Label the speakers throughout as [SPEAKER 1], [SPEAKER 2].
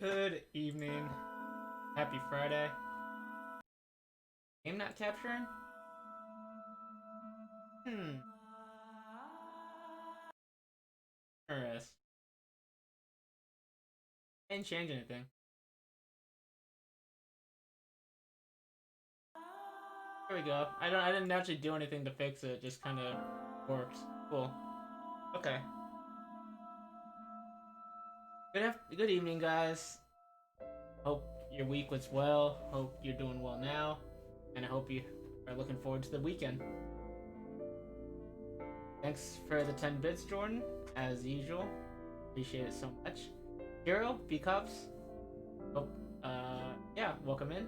[SPEAKER 1] Good evening. Happy Friday. Game not capturing? Hmm. Interesting. Didn't change anything. There we go. I didn't actually do anything to fix it. It just kind of worked. Cool. Okay. Good evening, guys. Hope your week was well. Hope you're doing well now, and I hope you are looking forward to the weekend. Thanks for the 10 bits, Jordan, as usual. Appreciate it so much. Hero, B Cups. Hope, yeah, welcome in.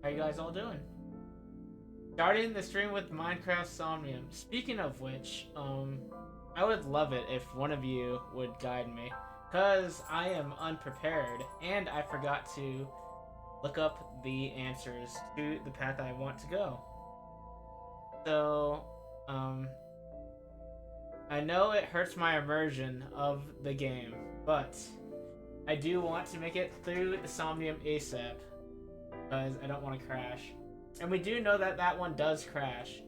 [SPEAKER 1] How you guys all doing? Starting the stream with Minecraft Somnium. Speaking of which, I would love it if one of you would guide me, cause I am unprepared and I forgot to look up the answers to the path I want to go. So, I know it hurts my immersion of the game, but I do want to make it through the Somnium ASAP, because I don't want to crash. And we do know that that one does crash.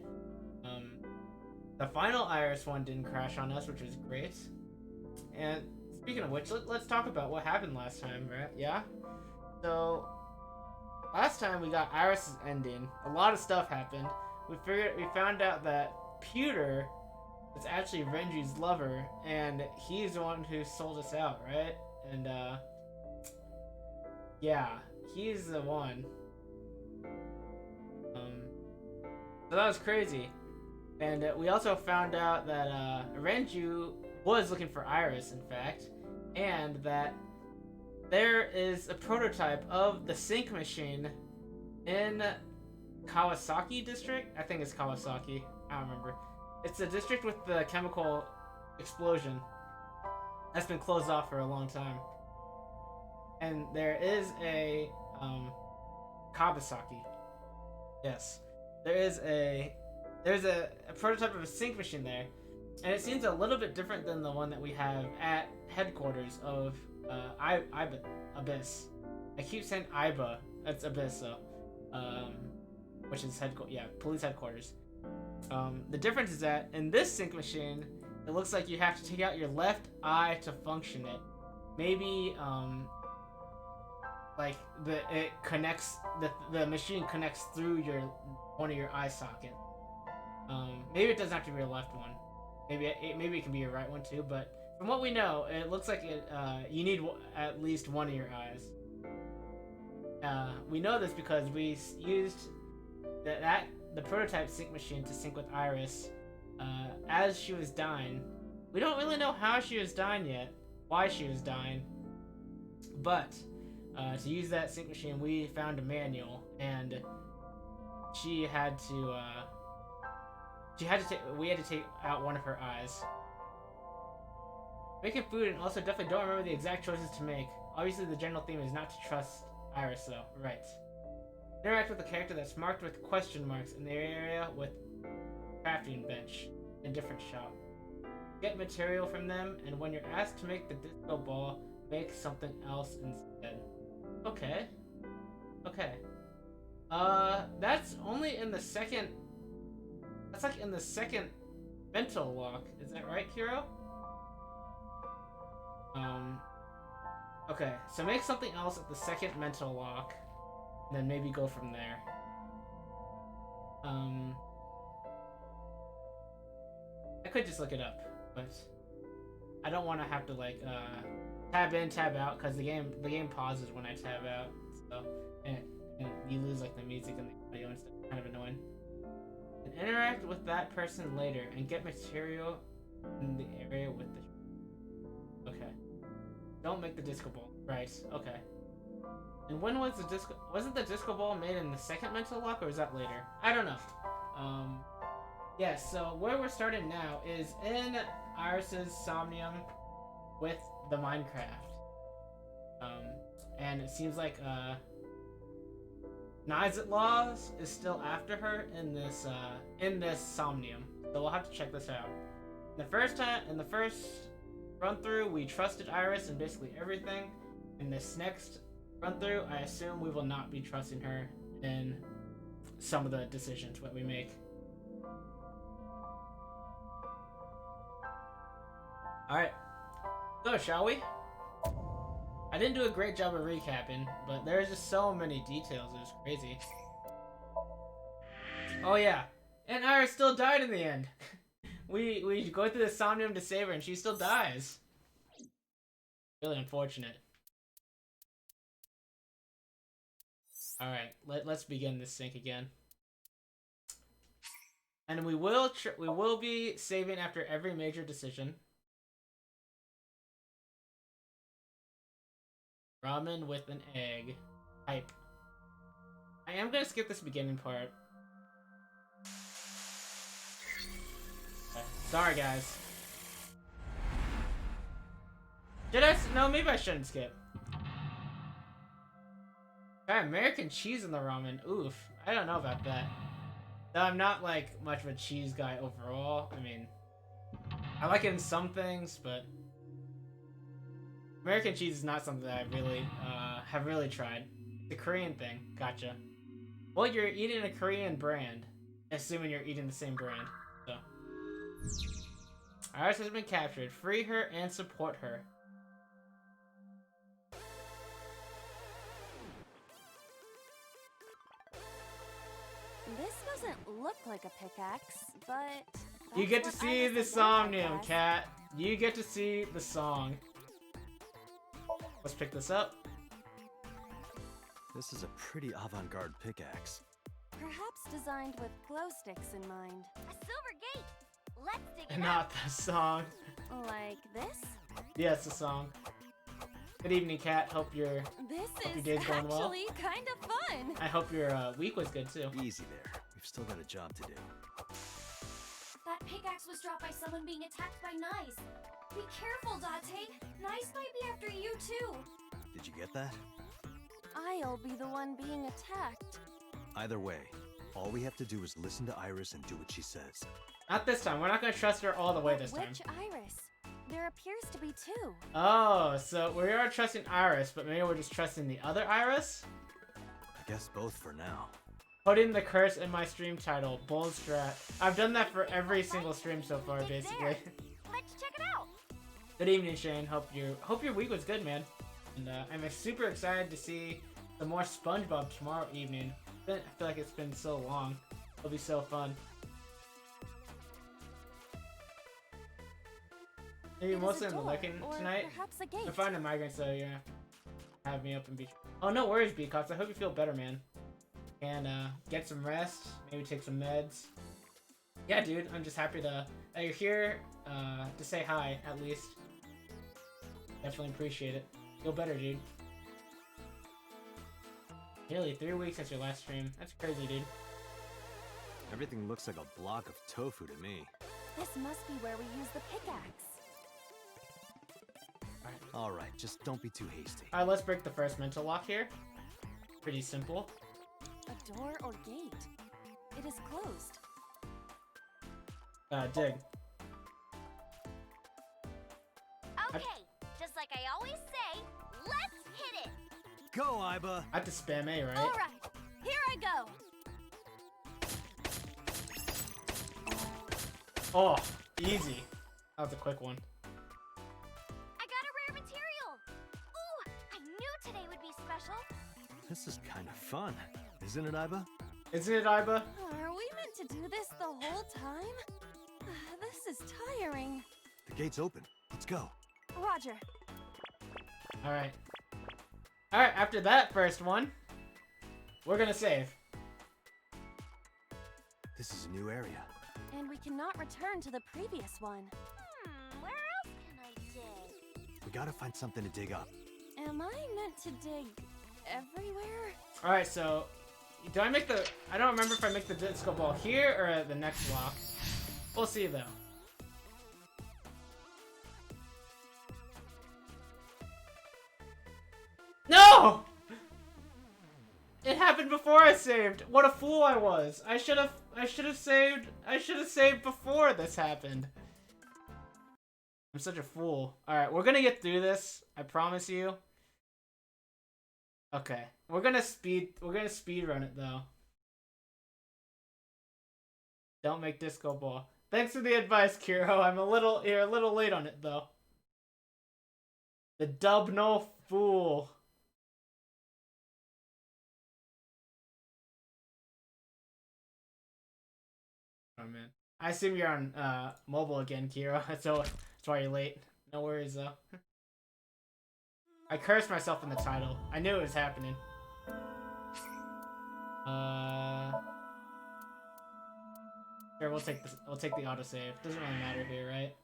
[SPEAKER 1] The final Iris one didn't crash on us, which was great. And speaking of which, let's talk about what happened last time, right? Yeah? So, last time we got Iris's ending. A lot of stuff happened. We found out that Pewter is actually Renji's lover, and he's the one who sold us out, right? And, yeah, he's the one. So that was crazy. And we also found out that Renju was looking for Iris, in fact, and that there is a prototype of the sync machine in Kawasaki district. I think it's Kawasaki. I don't remember. It's a district with the chemical explosion that's been closed off for a long time. And there is a Kawasaki. Yes, there's a prototype of a sync machine there, and it seems a little bit different than the one that we have at headquarters of Abyss. I keep saying Iba. That's Abyss though, which is police headquarters. The difference is that in this sync machine, it looks like you have to take out your left eye to function it. Maybe like the machine connects through one of your eye sockets. Maybe it doesn't have to be your left one. Maybe it can be your right one too. But from what we know, it looks like you need at least one of your eyes. We know this because we used the prototype sync machine to sync with Iris as she was dying. We don't really know how she was dying yet, why she was dying, but to use that sync machine, we found a manual, and we had to take out one of her eyes. Making food, and also definitely don't remember the exact choices to make. Obviously, the general theme is not to trust Iris, though. Right. Interact with a character that's marked with question marks in the area with crafting bench in a different shop. Get material from them, and when you're asked to make the disco ball, make something else instead. Okay. Okay. That's only in the second. That's like in the second mental lock. Is that right, Kiro? Okay, so make something else at the second mental lock, and then maybe go from there. I could just look it up, but I don't want to have to like tab in, tab out, because the game pauses when I tab out, so and you lose like the music and the audio and stuff. Kind of annoying. And interact with that person later and get material in the area with the. Okay. Don't make the disco ball. Right. Okay. And when was the disco? Wasn't the disco ball made in the second mental lock, or is that later? I don't know. Yes. So where we're starting now is in Iris's Somnium with the Minecraft. And it seems like Nizet Laws is still after her in this Somnium. So we'll have to check this out. In the first run through, we trusted Iris in basically everything, in this next run through, I assume we will not be trusting her in some of the decisions that we make. Alright, so shall we? I didn't do a great job of recapping, but there's just so many details, it was crazy. Oh yeah, and Iris still died in the end. we go through the Somnium to save her and she still dies. Really unfortunate. Alright, let's begin this sync again. And we will be saving after every major decision. Ramen with an egg. Type. I am gonna skip this beginning part. Okay. Sorry, guys. No, maybe I shouldn't skip. Got American cheese in the ramen. Oof. I don't know about that. Though I'm not, like, much of a cheese guy overall. I mean, I like it in some things, but American cheese is not something that I really, have really tried. The Korean thing. Gotcha. Well, you're eating a Korean brand. Assuming you're eating the same brand. So. Iris has been captured. Free her and support her.
[SPEAKER 2] This doesn't look like a pickaxe, but...
[SPEAKER 1] You get to see the Somnium, Cat. You get to see the song. Let's pick this up.
[SPEAKER 3] This is a pretty avant-garde pickaxe.
[SPEAKER 2] Perhaps designed with glow sticks in mind.
[SPEAKER 4] A silver gate! Let's dig it
[SPEAKER 1] Not the song.
[SPEAKER 2] Like this?
[SPEAKER 1] Yes, the song. Good evening, Cat. Hope your day's going well.
[SPEAKER 2] Actually kind of fun.
[SPEAKER 1] I hope your week was good too.
[SPEAKER 3] Easy there. We've still got a job to do.
[SPEAKER 4] That pickaxe was dropped by someone being attacked by Nice. Be careful, Date. Nice might be after you too.
[SPEAKER 3] Did you get that?
[SPEAKER 2] I'll be the one being attacked.
[SPEAKER 3] Either way, all we have to do is listen to Iris and do what she says.
[SPEAKER 1] Not this time. We're not gonna trust her all the way this time.
[SPEAKER 2] Which Iris? There appears to be two.
[SPEAKER 1] Oh, so we are trusting Iris, but maybe we're just trusting the other Iris?
[SPEAKER 3] I guess both for now.
[SPEAKER 1] Putting the curse in my stream title. Bold strat. I've done that for every single stream so far, basically.
[SPEAKER 4] Let's check it out.
[SPEAKER 1] Good evening, Shane. Hope your week was good, man. And I'm super excited to see some more SpongeBob tomorrow evening. I feel like it's been so long. It'll be so fun. Maybe mostly I'm looking tonight. I'm finding a migraine, so yeah. Have me up and be. Oh, no worries, B-Cops. I hope you feel better, man. And get some rest. Maybe take some meds. Yeah, dude. I'm just happy that you're here to say hi, at least. Definitely appreciate it. Feel better, dude. Nearly 3 weeks since your last stream. That's crazy, dude.
[SPEAKER 3] Everything looks like a block of tofu to me.
[SPEAKER 2] This must be where we use the pickaxe.
[SPEAKER 3] Alright, just don't be too hasty.
[SPEAKER 1] Alright, let's break the first mental lock here. Pretty simple.
[SPEAKER 2] A door or gate? It is closed.
[SPEAKER 1] Dig.
[SPEAKER 4] Okay, just like I always say, let's hit it.
[SPEAKER 3] Go, Iba!
[SPEAKER 1] I have to spam A, right?
[SPEAKER 2] All right, here I go.
[SPEAKER 1] Oh, easy. That was a quick one.
[SPEAKER 4] I got a rare material. Ooh, I knew today would be special.
[SPEAKER 3] This is kind of fun, isn't it, Iba?
[SPEAKER 1] Isn't it, Iba?
[SPEAKER 2] Are we meant to do this the whole time? This is tiring.
[SPEAKER 3] The gate's open. Let's go.
[SPEAKER 2] Roger.
[SPEAKER 1] Alright. Alright, after that first one, we're gonna save.
[SPEAKER 3] This is a new area.
[SPEAKER 2] And we cannot return to the previous one.
[SPEAKER 4] Where else can I dig?
[SPEAKER 3] We gotta find something to dig up.
[SPEAKER 2] Am I meant to dig everywhere?
[SPEAKER 1] Alright, so do I make the... I don't remember if I make the disco ball here or at the next block. We'll see, though. No! It happened before I saved. What a fool I was. I should have saved before this happened. I'm such a fool. Alright, we're gonna get through this. I promise you. Okay. We're gonna speed run it though. Don't make disco ball. Thanks for the advice, Kiro. You're a little late on it though. The dub no fool. Oh man. I assume you're on mobile again, Kiro. So that's why you're late. No worries though. I cursed myself in the title. I knew it was happening. Here, we'll take this. We'll take the autosave. Doesn't really matter here, right?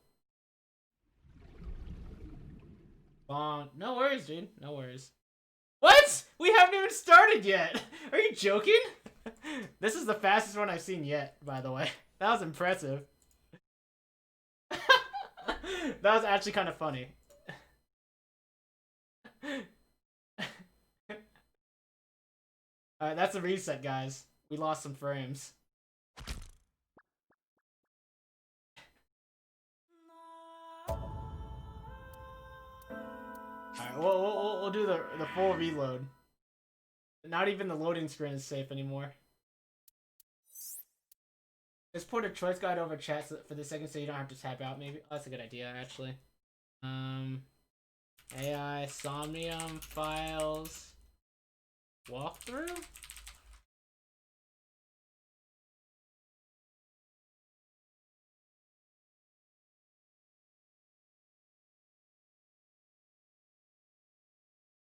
[SPEAKER 1] Long. No worries, dude. No worries. What? We haven't even started yet. Are you joking? This is the fastest one I've seen yet, by the way. That was impressive. That was actually kind of funny. Alright, that's a reset, guys. We lost some frames. Alright, we'll do the full reload. Not even the loading screen is safe anymore. Just put a choice guide over chat for the second so you don't have to tap out, maybe. Oh, that's a good idea, actually. AI, Somnium, files, walkthrough?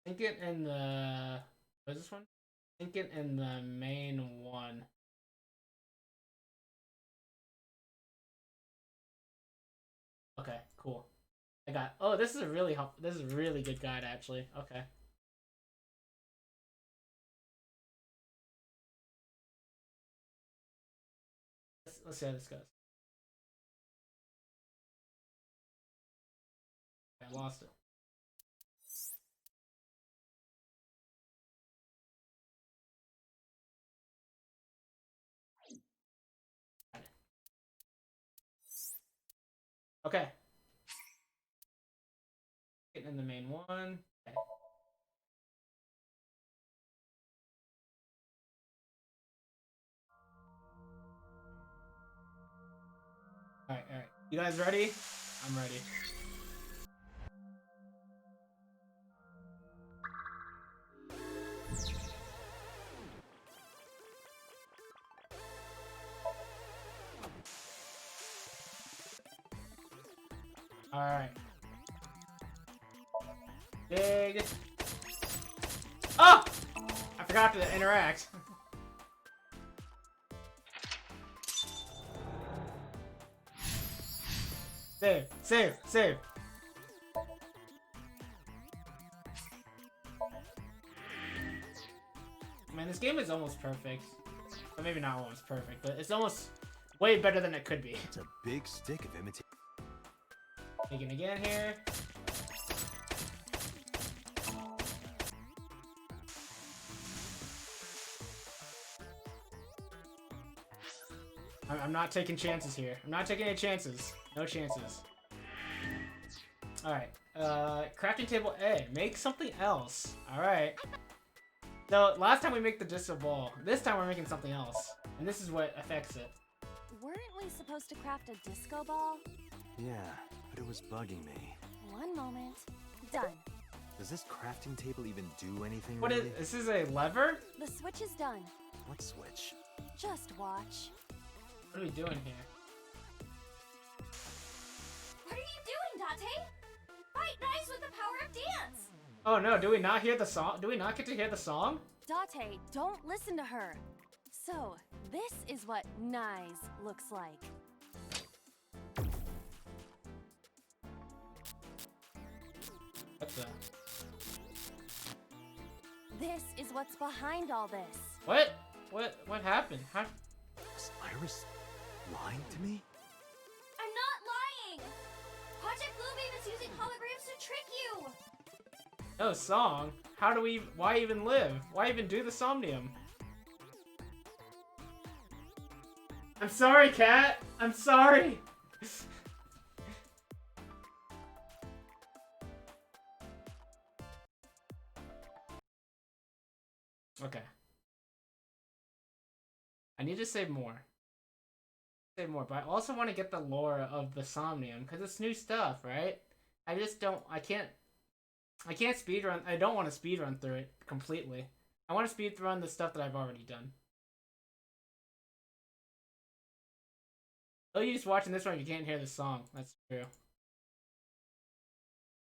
[SPEAKER 1] Think it in the... What is this one? Think it in the main one. Okay, cool. I got... Oh, this is a really good guide, actually. Okay. Let's see how this goes. I lost it. Okay. Getting in the main one. Okay. Alright. You guys ready? I'm ready. Alright. Big. Oh! I forgot to interact. Save. Man, this game is almost perfect. Or maybe not almost perfect, but it's almost way better than it could be.
[SPEAKER 3] It's a big stick of imitation.
[SPEAKER 1] Taking again here. I'm not taking chances here. I'm not taking any chances. No chances. Alright. Crafting table A. Make something else. Alright. So, last time we make the disco ball. This time we're making something else. And this is what affects it.
[SPEAKER 2] Weren't we supposed to craft a disco ball?
[SPEAKER 3] Yeah, but it was bugging me.
[SPEAKER 2] One moment. Done.
[SPEAKER 3] Does this crafting table even do anything?
[SPEAKER 1] What
[SPEAKER 3] really?
[SPEAKER 1] is this? Is a lever?
[SPEAKER 2] The switch is done.
[SPEAKER 3] What switch?
[SPEAKER 2] Just watch.
[SPEAKER 1] What are we doing here?
[SPEAKER 4] What are you doing, Date? Fight nice with the power of dance!
[SPEAKER 1] Oh no, do we not hear the song? Do we not get to hear the song?
[SPEAKER 2] Date, don't listen to her. So, this is what nice looks like.
[SPEAKER 1] What the?
[SPEAKER 2] This is what's behind all this.
[SPEAKER 1] What? What happened? How?
[SPEAKER 3] Was Iris lying to me?
[SPEAKER 4] I'm not lying! Project Bluebeam is using holograms to trick you!
[SPEAKER 1] No song? How do we... Why even live? Why even do the Somnium? I'm sorry, Cat. I'm sorry. Okay. I need to save more. Save more, but I also want to get the lore of the Somnium because it's new stuff, right? I just don't. I can't speedrun. I don't want to speedrun through it completely. I want to speedrun the stuff that I've already done. Oh, you just watching this one, you can't hear the song. That's true.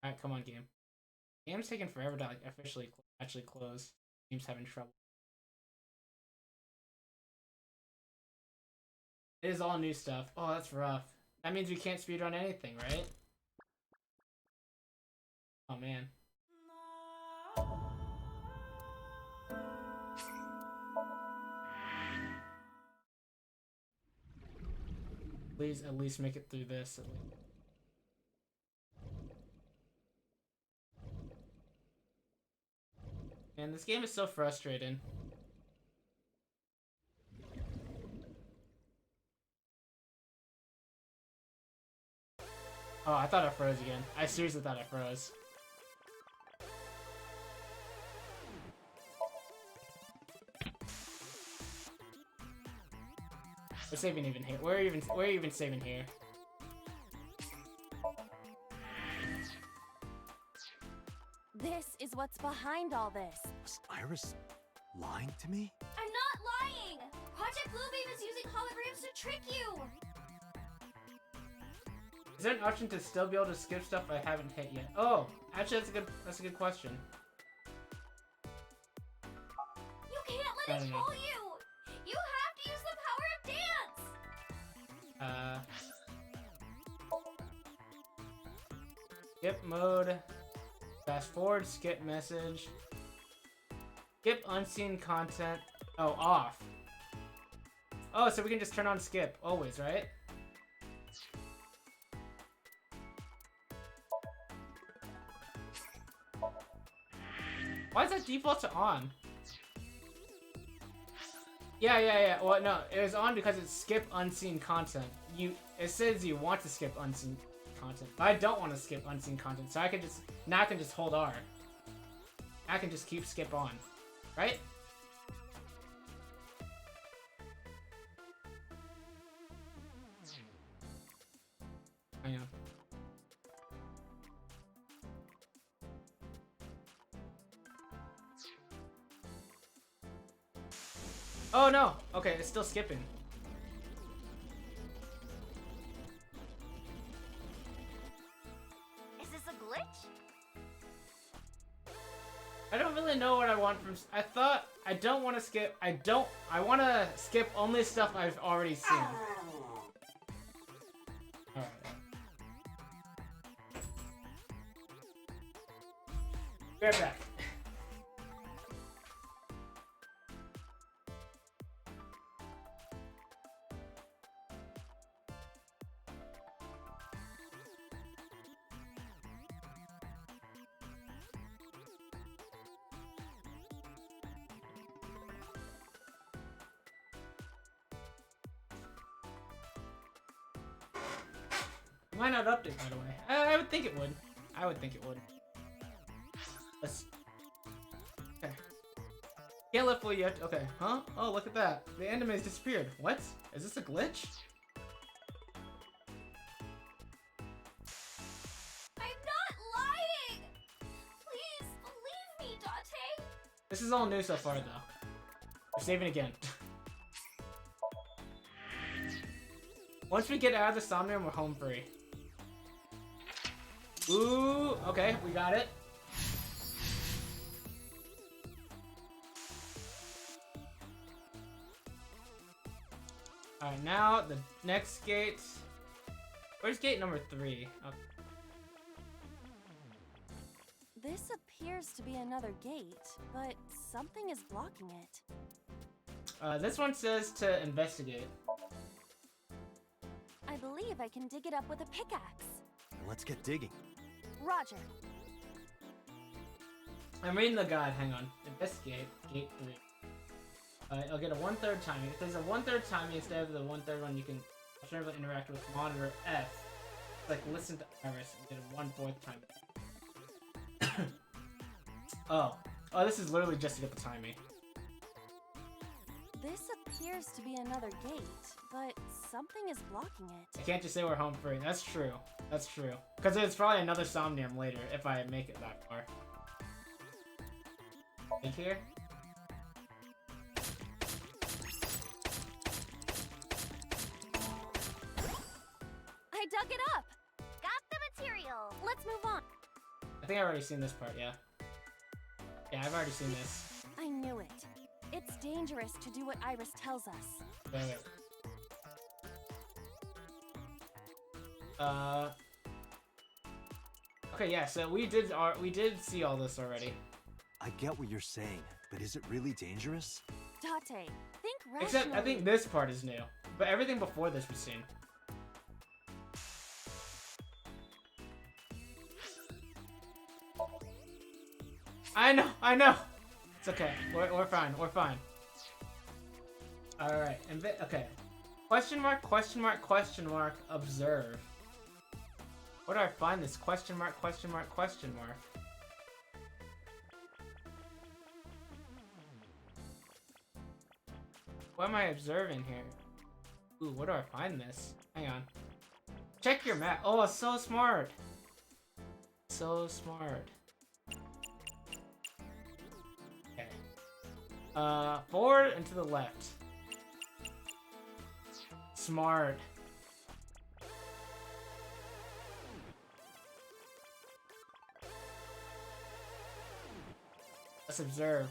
[SPEAKER 1] Alright, come on, game. Game's taking forever to like officially actually close. Game's having trouble. It is all new stuff. Oh, that's rough. That means we can't speedrun anything, right? Oh man. Please at least make it through this. Man, this game is so frustrating. Oh, I thought I froze again. I seriously thought I froze. We're saving even here. We're even saving here.
[SPEAKER 2] This is what's behind all this.
[SPEAKER 3] Was Iris lying to me?
[SPEAKER 4] I'm not lying! Project Bluebeam is using holograms to trick you!
[SPEAKER 1] Is there an option to still be able to skip stuff I haven't hit yet? Oh, actually that's a good question.
[SPEAKER 4] You can't let it fool you! You have to use the power of dance!
[SPEAKER 1] Skip mode. Fast forward, skip message. Skip unseen content. Oh, off. Oh, so we can just turn on skip always, right? Why is that default to on? Yeah. Well, no, it was on because it's skip unseen content. It says you want to skip unseen content, but I don't want to skip unseen content, so I can just hold R. I can just keep skip on, right? I know. Oh no! Okay, it's still skipping.
[SPEAKER 4] Is this a glitch?
[SPEAKER 1] I don't really know what I want from. I thought I don't want to skip. I want to skip only stuff I've already seen. Alright. Be right back. Why not update, by the way? I would think it would. I would think it would. Let's... Okay. Can't let fool yet. Okay. Huh? Oh, look at that. The anime has disappeared. What? Is this a glitch?
[SPEAKER 4] I'm not lying! Please, believe me, Date!
[SPEAKER 1] This is all new so far, though. We're saving again. Once we get out of the Somnium, we're home free. Ooh, okay, we got it. Alright, now the next gate. Where's gate number 3? Oh.
[SPEAKER 2] This appears to be another gate, but something is blocking it.
[SPEAKER 1] This one says to investigate.
[SPEAKER 2] I believe I can dig it up with a pickaxe.
[SPEAKER 3] Let's get digging.
[SPEAKER 2] Roger.
[SPEAKER 1] I'm reading the guide, hang on. Investigate, gate 3. I'll get a 1/3 timing. If there's a 1/3 timing instead of the 1/3 one, you can alternatively interact with monitor F. It's like listen to Iris and get a 1/4 timing. Oh, this is literally just to get the timing.
[SPEAKER 2] This appears to be another gate, but something is blocking
[SPEAKER 1] I
[SPEAKER 2] it.
[SPEAKER 1] can't just say we're home free. That's true. That's true. Because there's probably another Somnium later if I make it that far. Think here?
[SPEAKER 2] I dug it up!
[SPEAKER 4] Got the material.
[SPEAKER 2] Let's move on.
[SPEAKER 1] I think I've already seen this part, yeah. Yeah, I've already seen this.
[SPEAKER 2] I knew it. It's dangerous to do what Iris tells us.
[SPEAKER 1] Wait, wait. Okay, yeah, so we did see all this already.
[SPEAKER 3] I get what you're saying, but is it really dangerous?
[SPEAKER 2] Date, think rationally.
[SPEAKER 1] Except, I think this part is new. But everything before this we've seen. I know! It's okay. We're fine, we're fine. Alright, and okay. Question mark, observe. Where do I find this? Question mark. What am I observing here? Ooh, where do I find this? Hang on. Check your map. Oh, it's so smart. So smart. Okay. Forward and to the left. Smart. Let's observe.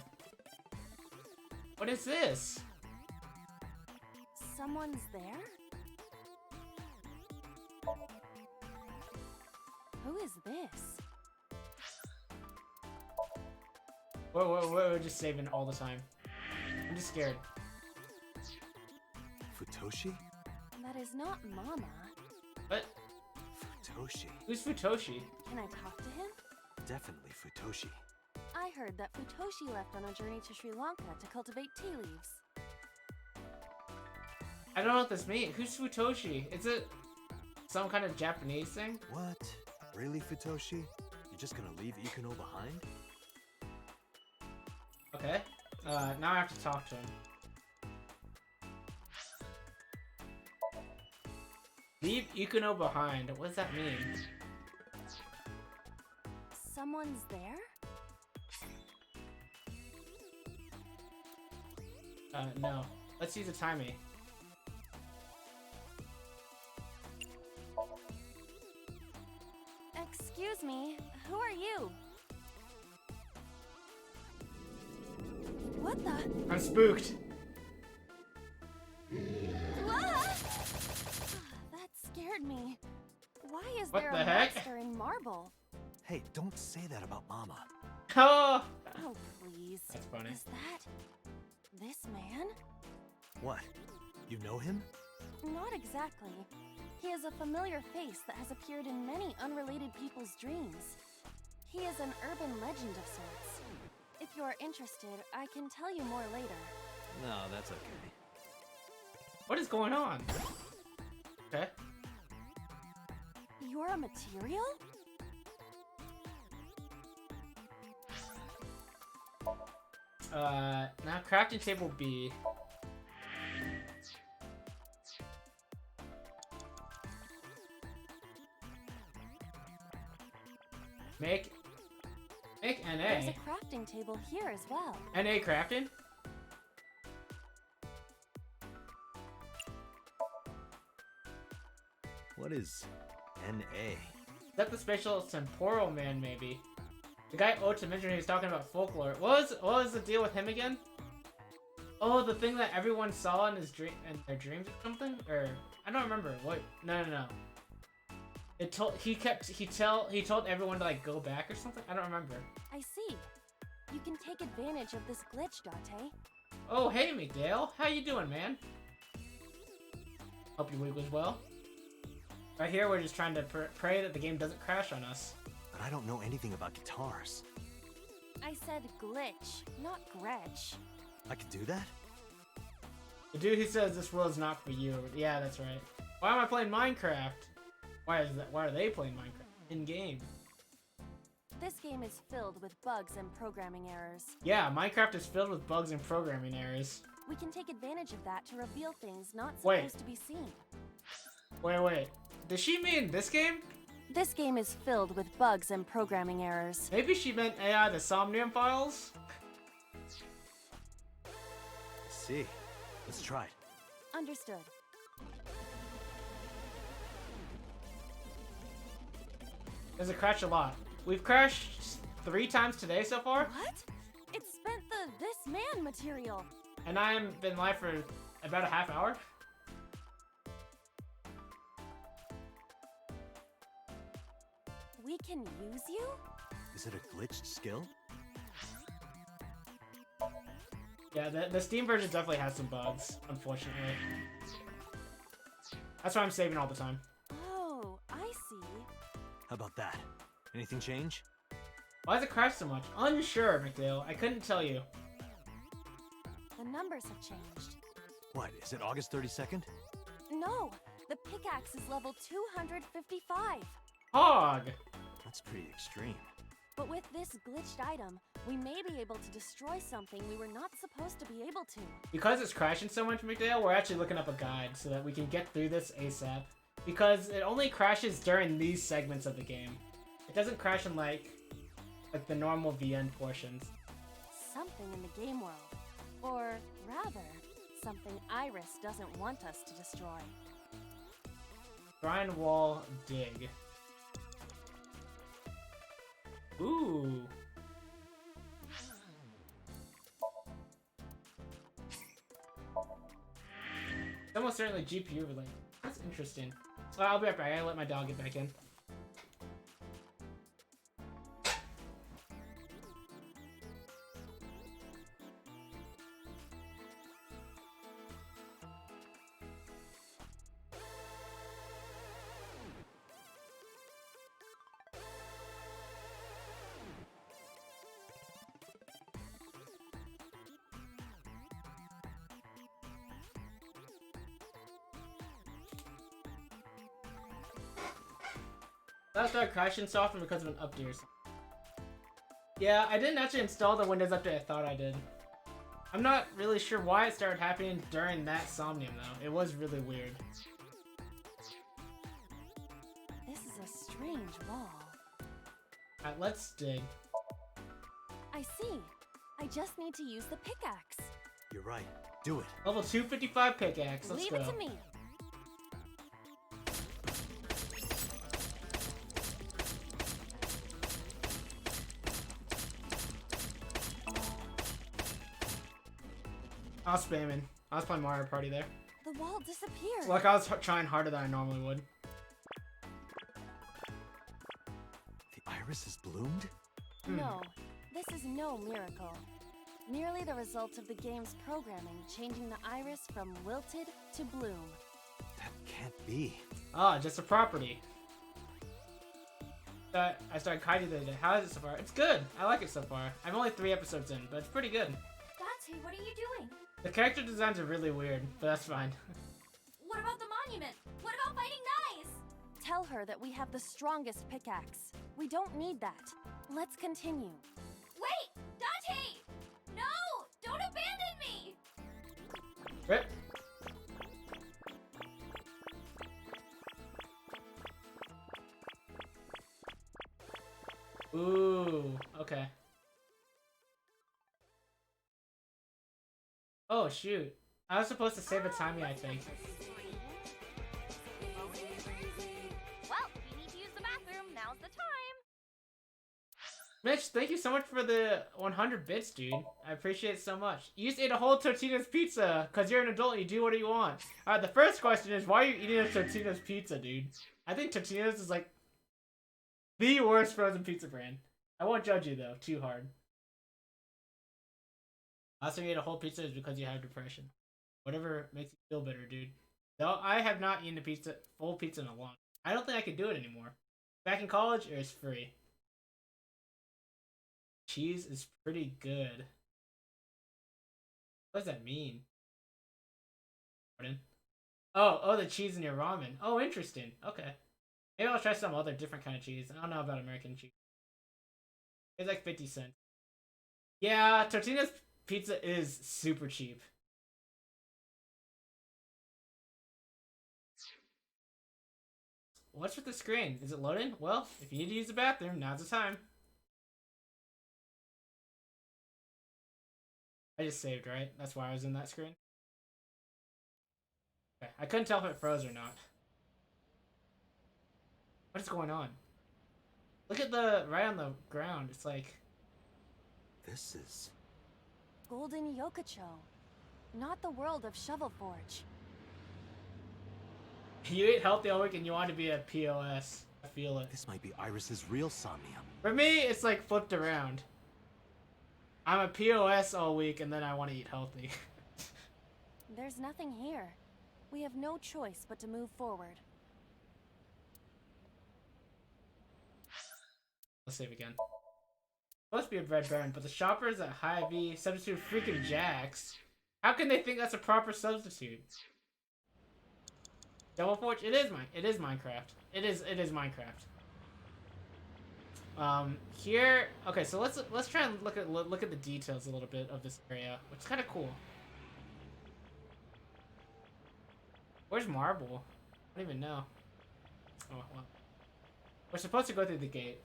[SPEAKER 1] What is this?
[SPEAKER 2] Someone's there? Who is this?
[SPEAKER 1] We're just saving all the time. I'm just scared.
[SPEAKER 3] Futoshi?
[SPEAKER 2] That is not Mama.
[SPEAKER 1] What?
[SPEAKER 3] Futoshi.
[SPEAKER 1] Who's Futoshi?
[SPEAKER 2] Can I talk to him?
[SPEAKER 3] Definitely Futoshi.
[SPEAKER 2] I heard that Futoshi left on a journey to Sri Lanka to cultivate tea leaves.
[SPEAKER 1] I don't know what this means. Who's Futoshi? Is it some kind of Japanese thing?
[SPEAKER 3] What? Really, Futoshi? You're just gonna leave Ikuno behind?
[SPEAKER 1] Okay. Now I have to talk to him. Leave Ikuno behind. What does that mean?
[SPEAKER 2] Someone's there?
[SPEAKER 1] No. Let's use a timing.
[SPEAKER 2] Excuse me, who are you? What the?
[SPEAKER 1] I'm spooked.
[SPEAKER 2] Ah! That scared me. Why is
[SPEAKER 1] What
[SPEAKER 2] there
[SPEAKER 1] the
[SPEAKER 2] a
[SPEAKER 1] heck?
[SPEAKER 2] monster in marble?
[SPEAKER 3] Hey, don't say that about Mama.
[SPEAKER 1] Oh!
[SPEAKER 2] Oh, please.
[SPEAKER 1] That's funny.
[SPEAKER 2] Is that this man?
[SPEAKER 3] What? You know him?
[SPEAKER 2] Not exactly. He is a familiar face that has appeared in many unrelated people's dreams. He is an urban legend of sorts. If you are interested, I can tell you more later.
[SPEAKER 3] No, that's okay.
[SPEAKER 1] What is going on? Okay.
[SPEAKER 2] You're a material?
[SPEAKER 1] Now crafting table B. Make NA.
[SPEAKER 2] There's a crafting table here as well.
[SPEAKER 1] NA crafting?
[SPEAKER 3] What is NA?
[SPEAKER 1] Is that the spatial temporal man, maybe? The guy Ota mentioned he was talking about folklore. What was the deal with him again? Oh, the thing that everyone saw in his in their dreams or something? Or I don't remember. What? No. He told everyone to like go back or something. I don't remember.
[SPEAKER 2] I see. You can take advantage of this glitch, Date.
[SPEAKER 1] Oh, hey, McDale. How you doing, man? Hope your week was well. Right here, we're just trying to pray that the game doesn't crash on us.
[SPEAKER 3] But I don't know anything about guitars.
[SPEAKER 2] I said glitch, not Gretch.
[SPEAKER 3] I could do that?
[SPEAKER 1] The dude who says this world's not for you. Yeah, that's right. Why am I playing Minecraft? Why are they playing Minecraft in game?
[SPEAKER 2] This game is filled with bugs and programming errors.
[SPEAKER 1] Yeah, Minecraft is filled with bugs and programming errors.
[SPEAKER 2] We can take advantage of that to reveal things not
[SPEAKER 1] Wait.
[SPEAKER 2] supposed to be seen.
[SPEAKER 1] Wait. Does she mean this game?
[SPEAKER 2] This game is filled with bugs and programming errors.
[SPEAKER 1] Maybe she meant AI the Somnium files?
[SPEAKER 3] I see. Let's try it.
[SPEAKER 2] Understood.
[SPEAKER 1] There's a crash a lot. We've crashed 3 times today so far,
[SPEAKER 2] What? It spent the this man material.
[SPEAKER 1] and I've been live for about a half hour.
[SPEAKER 2] We can use you?
[SPEAKER 3] Is it a glitched skill?
[SPEAKER 1] Yeah, the Steam version definitely has some bugs, unfortunately. That's why I'm saving all the time.
[SPEAKER 2] Oh, I see.
[SPEAKER 3] How about that? Anything change?
[SPEAKER 1] Why does it crash so much? Unsure, McDale. I couldn't tell you.
[SPEAKER 2] The numbers have changed.
[SPEAKER 3] What, is it August 32nd?
[SPEAKER 2] No, the pickaxe is level 255.
[SPEAKER 1] Hog!
[SPEAKER 3] That's pretty extreme.
[SPEAKER 2] But with this glitched item, we may be able to destroy something we were not supposed to be able to.
[SPEAKER 1] Because it's crashing so much, McDale, we're actually looking up a guide so that we can get through this ASAP. Because it only crashes during these segments of the game. It doesn't crash in like the normal VN portions.
[SPEAKER 2] Something in the game world. Or rather, something Iris doesn't want us to destroy.
[SPEAKER 1] Grind wall dig. Ooh. It's almost certainly GPU related. That's interesting. I'll be right back. I gotta let my dog get back in. That started crashing so often because of an update or something. Yeah, I didn't actually install the Windows update I thought I did. I'm not really sure why it started happening during that Somnium though. It was really weird.
[SPEAKER 2] This is a strange wall.
[SPEAKER 1] Alright, let's dig.
[SPEAKER 2] I see. I just need to use the pickaxe.
[SPEAKER 3] You're right. Do it.
[SPEAKER 1] Level 255 pickaxe, let's
[SPEAKER 2] Leave
[SPEAKER 1] go.
[SPEAKER 2] it to me.
[SPEAKER 1] I was spamming. I was playing Mario Party there.
[SPEAKER 2] The wall disappeared.
[SPEAKER 1] Like I was trying harder than I normally would.
[SPEAKER 3] The iris has bloomed?
[SPEAKER 2] No, this is no miracle. Merely the result of the game's programming changing the iris from wilted to bloom.
[SPEAKER 3] That can't be.
[SPEAKER 1] Ah, just a property. I started Kaiju the other day. How is it so far? It's good. I like it so far. I'm only 3 episodes in, but it's pretty good.
[SPEAKER 4] Dante, what are you doing?
[SPEAKER 1] The character designs are really weird, but that's fine.
[SPEAKER 4] What about the monument? What about fighting Nice?
[SPEAKER 2] Tell her that we have the strongest pickaxe. We don't need that. Let's continue.
[SPEAKER 4] Wait! Dante! No! Don't abandon me!
[SPEAKER 1] Rip. Ooh, okay. Oh, shoot. I was supposed to save a timey, I think.
[SPEAKER 2] Well, if you need to use the bathroom, now's the time.
[SPEAKER 1] Mitch, thank you so much for the 100 bits, dude. I appreciate it so much. You just ate a whole Totino's pizza because you're an adult and you do what you want. Alright, the first question is, why are you eating a Totino's pizza, dude? I think Totino's is like the worst frozen pizza brand. I won't judge you, though, too hard. Last time you ate a whole pizza is because you have depression. Whatever makes you feel better, dude. Though I have not eaten a full pizza in a long time. I don't think I can do it anymore. Back in college, it was free. Cheese is pretty good. What does that mean? Pardon? Oh, the cheese in your ramen. Oh, interesting. Okay. Maybe I'll try some other different kind of cheese. I don't know about American cheese. It's like 50 cents. Yeah, Totino's pizza is super cheap. What's with the screen? Is it loading? Well, if you need to use the bathroom, now's the time. I just saved, right? That's why I was in that screen. Okay. I couldn't tell if it froze or not. What is going on? Look at the right on the ground. It's like
[SPEAKER 3] This is...
[SPEAKER 2] Golden Yokocho, not the world of Shovel Forge.
[SPEAKER 1] you ate healthy all week and you want to be a POS. I feel it.
[SPEAKER 3] This might be Iris's real Somnium.
[SPEAKER 1] For me, it's like flipped around. I'm a POS all week and then I want to eat healthy.
[SPEAKER 2] There's nothing here. We have no choice but to move forward.
[SPEAKER 1] Let's save again. Supposed to be a Red Baron, but the shoppers at Hy-Vee substitute freaking Jax. How can they think that's a proper substitute? Double Forge? It is Minecraft. It is Minecraft. Here, okay, so let's try and look at the details a little bit of this area, which is kind of cool. Where's Marble? I don't even know. Oh well. We're supposed to go through the gate.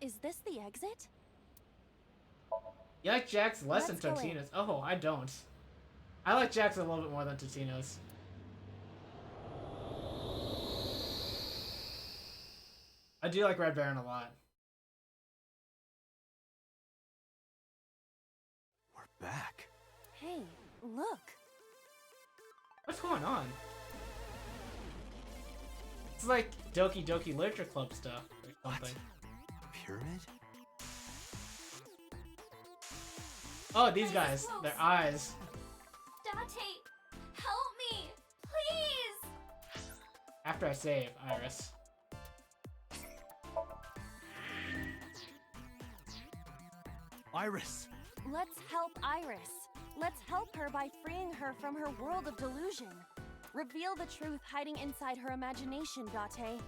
[SPEAKER 2] Is this the exit?
[SPEAKER 1] You like Jax less than
[SPEAKER 2] Let's go in.
[SPEAKER 1] Totino's? Oh, I don't. I like Jax a little bit more than Totino's. I do like Red Baron a lot.
[SPEAKER 3] We're back.
[SPEAKER 2] Hey, look.
[SPEAKER 1] What's going on? It's like Doki Doki Literature Club stuff or something.
[SPEAKER 3] A pyramid?
[SPEAKER 1] Oh, these guys. Their eyes.
[SPEAKER 4] Date, help me, please.
[SPEAKER 1] After I save, Iris.
[SPEAKER 3] Iris!
[SPEAKER 2] Let's help Iris. Let's help her by freeing her from her world of delusion. Reveal the truth hiding inside her imagination, Date.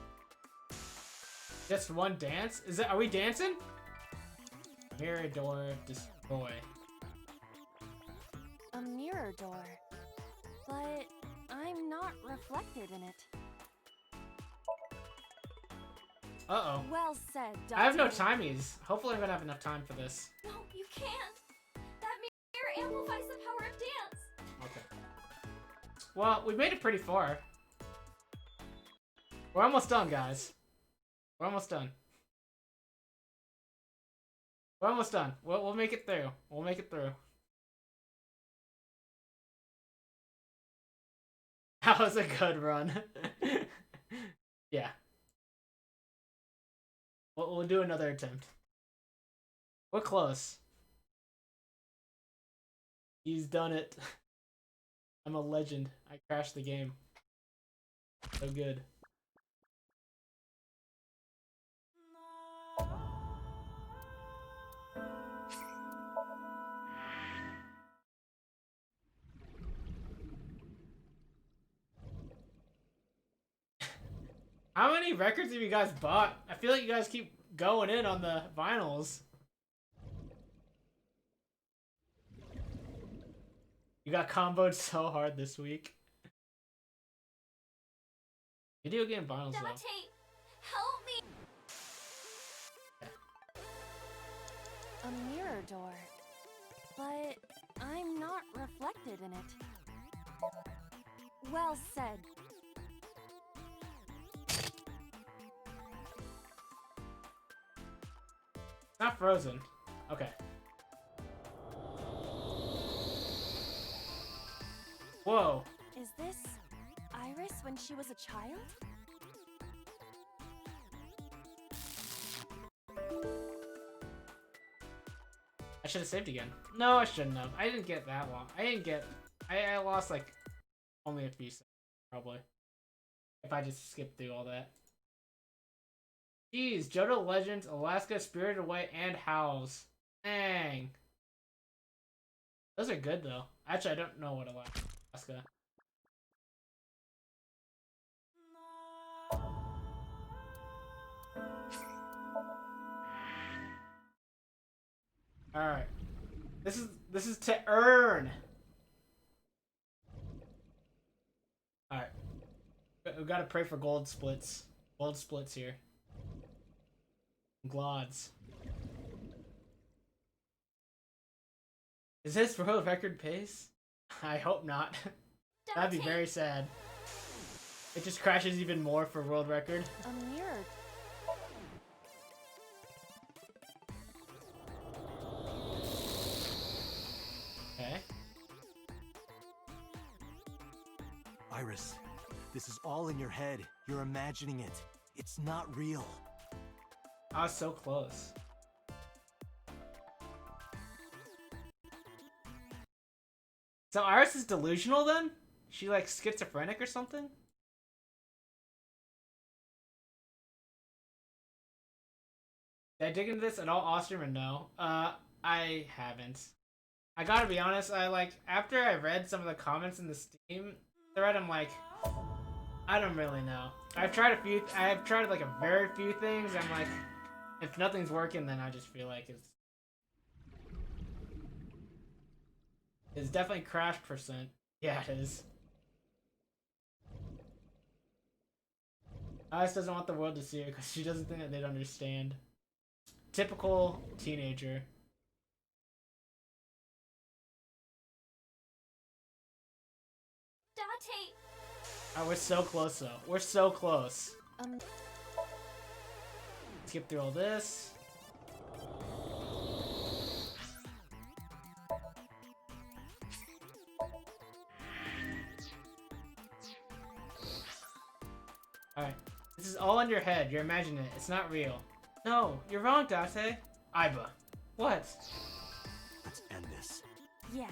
[SPEAKER 1] Just one dance? Are we dancing? Mirror door destroy.
[SPEAKER 2] A mirror door. But I'm not reflected in it.
[SPEAKER 1] Uh-oh.
[SPEAKER 2] Well said, Date.
[SPEAKER 1] I have no timies. Hopefully I'm gonna have enough time for this.
[SPEAKER 4] No, you can't. That mirror amplifies the power of dance.
[SPEAKER 1] Okay. Well, we made it pretty far. We're almost done, guys. We're almost done. We're almost done. We'll make it through. We'll make it through. That was a good run. Yeah. We'll do another attempt. We're close. He's done it. I'm a legend. I crashed the game. So good. How many records have you guys bought? I feel like you guys keep going in on the vinyls. You got comboed so hard this week. Video game vinyls though.
[SPEAKER 4] Date, help me.
[SPEAKER 2] A mirror door. But I'm not reflected in it. Well said.
[SPEAKER 1] Not frozen. Okay. Whoa.
[SPEAKER 2] Is this Iris when she was a child?
[SPEAKER 1] I should have saved again. No, I shouldn't have. I didn't get that long. I lost like only a few seconds, probably. If I just skipped through all that. Jeez, Johto Legends, Alaska, Spirited Away, and Howls. Dang. Those are good though. Actually, I don't know what Alaska. Alright. This is to earn. We gotta pray for gold splits. Gold splits here. Glods. Is this world record pace? I hope not. That'd be very sad. It just crashes even more for world record.
[SPEAKER 2] A mirror.
[SPEAKER 1] Okay.
[SPEAKER 3] Iris, this is all in your head. You're imagining it. It's not real.
[SPEAKER 1] I was so close. So Iris is delusional then? She like schizophrenic or something? Did I dig into this at all, Osterman? No. I haven't. I gotta be honest, after I read some of the comments in the Steam thread, I'm like, I don't really know. I've tried like a very few things. I'm like, if nothing's working, then I just feel like it's definitely crash percent. Yeah, it is. Alice doesn't want the world to see her because she doesn't think that they'd understand. Typical teenager.
[SPEAKER 4] Date.
[SPEAKER 1] Alright, we're so close though. We're so close. Skip through all this. Alright. This is all in your head. You're imagining it. It's not real. No, you're wrong, Date. Iba. What?
[SPEAKER 3] Let's end this.
[SPEAKER 2] Yeah.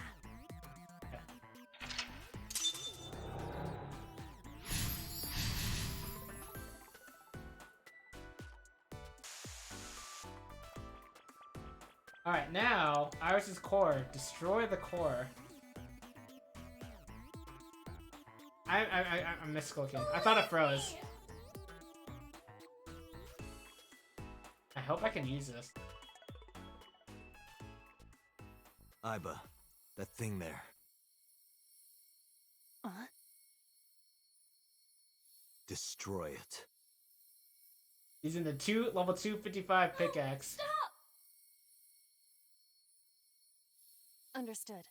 [SPEAKER 1] Alright, now, Iris's core. Destroy the core. I'm misclicking. I thought it froze. I hope I can use this.
[SPEAKER 3] Iba, that thing there. Destroy it.
[SPEAKER 1] Using the level 255 pickaxe.
[SPEAKER 4] Stop!
[SPEAKER 2] Understood.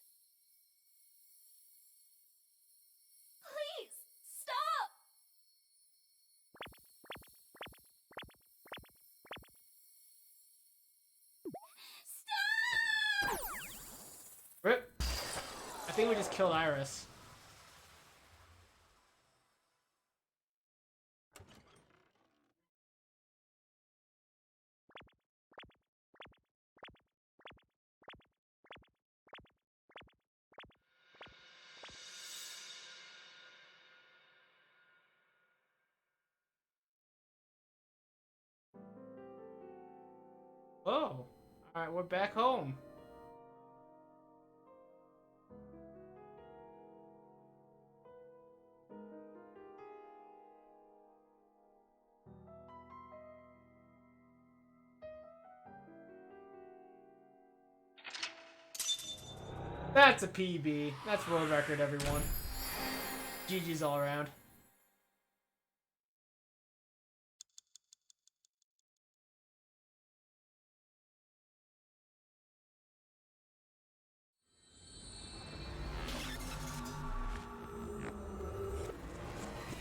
[SPEAKER 4] Please, stop! Stop!
[SPEAKER 1] Rip. I think we just killed Iris. Oh, alright, we're back home. That's a PB. That's world record, everyone. GG's all around.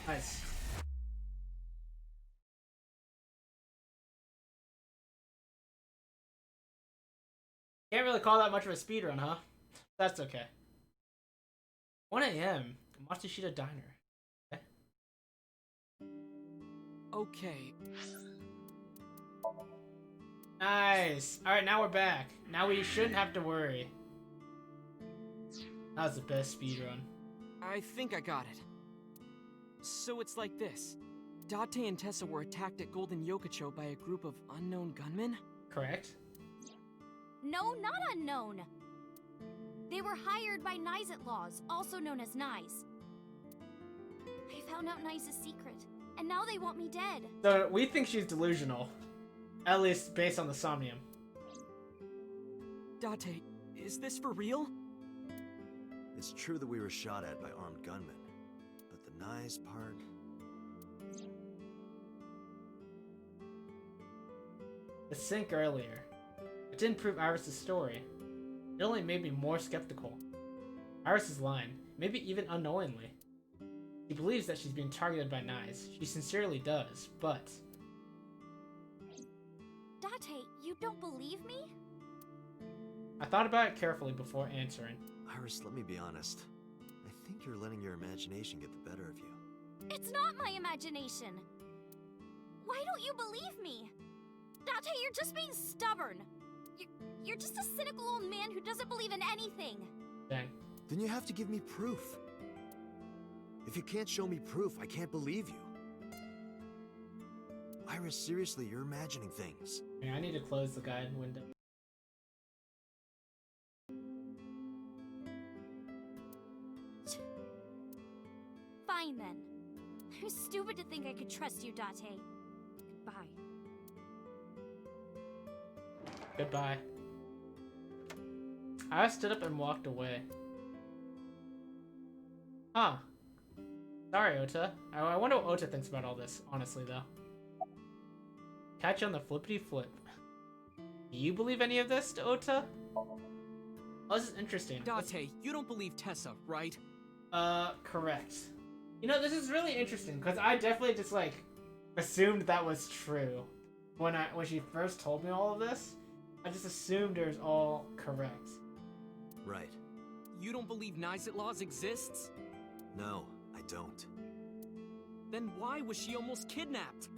[SPEAKER 1] Nice. Can't really call that much of a speedrun, huh? That's okay. 1 a.m. Matsushita Diner. Okay.
[SPEAKER 5] Okay.
[SPEAKER 1] Nice. Alright, now we're back. Now we shouldn't have to worry. That was the best speedrun.
[SPEAKER 5] I think I got it. So it's like this. Date and Tessa were attacked at Golden Yokocho by a group of unknown gunmen?
[SPEAKER 1] Correct?
[SPEAKER 4] No, not unknown. They were hired by Nyes Laws, also known as Nyes. I found out Nyes' secret, and now they want me dead.
[SPEAKER 1] So we think she's delusional. At least based on the Somnium.
[SPEAKER 5] Date, is this for real?
[SPEAKER 3] It's true that we were shot at by armed gunmen, but the Nyes part...
[SPEAKER 1] The sink earlier. It didn't prove Iris' story. It only made me more skeptical. Iris is lying, maybe even unknowingly. She believes that she's being targeted by Nyes. She sincerely does, but...
[SPEAKER 4] Date, you don't believe me?
[SPEAKER 1] I thought about it carefully before answering.
[SPEAKER 6] Iris, let me be honest. I think you're letting your imagination get the better of you.
[SPEAKER 4] It's not my imagination. Why don't you believe me? Date, you're just being stubborn. You're just a cynical old man who doesn't believe in anything.
[SPEAKER 1] Dang.
[SPEAKER 6] Then you have to give me proof. If you can't show me proof, I can't believe you. Iris, seriously, you're imagining things.
[SPEAKER 1] I need to close the guide window.
[SPEAKER 4] Fine then. I'm stupid to think I could trust you, Date. Goodbye.
[SPEAKER 1] Goodbye. I stood up and walked away. Huh. Sorry, Ota. I wonder what Ota thinks about all this, honestly, though. Catch you on the flippity flip. Do you believe any of this, Ota? Oh, this is interesting.
[SPEAKER 5] Date, you don't believe Tessa, right?
[SPEAKER 1] Correct. You know, this is really interesting, because I definitely just, like, assumed that was true. When she first told me all of this, I just assumed it was all correct.
[SPEAKER 6] Right.
[SPEAKER 5] You don't believe Nyset Laws exists?
[SPEAKER 6] No, I don't.
[SPEAKER 5] Then why was she almost kidnapped?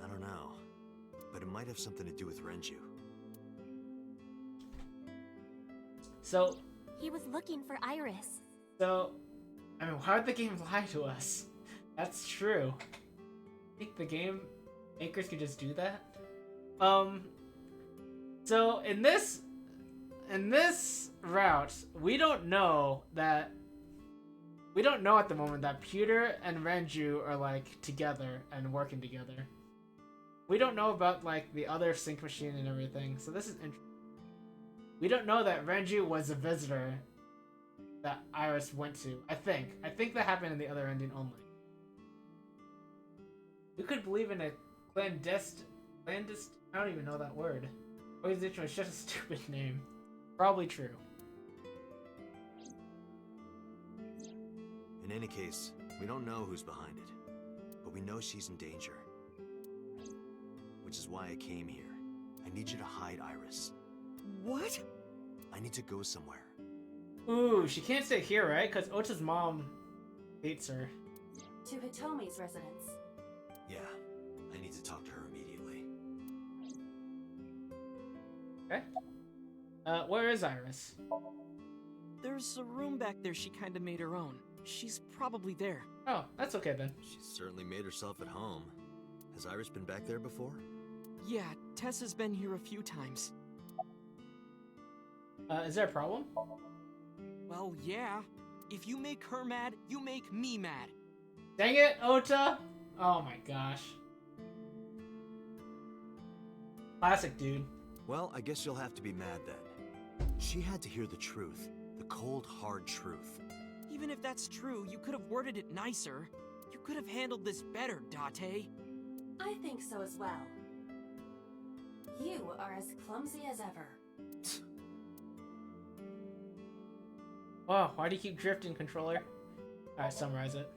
[SPEAKER 6] I don't know. But it might have something to do with Renju.
[SPEAKER 1] So,
[SPEAKER 2] He was looking for Iris.
[SPEAKER 1] I mean, why would the game lie to us? That's true. I think the game makers could just do that. So in this route, we don't know at the moment that Pewter and Renju are like together and working together. We don't know about like the other sync machine and everything, so this is interesting. We don't know that Renju was a visitor that Iris went to. I think that happened in the other ending only. We could believe in a clandestine. I don't even know that word. Organization was just a stupid name. Probably true.
[SPEAKER 6] In any case, we don't know who's behind it. But we know she's in danger. Which is why I came here. I need you to hide Iris.
[SPEAKER 5] What?
[SPEAKER 6] I need to go somewhere.
[SPEAKER 1] Ooh, she can't stay here, right? Because Ota's mom hates her.
[SPEAKER 2] To Hitomi's residence.
[SPEAKER 6] Yeah, I need to talk to her immediately.
[SPEAKER 1] Okay. Where is Iris?
[SPEAKER 5] There's a room back there she kinda made her own. She's probably there.
[SPEAKER 1] Oh, that's okay then.
[SPEAKER 6] She's certainly made herself at home. Has Iris been back there before?
[SPEAKER 5] Yeah, Tessa's been here a few times.
[SPEAKER 1] Is there a problem?
[SPEAKER 5] Well, yeah. If you make her mad, you make me mad.
[SPEAKER 1] Dang it, Ota! Oh my gosh. Classic, dude.
[SPEAKER 6] Well, I guess you'll have to be mad then. She had to hear the truth. The cold, hard truth.
[SPEAKER 5] Even if that's true, you could have worded it nicer. You could have handled this better, Date.
[SPEAKER 2] I think so as well. You are as clumsy as ever.
[SPEAKER 1] Wow, why do you keep drifting, controller? Alright, summarize it.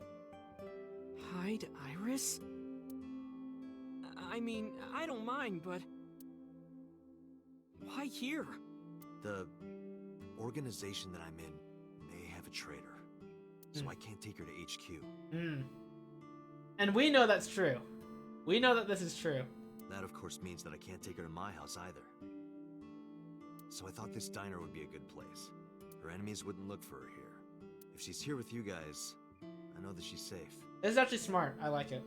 [SPEAKER 5] Hide Iris? I mean, I don't mind, but... why here?
[SPEAKER 6] The organization that I'm in may have a traitor. So I can't take her to HQ.
[SPEAKER 1] And we know that's true. We know that this is true.
[SPEAKER 6] That of course means that I can't take her to my house either. So I thought this diner would be a good place. Her enemies wouldn't look for her here. If she's here with you guys, I know that she's safe.
[SPEAKER 1] This is actually smart. I like it.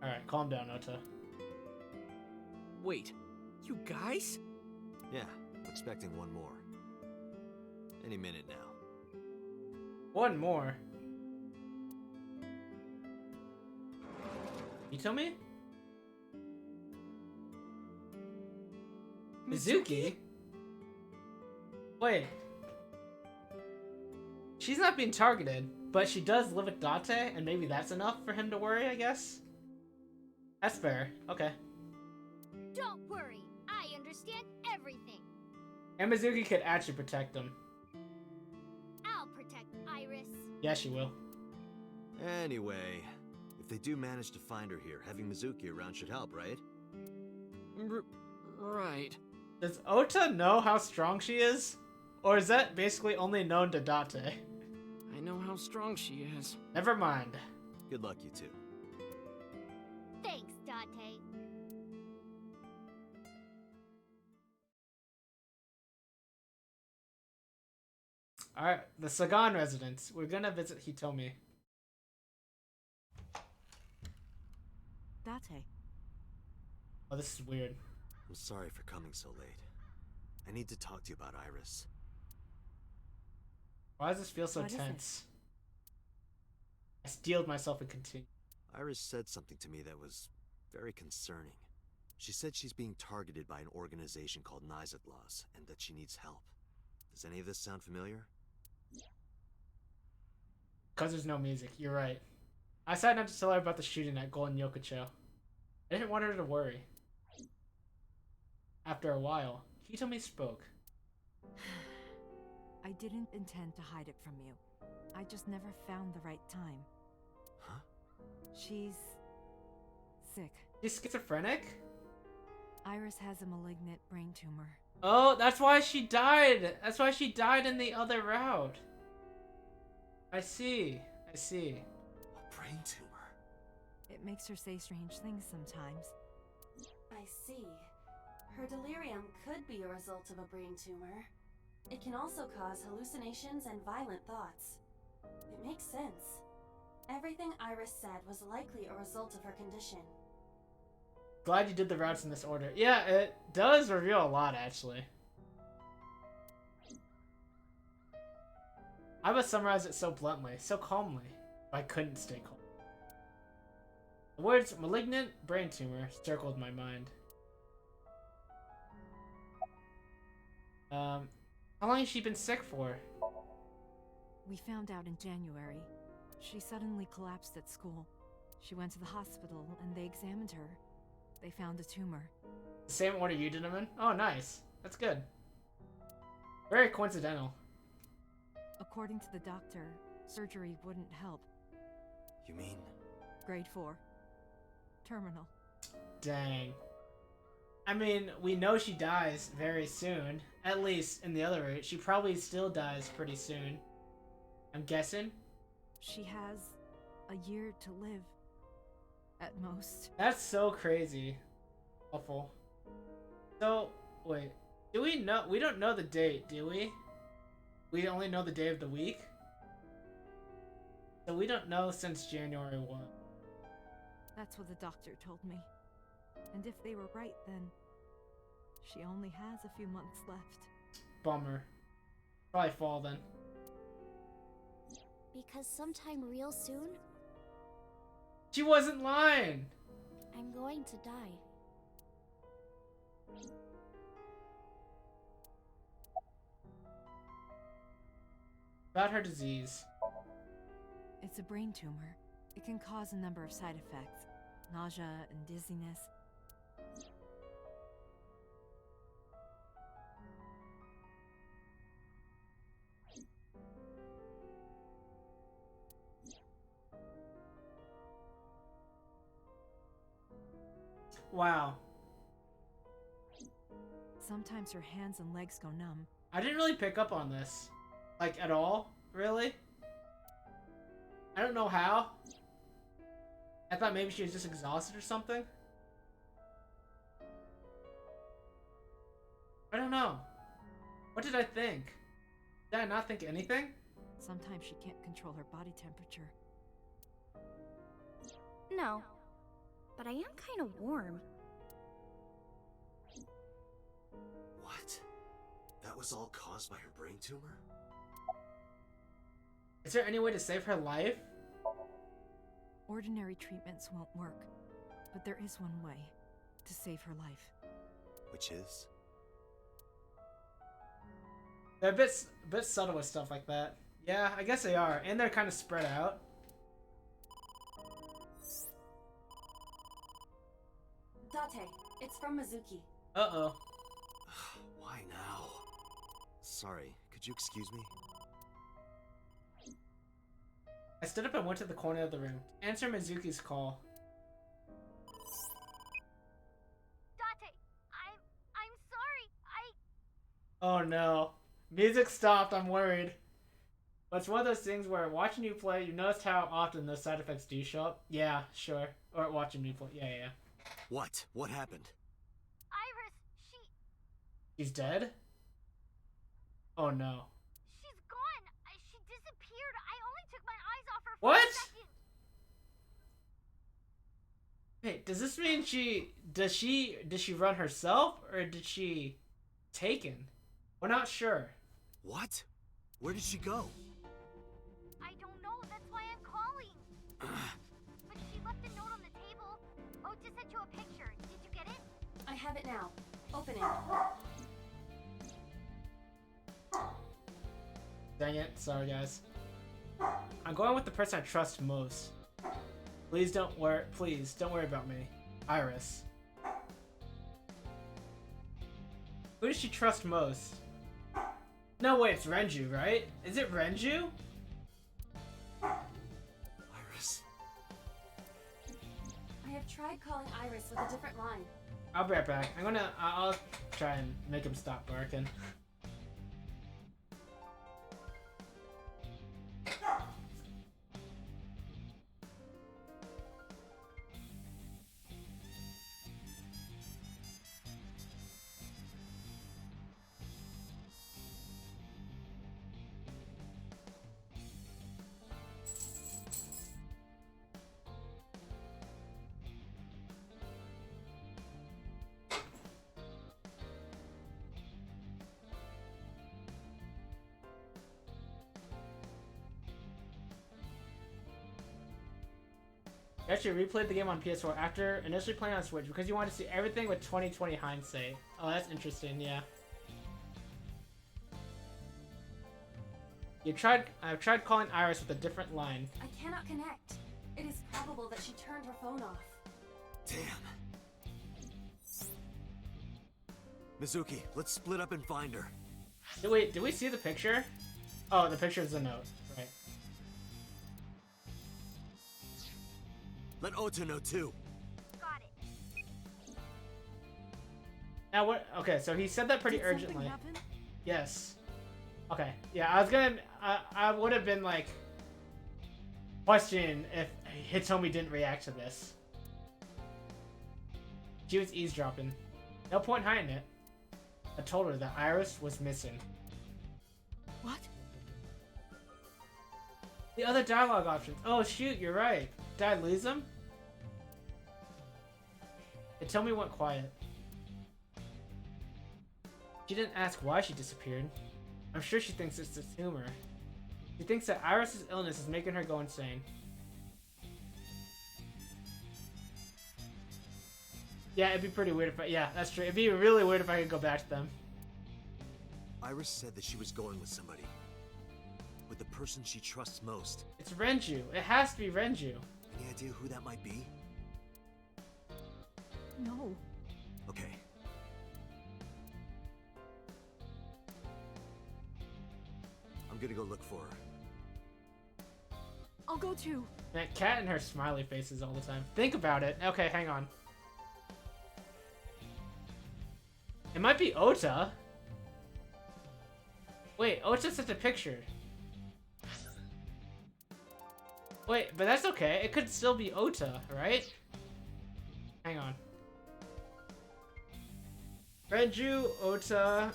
[SPEAKER 1] Alright, calm down, Ota.
[SPEAKER 5] Wait, you guys?
[SPEAKER 6] Yeah, I'm expecting one more. Any minute now.
[SPEAKER 1] One more. You tell me? Mizuki? Wait. She's not being targeted, but she does live with Date, and maybe that's enough for him to worry, I guess? That's fair. Okay.
[SPEAKER 4] Don't worry, I understand everything.
[SPEAKER 1] And Mizuki could actually protect them.
[SPEAKER 4] I'll protect Iris.
[SPEAKER 1] Yeah, she will.
[SPEAKER 6] Anyway, if they do manage to find her here, having Mizuki around should help, right?
[SPEAKER 5] Right.
[SPEAKER 1] Does Ota know how strong she is? Or is that basically only known to Date?
[SPEAKER 5] I know how strong she is.
[SPEAKER 1] Never mind.
[SPEAKER 6] Good luck, you two.
[SPEAKER 4] Thanks, Date.
[SPEAKER 1] Alright, the Sagan residence. We're gonna visit Hitomi.
[SPEAKER 7] Date.
[SPEAKER 1] Oh, this is weird.
[SPEAKER 6] I'm sorry for coming so late. I need to talk to you about Iris.
[SPEAKER 1] Why does this feel so
[SPEAKER 7] What is it?
[SPEAKER 1] tense? I steeled myself and continued.
[SPEAKER 6] Iris said something to me that was very concerning. She said she's being targeted by an organization called Laws, and that she needs help. Does any of this sound familiar?
[SPEAKER 1] Because there's no music, you're right. I decided not to tell her about the shooting at Golden Yokocho. I didn't want her to worry. After a while, Hitomi spoke.
[SPEAKER 7] I didn't intend to hide it from you. I just never found the right time.
[SPEAKER 6] Huh?
[SPEAKER 7] She's sick.
[SPEAKER 1] She's schizophrenic?
[SPEAKER 7] Iris has a malignant brain tumor.
[SPEAKER 1] Oh, that's why she died! That's why she died in the other route. I see. I see.
[SPEAKER 6] A brain tumor.
[SPEAKER 7] It makes her say strange things sometimes.
[SPEAKER 2] I see. Her delirium could be a result of a brain tumor. It can also cause hallucinations and violent thoughts. It makes sense. Everything Iris said was likely a result of her condition.
[SPEAKER 1] Glad you did the routes in this order. Yeah, it does reveal a lot, actually. I would summarize it so bluntly, so calmly, but I couldn't stay calm. The words malignant brain tumor circled my mind. How long has she been sick for?
[SPEAKER 7] We found out in January. She suddenly collapsed at school. She went to the hospital and they examined her. They found a tumor.
[SPEAKER 1] The same order you did them in? Oh, nice. That's good. Very coincidental.
[SPEAKER 7] According to the doctor, surgery wouldn't help.
[SPEAKER 6] You mean?
[SPEAKER 7] Grade 4. Terminal.
[SPEAKER 1] Dang. I mean, we know she dies very soon. At least in the other route. She probably still dies pretty soon. I'm guessing.
[SPEAKER 7] She has a year to live. At most.
[SPEAKER 1] That's so crazy. Awful. So, wait. Do we know? We don't know the date, do we? We only know the day of the week? So we don't know since January 1.
[SPEAKER 7] That's what the doctor told me. And if they were right, then she only has a few months left.
[SPEAKER 1] Bummer. Probably fall then.
[SPEAKER 4] Because sometime real soon,
[SPEAKER 1] She wasn't lying!
[SPEAKER 4] I'm going to die.
[SPEAKER 1] About her disease.
[SPEAKER 7] It's a brain tumor. It can cause a number of side effects. Nausea and dizziness.
[SPEAKER 1] Wow.
[SPEAKER 7] Sometimes her hands and legs go numb.
[SPEAKER 1] I didn't really pick up on this. Like, at all? Really? I don't know how. I thought maybe she was just exhausted or something. I don't know. What did I think? Did I not think anything?
[SPEAKER 7] Sometimes she can't control her body temperature.
[SPEAKER 4] No, but I am kind of warm.
[SPEAKER 6] What? That was all caused by her brain tumor?
[SPEAKER 1] Is there any way to save her life?
[SPEAKER 7] Ordinary treatments won't work, but there is one way to save her life.
[SPEAKER 6] Which is?
[SPEAKER 1] They're a bit subtle with stuff like that. Yeah, I guess they are. And they're kind of spread out.
[SPEAKER 2] Date, It's from Mizuki.
[SPEAKER 1] Uh-oh.
[SPEAKER 6] Why now? Sorry, could you excuse me?
[SPEAKER 1] I stood up and went to the corner of the room to answer Mizuki's call.
[SPEAKER 4] Date, I'm sorry.
[SPEAKER 1] Oh no. Music stopped, I'm worried. But it's one of those things where watching you play, you noticed how often those side effects do show up? Yeah, sure. Or watching me play. Yeah.
[SPEAKER 6] What? What happened?
[SPEAKER 4] Iris,
[SPEAKER 1] She's dead? Oh no.
[SPEAKER 4] she's gone. She disappeared. I only took my eyes off her for
[SPEAKER 1] What?
[SPEAKER 4] a second.
[SPEAKER 1] Wait, does this mean did she run herself or did she taken? We're not sure.
[SPEAKER 6] What? Where did she go?
[SPEAKER 4] I don't know. That's why I'm calling. But she left a note on the table. Ota sent you a picture. Did you get it?
[SPEAKER 2] I have it now. Open it.
[SPEAKER 1] Dang it, sorry guys. I'm going with the person I trust most. Please don't worry about me. Iris. Who does she trust most? No wait, it's Renju, right? Is it Renju?
[SPEAKER 6] Iris.
[SPEAKER 2] I have tried calling Iris with a different line.
[SPEAKER 1] I'll be right back. I'll try and make him stop barking. You actually replayed the game on PS4 after initially playing on Switch because you wanted to see everything with 2020 hindsight. Oh, that's interesting, yeah. I've tried calling Iris with a different line.
[SPEAKER 2] I cannot connect. It is probable that she turned her phone off.
[SPEAKER 6] Damn. Mizuki, let's split up and find her.
[SPEAKER 1] Did we see the picture? Oh, the picture is a note. Right.
[SPEAKER 6] Let Ota know too.
[SPEAKER 4] Got it.
[SPEAKER 1] Now what? Okay, so he said that pretty
[SPEAKER 7] Did
[SPEAKER 1] urgently.
[SPEAKER 7] something happen?
[SPEAKER 1] Yes. Okay. Yeah, I would have been like questioning if Hitomi didn't react to this. She was eavesdropping. No point hiding it. I told her that Iris was missing.
[SPEAKER 7] What?
[SPEAKER 1] The other dialogue options. Oh shoot, you're right. Did I lose them? Hitomi went quiet. She didn't ask why she disappeared. I'm sure she thinks it's just humor. She thinks that Iris' illness is making her go insane. Yeah, it'd be pretty weird if yeah, that's true. It'd be really weird if I could go back to them.
[SPEAKER 6] Iris said that she was going with somebody. With the person she trusts most.
[SPEAKER 1] It's Renju. It has to be Renju.
[SPEAKER 6] Any idea who that might be?
[SPEAKER 7] No.
[SPEAKER 6] Okay. I'm gonna go look for her.
[SPEAKER 7] I'll go too.
[SPEAKER 1] That cat and her smiley faces all the time. Think about it. Okay, hang on. It might be Ota. Wait, Ota sent a picture. Wait, but that's okay. It could still be Ota, right? Hang on. Renju, Ota.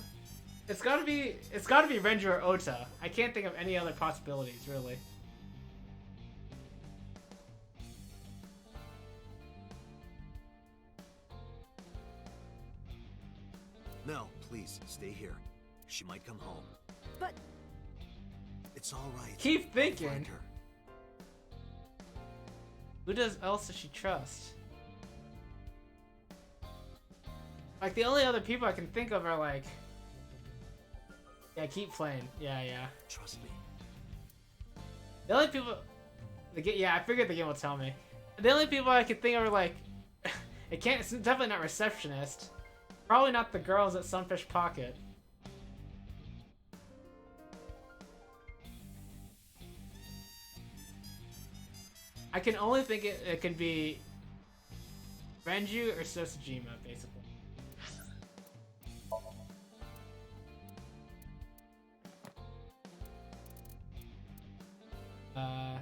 [SPEAKER 1] It's gotta be Renju or Ota. I can't think of any other possibilities, really.
[SPEAKER 6] No, please, stay here. She might come home.
[SPEAKER 7] But
[SPEAKER 6] It's all right.
[SPEAKER 1] Keep
[SPEAKER 6] I'll
[SPEAKER 1] thinking.
[SPEAKER 6] find her.
[SPEAKER 1] Who else does she trust? Like, the only other people I can think of are like... Yeah, keep playing. Yeah.
[SPEAKER 6] Trust me.
[SPEAKER 1] The only people... Yeah, I figured the game will tell me. The only people I can think of are like... It can't. It's definitely not receptionist. Probably not the girls at Sunfish Pocket. I can only think it could be Renju or Sosajima, basically.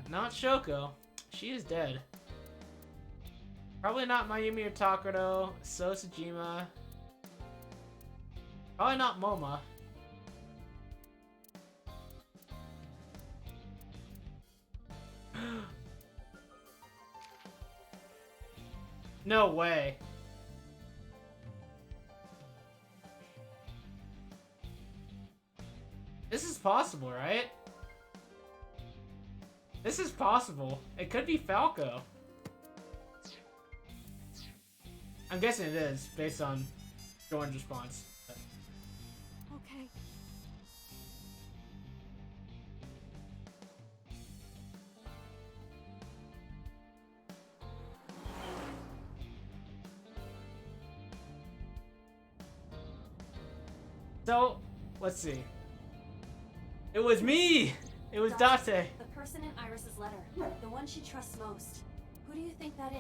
[SPEAKER 1] Not Shoko. She is dead. Probably not Mayumi or Takeru, Sosajima. Probably not Moma. No way. This is possible, right? This is possible. It could be Falco. I'm guessing it is, based on Jordan's response. But...
[SPEAKER 7] Okay.
[SPEAKER 1] So, let's see. It was me! It was Date.
[SPEAKER 2] The person in Iris's letter, the one she trusts most. Who do you think that is?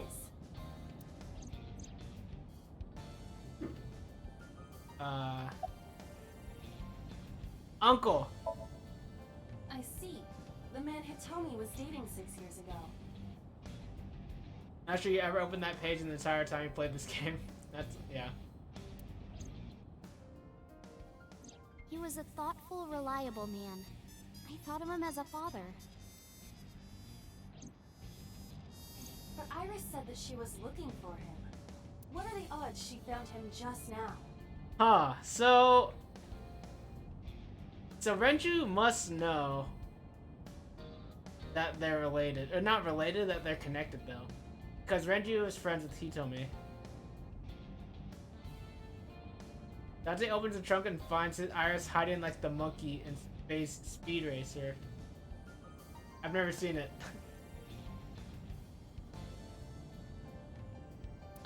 [SPEAKER 1] Uncle.
[SPEAKER 2] I see. The man Hitomi was dating 6 years ago.
[SPEAKER 1] Not sure you ever opened that page in the entire time you played this game. That's, yeah.
[SPEAKER 4] He was a thoughtful, reliable man. I thought of him as a father.
[SPEAKER 2] But Iris said that she was looking for him. What are the odds she found him just now?
[SPEAKER 1] Huh, so Renju must know that they're related. Or not related, that they're connected though. Because Renju is friends with Hitomi. Dante opens the trunk and finds his Iris hiding like the monkey in Space Speed Racer. I've never seen it.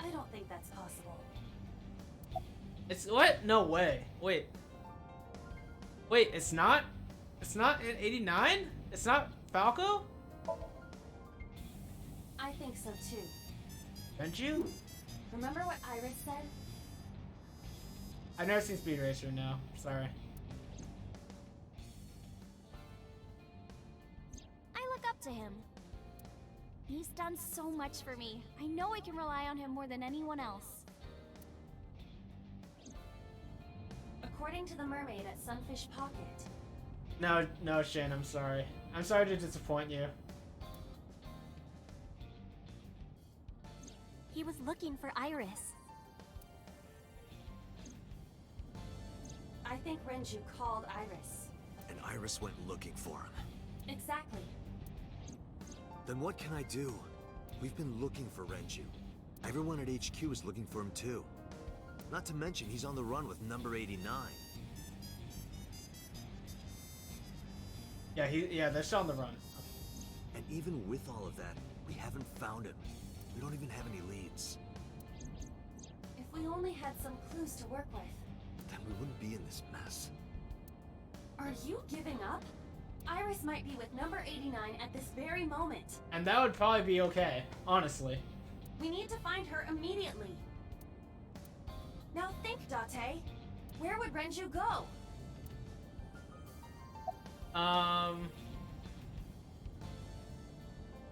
[SPEAKER 2] I don't think that's possible.
[SPEAKER 1] It's what? No way. Wait. Wait, it's not? It's not in 89? It's not Falco?
[SPEAKER 2] I think so too.
[SPEAKER 1] Renju?
[SPEAKER 2] Remember what Iris said?
[SPEAKER 1] I've never seen Speed Racer, no. Sorry.
[SPEAKER 4] I look up to him. He's done so much for me. I know I can rely on him more than anyone else.
[SPEAKER 2] According to the mermaid at Sunfish Pocket.
[SPEAKER 1] No, Shin, I'm sorry. I'm sorry to disappoint you.
[SPEAKER 4] He was looking for Iris.
[SPEAKER 2] I think Renju called Iris.
[SPEAKER 6] And Iris went looking for him.
[SPEAKER 2] Exactly.
[SPEAKER 6] Then what can I do? We've been looking for Renju. Everyone at HQ is looking for him too. Not to mention he's on the run with number 89.
[SPEAKER 1] Yeah, they're still on the run.
[SPEAKER 6] And even with all of that, we haven't found him. We don't even have any leads.
[SPEAKER 2] If we only had some clues to work with.
[SPEAKER 6] Then we wouldn't be in this mess.
[SPEAKER 2] Are you giving up? Iris might be with number 89 at this very moment.
[SPEAKER 1] And that would probably be okay, honestly.
[SPEAKER 2] We need to find her immediately. Now think, Date. Where would Renju go?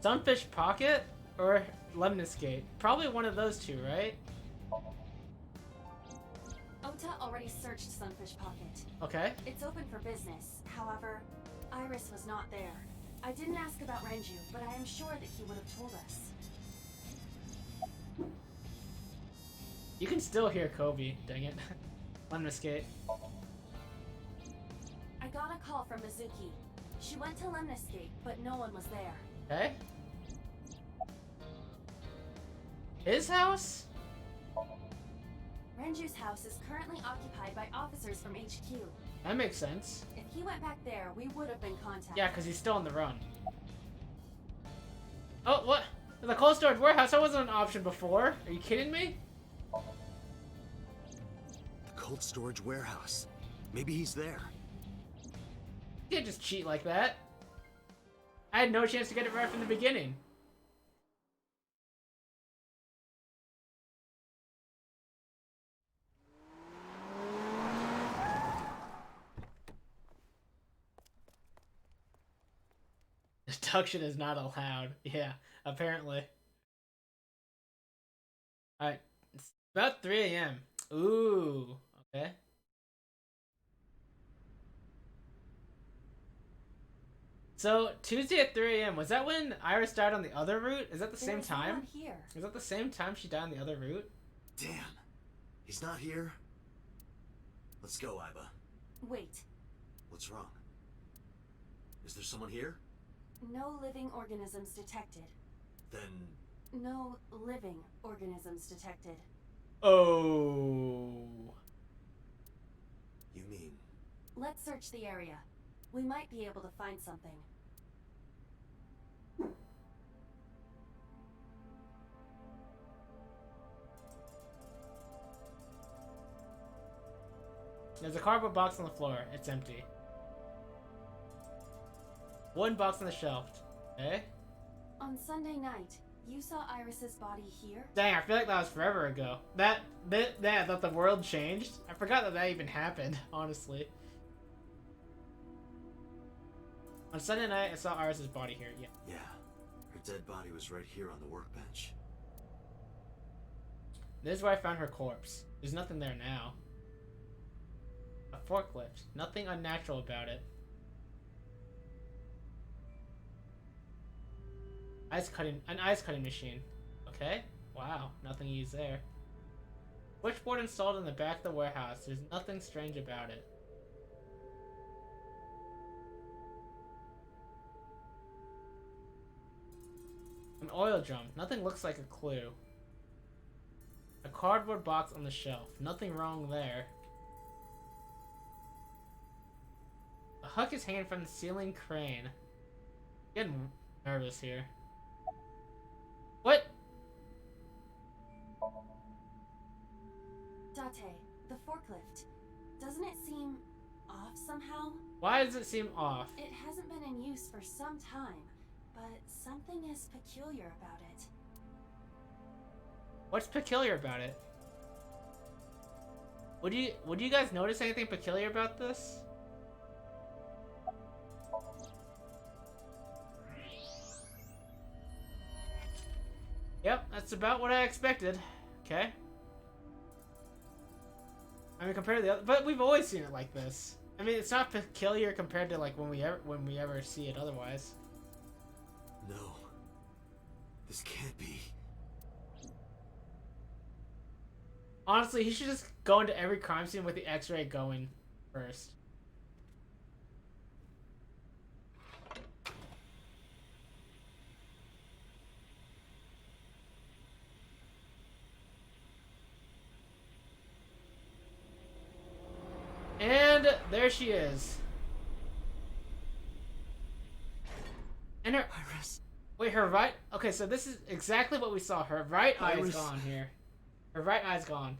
[SPEAKER 1] Sunfish Pocket or Lemnis Gate? Probably one of those two, right?
[SPEAKER 2] Ota already searched Sunfish Pocket.
[SPEAKER 1] Okay.
[SPEAKER 2] It's open for business. However, Iris was not there. I didn't ask about Renju, but I am sure that he would have told us.
[SPEAKER 1] You can still hear Kobe, dang it. Lemnis Gate.
[SPEAKER 2] I got a call from Mizuki. She went to Lemnis Gate, but no one was there.
[SPEAKER 1] Okay. His house?
[SPEAKER 2] Renju's house is currently occupied by officers from HQ.
[SPEAKER 1] That makes sense.
[SPEAKER 2] If he went back there, we would have been contacted.
[SPEAKER 1] Yeah, because he's still on the run. Oh, what? The cold storage warehouse, that wasn't an option before. Are you kidding me?
[SPEAKER 6] The cold storage warehouse. Maybe he's there.
[SPEAKER 1] You can't just cheat like that. I had no chance to get it right from the beginning. Deduction is not allowed. Yeah, apparently. Alright, it's about 3 a.m. Ooh, okay. So, Tuesday at 3 a.m., was that when Iris died on the other route? Is that the same time?
[SPEAKER 2] Here.
[SPEAKER 1] Is that the same time she died on the other route?
[SPEAKER 6] Damn. He's not here? Let's go, Iba.
[SPEAKER 2] Wait.
[SPEAKER 6] What's wrong? Is there someone here?
[SPEAKER 2] No living organisms detected.
[SPEAKER 6] Then...
[SPEAKER 2] No living organisms detected.
[SPEAKER 1] Oh.
[SPEAKER 6] You mean...
[SPEAKER 2] Let's search the area. We might be able to find something.
[SPEAKER 1] There's a cardboard box on the floor. It's empty. One box on the shelf. Okay.
[SPEAKER 2] On Sunday night, you saw Iris's body here?
[SPEAKER 1] Dang, I feel like that was forever ago. That the world changed. I forgot that even happened, honestly. On Sunday night, I saw Iris's body here. Yeah.
[SPEAKER 6] Yeah. Her dead body was right here on the workbench.
[SPEAKER 1] This is where I found her corpse. There's nothing there now. A forklift. Nothing unnatural about it. An ice cutting machine. Okay. Wow. Nothing used there. Switchboard installed in the back of the warehouse. There's nothing strange about it. An oil drum. Nothing looks like a clue. A cardboard box on the shelf. Nothing wrong there. A hook is hanging from the ceiling crane. Getting nervous here. What?
[SPEAKER 2] Date, the forklift. Doesn't it seem off somehow?
[SPEAKER 1] Why does it seem off?
[SPEAKER 2] It hasn't been in use for some time, but something is peculiar about it.
[SPEAKER 1] What's peculiar about it? Would you guys notice anything peculiar about this? Yep, that's about what I expected. Okay. I mean, compared to the other, but we've always seen it like this. I mean, it's not peculiar compared to like when we ever see it otherwise.
[SPEAKER 6] No. This can't be.
[SPEAKER 1] Honestly, he should just go into every crime scene with the X-ray going first. And there she is. And her
[SPEAKER 6] Iris.
[SPEAKER 1] wait, her right. Okay, so this is exactly what we saw. Her right eye is
[SPEAKER 6] Iris.
[SPEAKER 1] gone here. Her right eye's gone.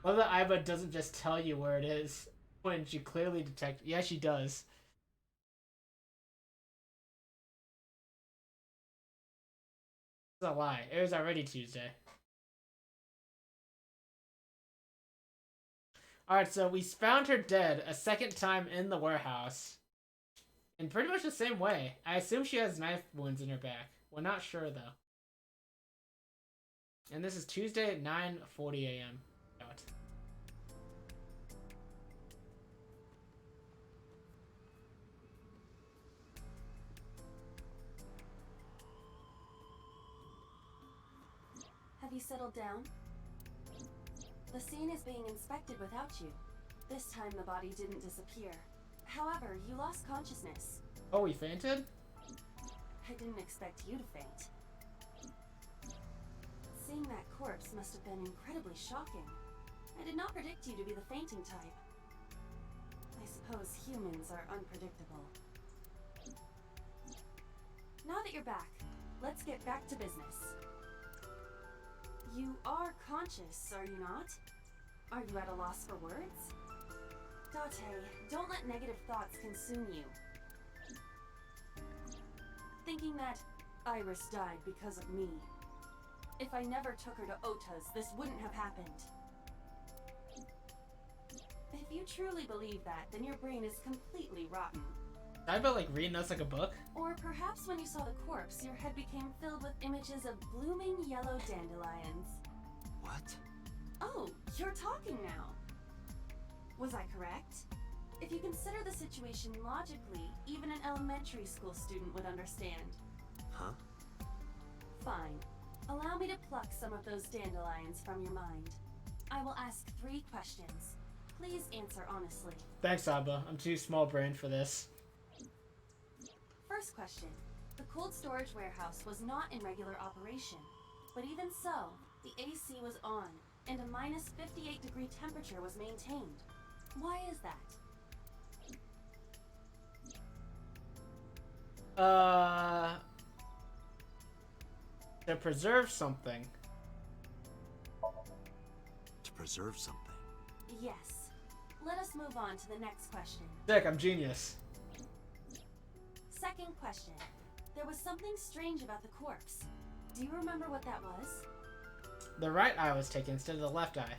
[SPEAKER 1] Well, the Iba doesn't just tell you where it is when she clearly detects. Yeah, she does. It's a lie. It was already Tuesday. Alright, so we found her dead a second time in the warehouse. In pretty much the same way. I assume she has knife wounds in her back. We're not sure, though. And this is Tuesday at 9:40 a.m.
[SPEAKER 2] Have you settled down? The scene is being inspected without you. This time the body didn't disappear. However, you lost consciousness.
[SPEAKER 1] Oh, we fainted?
[SPEAKER 2] I didn't expect you to faint. Seeing that corpse must have been incredibly shocking. I did not predict you to be the fainting type. I suppose humans are unpredictable. you're back. Let's get back to business. You are conscious, are you not? Are you at a loss for words? Date, don't let negative thoughts consume you. Thinking that Iris died because of me. If I never took her to Ota's, this wouldn't have happened. If you truly believe that, then your brain is completely rotten.
[SPEAKER 1] I bet like reading us like a book.
[SPEAKER 2] Or perhaps when you saw the corpse, your head became filled with images of blooming yellow dandelions.
[SPEAKER 6] What?
[SPEAKER 2] Oh, you're talking now. Was I correct? If you consider the situation logically, even an elementary school student would understand.
[SPEAKER 6] Huh?
[SPEAKER 2] Fine. Allow me to pluck some of those dandelions from your mind. I will ask 3 questions. Please answer honestly.
[SPEAKER 1] Thanks, Abba. I'm too small-brained for this.
[SPEAKER 2] First question. The cold storage warehouse was not in regular operation. But even so, the AC was on, and a minus 58-degree temperature was maintained. Why is that?
[SPEAKER 1] To preserve something.
[SPEAKER 6] To preserve something.
[SPEAKER 2] Yes. Let us move on to the next question.
[SPEAKER 1] Dick, I'm genius.
[SPEAKER 2] Second question. There was something strange about the corpse. Do you remember what that was?
[SPEAKER 1] The right eye was taken instead of the left eye.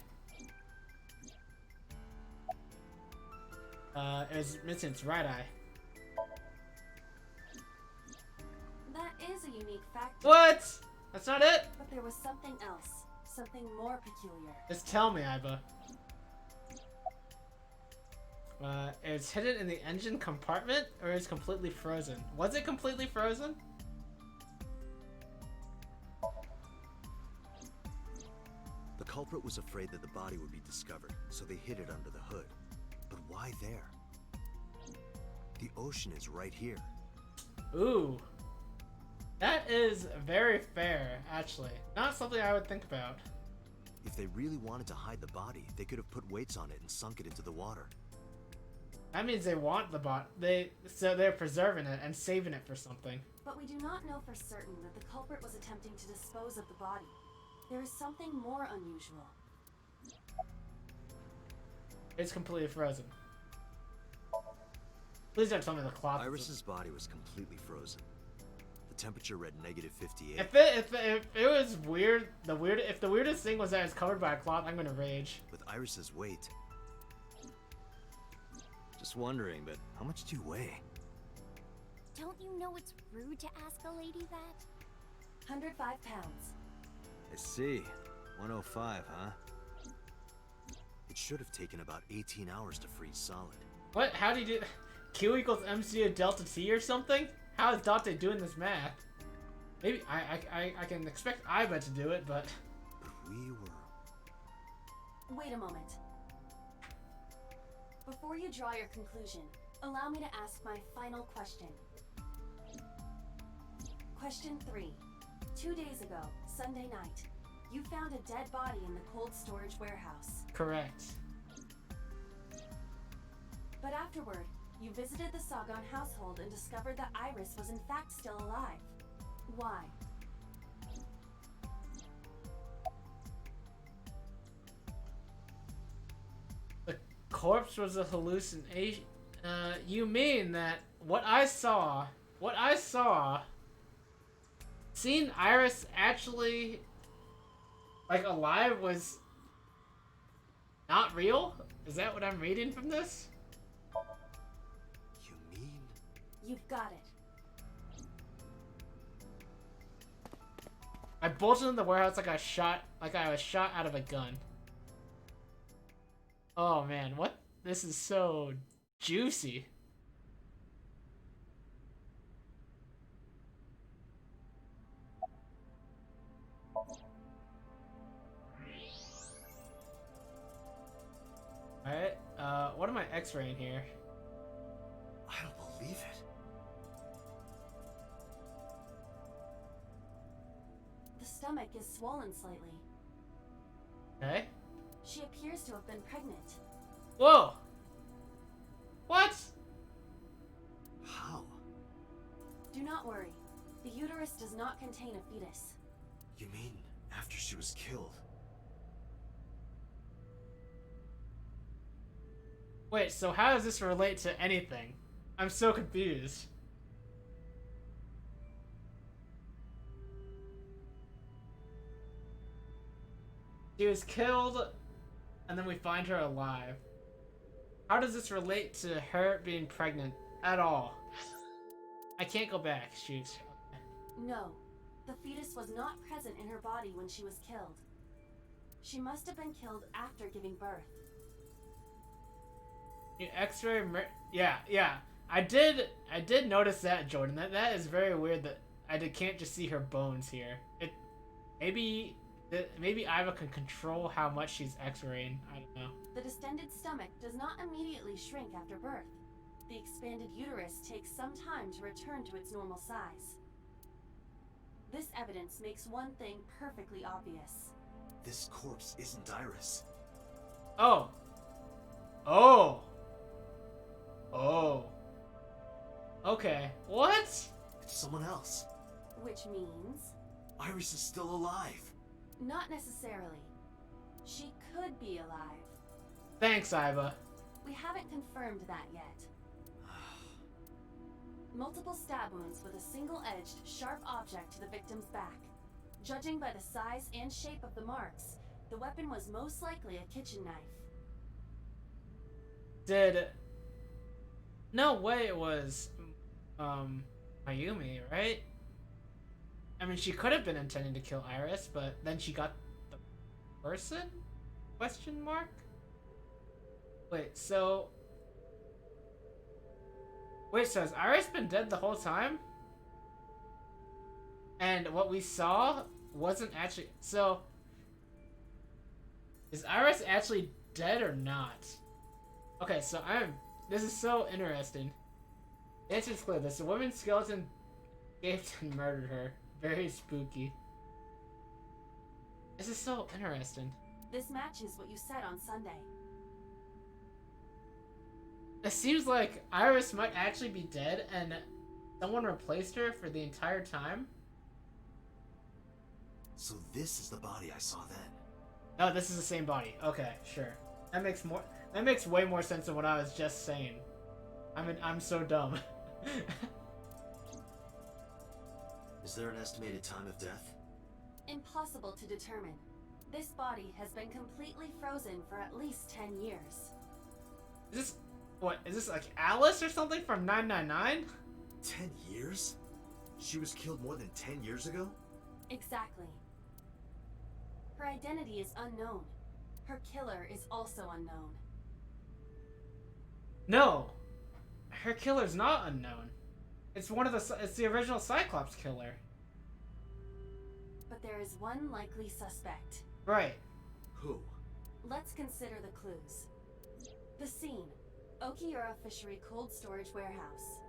[SPEAKER 1] It was missing its right eye.
[SPEAKER 2] That is a unique fact.
[SPEAKER 1] What? That's not it?
[SPEAKER 2] But there was something else. Something more peculiar.
[SPEAKER 1] Just tell me, Iba. It's hidden in the engine compartment, or it's completely frozen? Was it completely frozen?
[SPEAKER 6] The culprit was afraid that the body would be discovered, so they hid it under the hood. But why there? The ocean is right here.
[SPEAKER 1] Ooh. That is very fair, actually. Not something I would think about.
[SPEAKER 6] If they really wanted to hide the body, they could have put weights on it and sunk it into the water.
[SPEAKER 1] That means they want the bot. So they're preserving it and saving it for something.
[SPEAKER 2] But we do not know for certain that the culprit was attempting to dispose of the body. There is something more unusual.
[SPEAKER 1] It's completely frozen. Please don't tell me the cloth.
[SPEAKER 6] Iris's body was completely frozen. The temperature read negative 58.
[SPEAKER 1] If it was weird, if the weirdest thing was that it's covered by a cloth, I'm gonna rage.
[SPEAKER 6] With Iris's weight. Just wondering, but how much do you weigh?
[SPEAKER 4] Don't you know it's rude to ask a lady that?
[SPEAKER 2] 105 pounds.
[SPEAKER 6] I see. 105, huh? It should have taken about 18 hours to freeze solid.
[SPEAKER 1] What? How do you do? Q equals MC to delta T or something? How is Dante doing this math? Maybe I can expect Iba to do it, but
[SPEAKER 6] But we were...
[SPEAKER 2] Wait a moment. Before you draw your conclusion, allow me to ask my final question. Question 3. 2 days ago, Sunday night, you found a dead body in the cold storage warehouse.
[SPEAKER 1] correct.
[SPEAKER 2] But afterward, you visited the Sagan household and discovered that Iris was in fact still alive. Why?
[SPEAKER 1] The corpse was a hallucination. You mean that what I saw, seeing Iris actually, like, alive was not real? Is that what I'm reading from this?
[SPEAKER 6] You mean...
[SPEAKER 2] You've got it.
[SPEAKER 1] I bolted in the warehouse like I was shot out of a gun. Oh man, what? This is so juicy. Alright, what am I x-raying here?
[SPEAKER 6] I don't believe it.
[SPEAKER 2] The stomach is swollen slightly.
[SPEAKER 1] Okay.
[SPEAKER 2] She appears to have been pregnant.
[SPEAKER 1] Whoa! What?
[SPEAKER 6] How?
[SPEAKER 2] Do not worry. The uterus does not contain a fetus.
[SPEAKER 6] You mean after she was killed?
[SPEAKER 1] Wait, so how does this relate to anything? I'm so confused. She was killed, and then we find her alive. How does this relate to her being pregnant at all? I can't go back, shoot.
[SPEAKER 2] No, the fetus was not present in her body when she was killed. She must have been killed after giving birth.
[SPEAKER 1] X-ray, yeah. I did notice that, Jordan. That is very weird that can't just see her bones here. Maybe Iva can control how much she's X-raying. I don't know.
[SPEAKER 2] The distended stomach does not immediately shrink after birth. The expanded uterus takes some time to return to its normal size. This evidence makes one thing perfectly obvious.
[SPEAKER 6] This corpse isn't Iris.
[SPEAKER 1] Oh. Okay. What?
[SPEAKER 6] It's someone else.
[SPEAKER 2] Which means...
[SPEAKER 6] Iris is still alive.
[SPEAKER 2] Not necessarily. She could be alive.
[SPEAKER 1] Thanks, Iva.
[SPEAKER 2] We haven't confirmed that yet. Multiple stab wounds with a single-edged, sharp object to the victim's back. Judging by the size and shape of the marks, the weapon was most likely a kitchen knife.
[SPEAKER 1] No way it was, Mayumi, right? I mean, she could have been intending to kill Iris, but then she got the person? Question mark? Wait, so has Iris been dead the whole time? And what we saw wasn't actually... So, is Iris actually dead or not? Okay, so this is so interesting. The answer is clear. This woman's skeleton escaped and murdered her. Very spooky. This is so interesting.
[SPEAKER 2] This matches what you said on Sunday.
[SPEAKER 1] It seems like Iris might actually be dead and someone replaced her for the entire time.
[SPEAKER 6] So this is the body I saw then.
[SPEAKER 1] No, this is the same body. Okay, sure. That makes way more sense than what I was just saying. I'm so dumb.
[SPEAKER 6] Is there an estimated time of death?
[SPEAKER 2] Impossible to determine. This body has been completely frozen for at least 10 years.
[SPEAKER 1] Is this like Alice or something from 999?
[SPEAKER 6] 10 years? She was killed more than 10 years ago?
[SPEAKER 2] Exactly. Her identity is unknown. Her killer is also unknown.
[SPEAKER 1] No, her killer's not unknown. It's the original Cyclops killer.
[SPEAKER 2] But there is one likely suspect.
[SPEAKER 1] Right.
[SPEAKER 6] Who?
[SPEAKER 2] Let's consider the clues. The scene. Okiura Fishery Cold Storage Warehouse.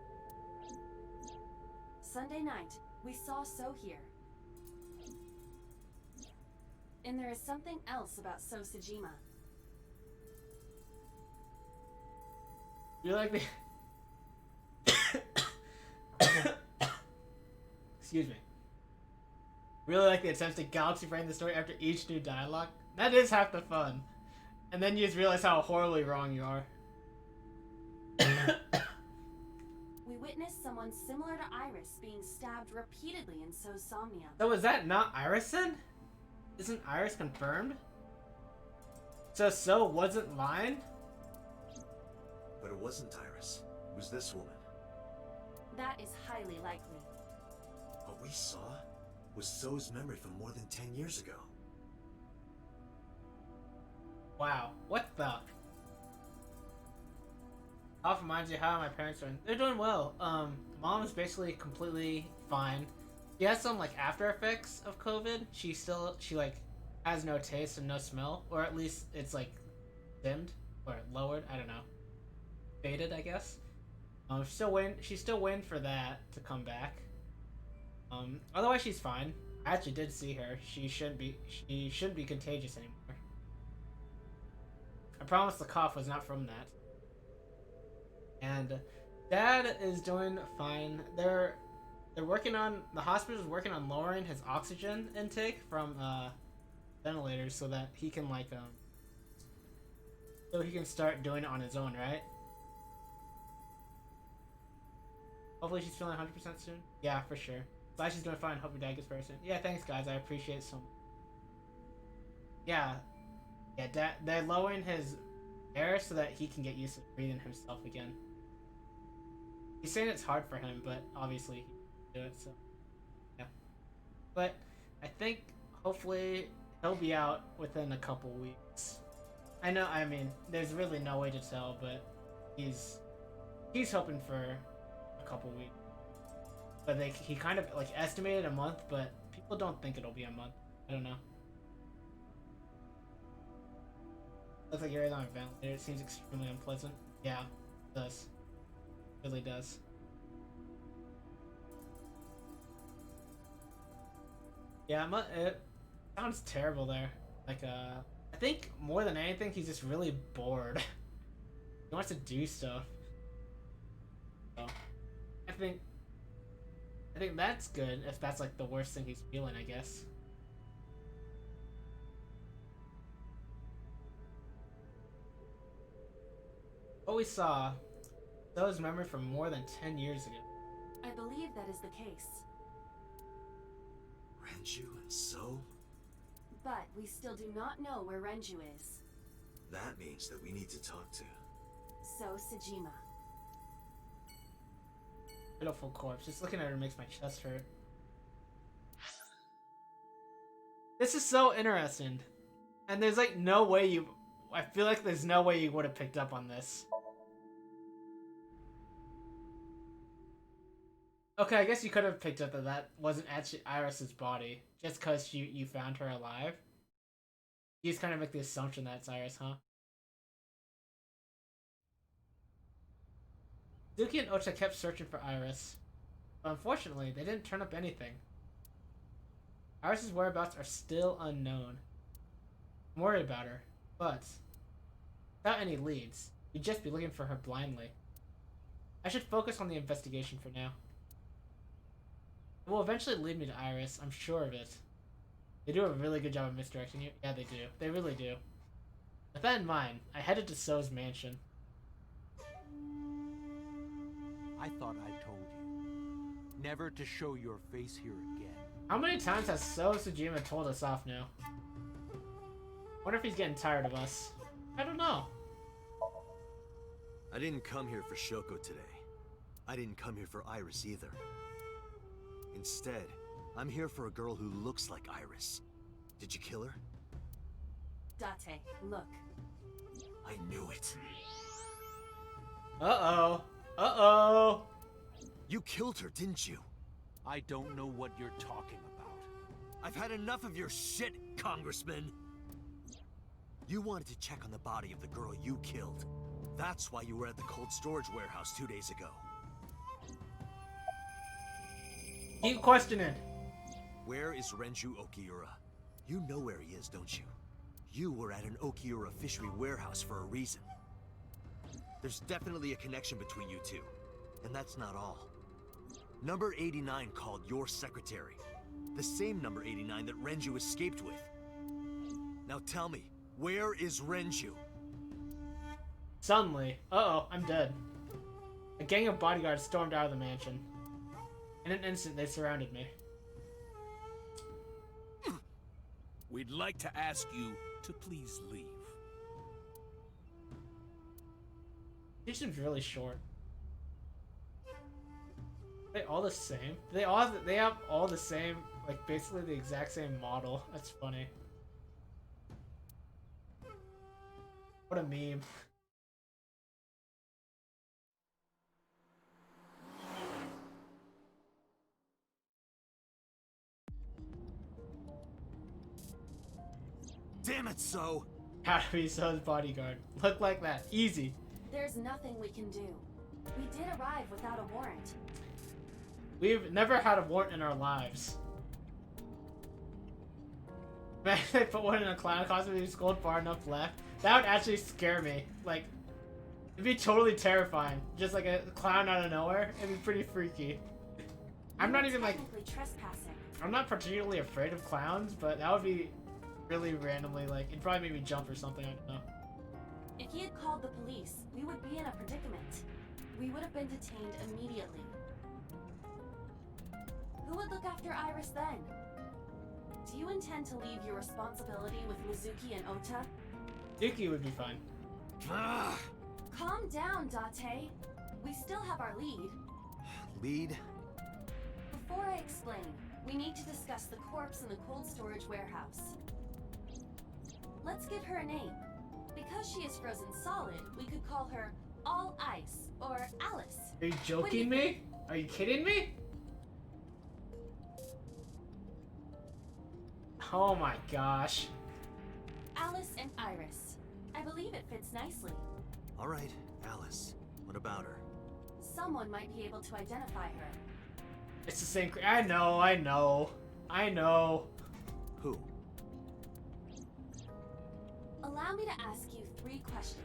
[SPEAKER 2] Sunday night, we saw So here. And there is something else about So Sejima.
[SPEAKER 1] You like the... Excuse me. Really like the attempts to galaxy brain the story after each new dialogue. That is half the fun. And then you just realize how horribly wrong you are.
[SPEAKER 2] We witnessed someone similar to Iris being stabbed repeatedly in So's Somnium.
[SPEAKER 1] So is that not Iris then? Isn't Iris confirmed? So wasn't lying?
[SPEAKER 6] But it wasn't Iris. It was this woman.
[SPEAKER 2] That is highly likely.
[SPEAKER 6] What we saw was So's memory from more than 10 years ago.
[SPEAKER 1] Wow. What the? I'll remind you how my parents are. They're doing well. Mom is basically completely fine. She has some like after effects of COVID. She like has no taste and no smell, or at least it's like dimmed or lowered. I don't know, faded, I guess. She's still waiting for that to come back. Otherwise she's fine. I actually did see her. She shouldn't be contagious anymore. I promise the cough was not from that. And Dad is doing fine. They're the hospital's working on lowering his oxygen intake from ventilators so that he can like so he can start doing it on his own, right? Hopefully she's feeling 100% soon. Yeah, for sure. Glad she's doing fine. Hope your dad gets better soon. Yeah, thanks guys. I appreciate it so much. Yeah. Yeah, they're lowering his air so that he can get used to breathing himself again. He's saying it's hard for him, but obviously he can do it, so yeah. But I think hopefully he'll be out within a couple weeks. I mean, there's really no way to tell, but he's hoping for a couple weeks. But he kind of like estimated a month, but people don't think it'll be a month. I don't know. Looks like you're on a ventilator. It seems extremely unpleasant. Yeah, it does. It really does. Yeah, it sounds terrible there. Like, I think more than anything, he's just really bored. He wants to do stuff. So, I think that's good if that's like the worst thing he's feeling, I guess. What we saw, that was memory from more than 10 years ago.
[SPEAKER 2] I believe that is the case.
[SPEAKER 6] Renju and So?
[SPEAKER 2] But we still do not know where Renju is.
[SPEAKER 6] That means that we need to talk to...
[SPEAKER 2] So Sejima.
[SPEAKER 1] Pitiful corpse. Just looking at her makes my chest hurt. This is so interesting. And there's like no way I feel like there's no way you would have picked up on this. Okay, I guess you could have picked up that that wasn't actually Iris's body. Just because you found her alive. You just kind of make the assumption that it's Iris, huh? Suki and Ocha kept searching for Iris. But unfortunately, they didn't turn up anything. Iris's whereabouts are still unknown. I'm worried about her, but without any leads, we'd just be looking for her blindly. I should focus on the investigation for now. It will eventually lead me to Iris, I'm sure of it. They do a really good job of misdirecting you. Yeah, they do. They really do. With that in mind, I headed to So's mansion.
[SPEAKER 8] I thought I told you never to show your face here again.
[SPEAKER 1] How many times has So Sejima told us off now? Wonder if he's getting tired of us. I don't know.
[SPEAKER 6] I didn't come here for Shoko today. I didn't come here for Iris either. Instead, I'm here for a girl who looks like Iris. Did you kill her?
[SPEAKER 2] Date, look.
[SPEAKER 6] I knew it.
[SPEAKER 1] Uh-oh. Uh-oh.
[SPEAKER 6] You killed her, didn't you?
[SPEAKER 8] I don't know what you're talking about.
[SPEAKER 6] I've had enough of your shit, Congressman. You wanted to check on the body of the girl you killed. That's why you were at the cold storage warehouse 2 days ago.
[SPEAKER 1] Keep questioning.
[SPEAKER 6] Where is Renju Okiura? You know where he is, don't you? You were at an Okiura fishery warehouse for a reason. There's definitely a connection between you two. And that's not all. Number 89 called your secretary. The same number 89 that Renju escaped with. Now tell me, where is Renju?
[SPEAKER 1] Suddenly, uh-oh, I'm dead. A gang of bodyguards stormed out of the mansion. In an instant, they surrounded me.
[SPEAKER 9] We'd like to ask you to please leave.
[SPEAKER 1] He seems really short. Are they all the same? They have all the same, like basically the exact same model. That's funny. What a meme.
[SPEAKER 6] Damn it, So!
[SPEAKER 1] How to be So's bodyguard. Look like that. Easy.
[SPEAKER 2] There's nothing we can do. We did arrive without a warrant.
[SPEAKER 1] We've never had a warrant in our lives. Man, they put one in a clown costume and he's scrolled far enough left. That would actually scare me. Like, it'd be totally terrifying. Just like a clown out of nowhere. It'd be pretty freaky. I'm not even like,
[SPEAKER 2] technically trespassing.
[SPEAKER 1] I'm not particularly afraid of clowns, but that would be really randomly, like, it'd probably make me jump or something, I don't know.
[SPEAKER 2] If he had called the police, we would be in a predicament. We would have been detained immediately. Who would look after Iris then? Do you intend to leave your responsibility with Mizuki and Ota?
[SPEAKER 1] Yuki would be fine.
[SPEAKER 2] Calm down, Date. We still have our lead.
[SPEAKER 6] Lead?
[SPEAKER 2] Before I explain, we need to discuss the corpse in the cold storage warehouse. Let's give her a name. Because she is frozen solid, we could call her All Ice or Alice.
[SPEAKER 1] Are you joking me? Are you kidding me? Oh my gosh.
[SPEAKER 2] Alice and Iris. I believe it fits nicely.
[SPEAKER 6] All right, Alice. What about her?
[SPEAKER 2] Someone might be able to identify her.
[SPEAKER 1] It's the same. I know.
[SPEAKER 6] Who?
[SPEAKER 2] Allow me to ask you 3 questions.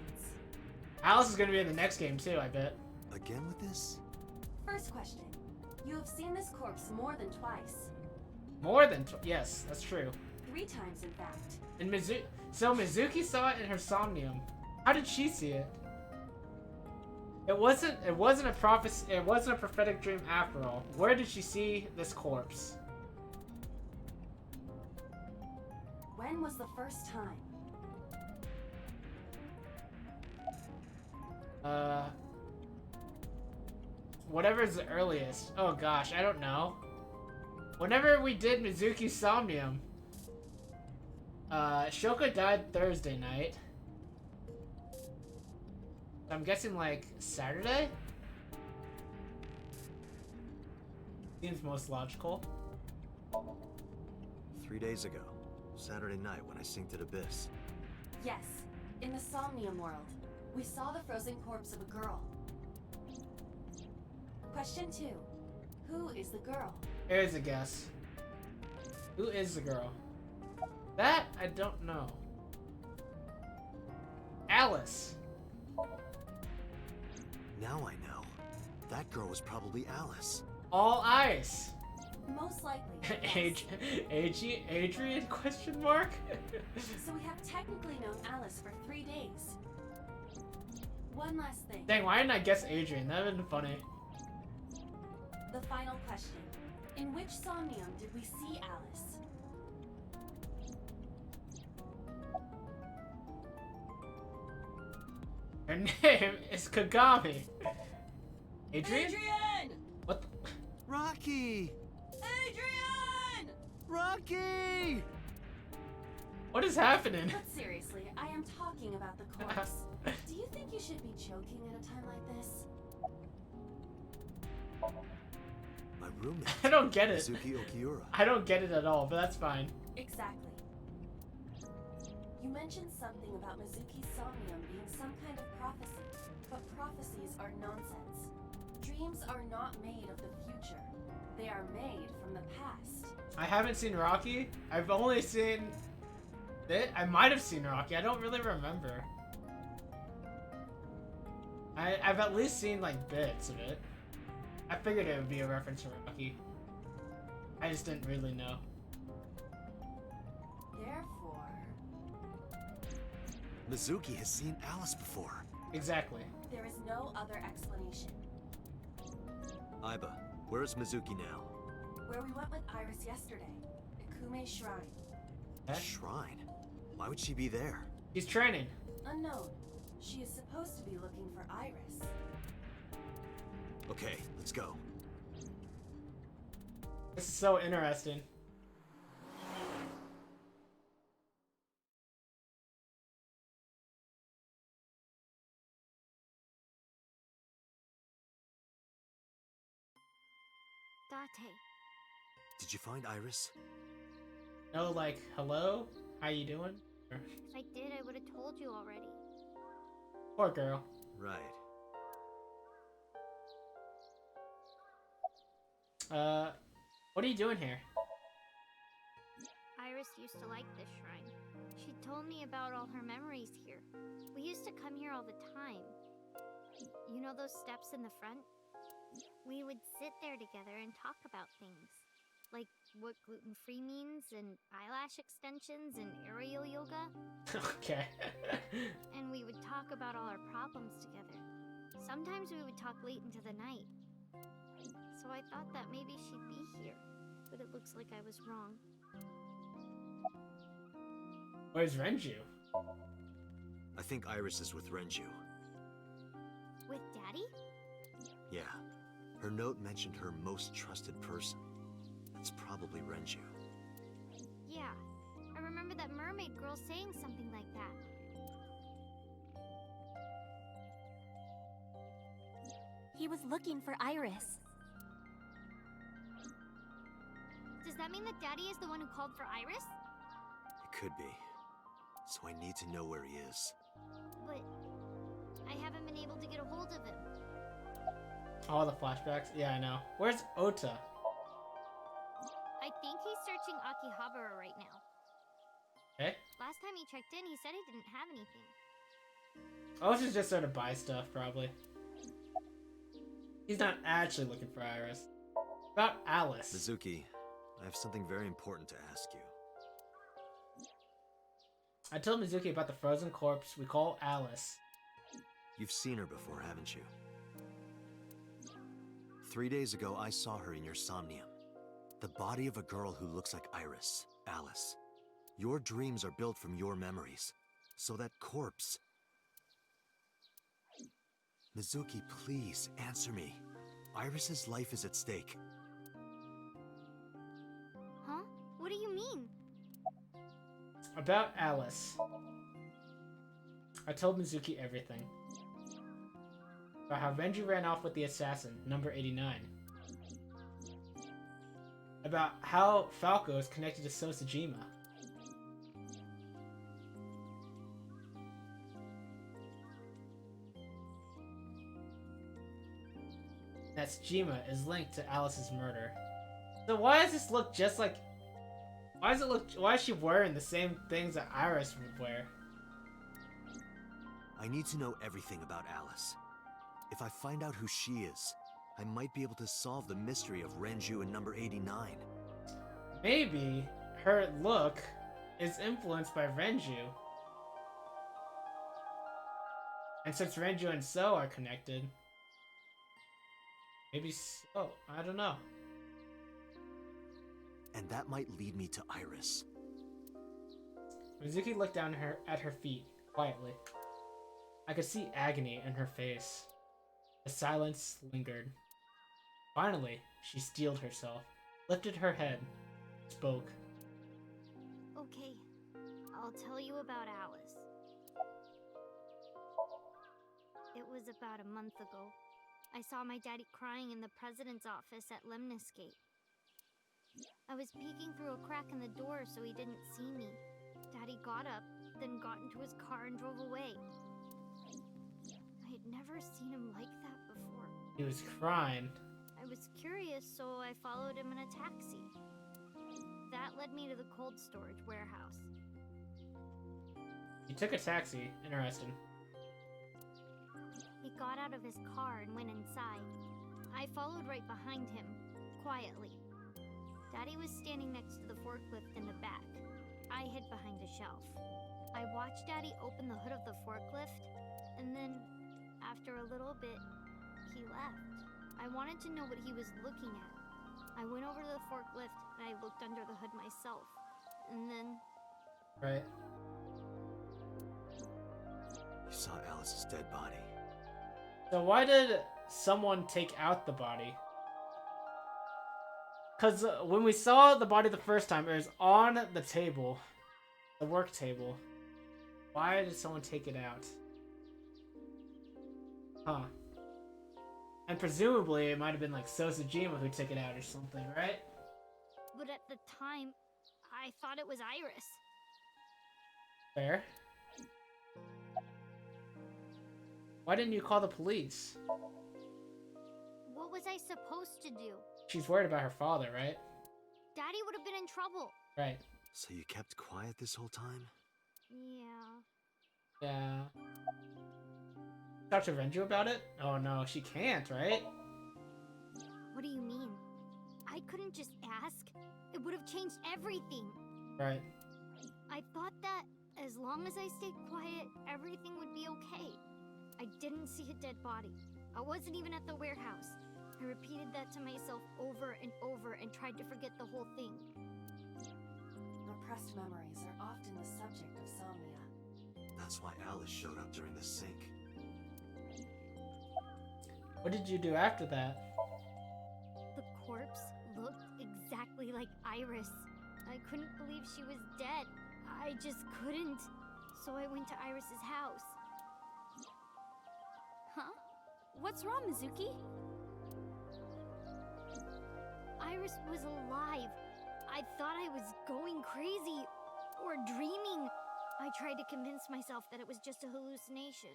[SPEAKER 1] Alice is gonna be in the next game too, I bet.
[SPEAKER 6] Again with this?
[SPEAKER 2] First question. You have seen this corpse more than twice.
[SPEAKER 1] More than yes, that's true.
[SPEAKER 2] 3 times, in fact.
[SPEAKER 1] And Mizuki saw it in her Somnium. How did she see it? It wasn't a prophecy. It wasn't a prophetic dream after all. Where did she see this corpse?
[SPEAKER 2] When was the first time?
[SPEAKER 1] Whatever's the earliest. Oh gosh, I don't know. Whenever we did Mizuki's Somnium, Shoko died Thursday night. I'm guessing like Saturday? Seems most logical.
[SPEAKER 6] 3 days ago. Saturday night when I synced at Abyss.
[SPEAKER 2] Yes, in the Somnium world. We saw the frozen corpse of a girl. Question 2. Who is the girl?
[SPEAKER 1] Here's a guess. Who is the girl? That I don't know. Alice.
[SPEAKER 6] Now I know. That girl was probably Alice.
[SPEAKER 1] All Ice.
[SPEAKER 2] Most likely. Yes.
[SPEAKER 1] Adrian? Question mark.
[SPEAKER 2] So we have technically known Alice for 3 days. One last thing.
[SPEAKER 1] Dang, why didn't I guess Adrian? That would've been funny.
[SPEAKER 2] The final question. In which Somnium did we see Alice?
[SPEAKER 1] Her name is Kagami. Adrian?
[SPEAKER 2] Adrian!
[SPEAKER 1] What the?
[SPEAKER 6] Rocky!
[SPEAKER 2] Adrian!
[SPEAKER 6] Rocky!
[SPEAKER 1] What is happening?
[SPEAKER 2] But seriously, I am talking about the corpse. Do you think you should be joking at a time like this?
[SPEAKER 6] My roommate.
[SPEAKER 1] I don't get it.
[SPEAKER 6] Mizuki Okiura.
[SPEAKER 1] I don't get it at all, but that's fine.
[SPEAKER 2] Exactly. You mentioned something about Mizuki's Somnium being some kind of prophecy, but prophecies are nonsense. Dreams are not made of the future. They are made from the past.
[SPEAKER 1] I haven't seen Rocky. I've only seen it. I might have seen Rocky. I don't really remember. I've at least seen like bits of it. I figured it would be a reference to Rocky. I just didn't really know.
[SPEAKER 2] Therefore,
[SPEAKER 6] Mizuki has seen Alice before.
[SPEAKER 1] Exactly.
[SPEAKER 2] there is no other explanation.
[SPEAKER 6] Aiba, where is Mizuki now?
[SPEAKER 2] Where we went with Iris yesterday, Ikume Shrine.
[SPEAKER 1] Eh?
[SPEAKER 6] Shrine? Why would she be there?
[SPEAKER 1] He's training.
[SPEAKER 2] Unknown. She is supposed to be looking for Iris.
[SPEAKER 6] Okay, let's go.
[SPEAKER 1] This is so interesting.
[SPEAKER 4] Date.
[SPEAKER 6] Did you find Iris?
[SPEAKER 1] No, like, hello? How you doing? Or,
[SPEAKER 4] If I did, I would have told you already.
[SPEAKER 1] poor girl.
[SPEAKER 6] Right.
[SPEAKER 1] What are you doing here?
[SPEAKER 4] Iris used to like this shrine. She told me about all her memories here. We used to come here all the time. You know those steps in the front?
[SPEAKER 10] We would sit there together and talk about things. Like what gluten-free means, and eyelash extensions, and aerial yoga.
[SPEAKER 1] Okay.
[SPEAKER 10] And we would talk about all our problems together. Sometimes we would talk late into the night. So I thought that maybe she'd be here, but it looks like I was wrong.
[SPEAKER 1] Where's Renju?
[SPEAKER 6] I think Iris is with Renju.
[SPEAKER 10] With Daddy?
[SPEAKER 6] Yeah. Her note mentioned her most trusted person. That's probably Renju.
[SPEAKER 10] Yeah. I remember that mermaid girl saying something like that.
[SPEAKER 2] He was looking for Iris.
[SPEAKER 10] Does that mean that Daddy is the one who called for Iris?
[SPEAKER 6] It could be. So I need to know where he is.
[SPEAKER 10] But I haven't been able to get a hold of him.
[SPEAKER 1] All the flashbacks? Yeah, I know. Where's Ota?
[SPEAKER 10] I think he's searching Akihabara right now.
[SPEAKER 1] Okay.
[SPEAKER 10] Last time he checked in, he said he didn't have anything.
[SPEAKER 1] Ota's just there to buy stuff, probably. He's not actually looking for Iris. About Alice.
[SPEAKER 6] Mizuki, I have something very important to ask you.
[SPEAKER 1] I told Mizuki about the frozen corpse we call Alice.
[SPEAKER 6] You've seen her before, haven't you? 3 days ago, I saw her in your Somnium. The body of a girl who looks like Iris, Alice. Your dreams are built from your memories. So that corpse... Mizuki, please, answer me. Iris's life is at stake.
[SPEAKER 10] Huh? What do you mean?
[SPEAKER 1] About Alice. I told Mizuki everything. About how Renju ran off with the assassin, number 89. About how Falco is connected to Sosajima. That Jima is linked to Alice's murder. So why does this look just like... Why is she wearing the same things that Iris would wear?
[SPEAKER 6] I need to know everything about Alice. If I find out who she is, I might be able to solve the mystery of Renju and number 89.
[SPEAKER 1] Maybe her look is influenced by Renju. And since Renju and So are connected, maybe So, I don't know.
[SPEAKER 6] And that might lead me to Iris.
[SPEAKER 1] Mizuki looked down at her feet, quietly. I could see agony in her face. The silence lingered. Finally, she steeled herself, lifted her head, spoke.
[SPEAKER 10] Okay, I'll tell you about Alice. It was about a month ago. I saw my daddy crying in the president's office at Lemniscate. I was peeking through a crack in the door so he didn't see me. Daddy got up, then got into his car and drove away. I had never seen him like that before.
[SPEAKER 1] He was crying.
[SPEAKER 10] I was curious, so I followed him in a taxi. That led me to the cold storage warehouse.
[SPEAKER 1] He took a taxi. Interesting.
[SPEAKER 10] He got out of his car and went inside. I followed right behind him, quietly. Daddy was standing next to the forklift in the back. I hid behind a shelf. I watched Daddy open the hood of the forklift, and then, after a little bit, he left. I wanted to know what he was looking at. I went over to the forklift, and I looked under the hood myself. And then...
[SPEAKER 1] Right.
[SPEAKER 6] You saw Alice's dead body.
[SPEAKER 1] So why did someone take out the body? Because when we saw the body the first time, it was on the table. The work table. Why did someone take it out? Huh. And presumably it might have been like Sosajima who took it out or something, right?
[SPEAKER 10] But at the time, I thought it was Iris.
[SPEAKER 1] Fair. Why didn't you call the police?
[SPEAKER 10] What was I supposed to do?
[SPEAKER 1] She's worried about her father, right?
[SPEAKER 10] Daddy would have been in trouble.
[SPEAKER 1] Right.
[SPEAKER 6] So you kept quiet this whole time?
[SPEAKER 10] Yeah.
[SPEAKER 1] Yeah. Talk to Renju about it? Oh no, she can't, right?
[SPEAKER 10] What do you mean? I couldn't just ask. It would have changed everything.
[SPEAKER 1] Right.
[SPEAKER 10] I thought that as long as I stayed quiet, everything would be okay. I didn't see a dead body. I wasn't even at the warehouse. I repeated that to myself over and over and tried to forget the whole thing.
[SPEAKER 2] Repressed memories are often the subject of somnia.
[SPEAKER 6] That's why Alice showed up during the sync.
[SPEAKER 1] What did you do after that?
[SPEAKER 10] The corpse looked exactly like Iris. I couldn't believe she was dead. I just couldn't. So I went to Iris's house.
[SPEAKER 4] Huh? What's wrong, Mizuki?
[SPEAKER 10] Iris was alive. I thought I was going crazy or dreaming. I tried to convince myself that it was just a hallucination.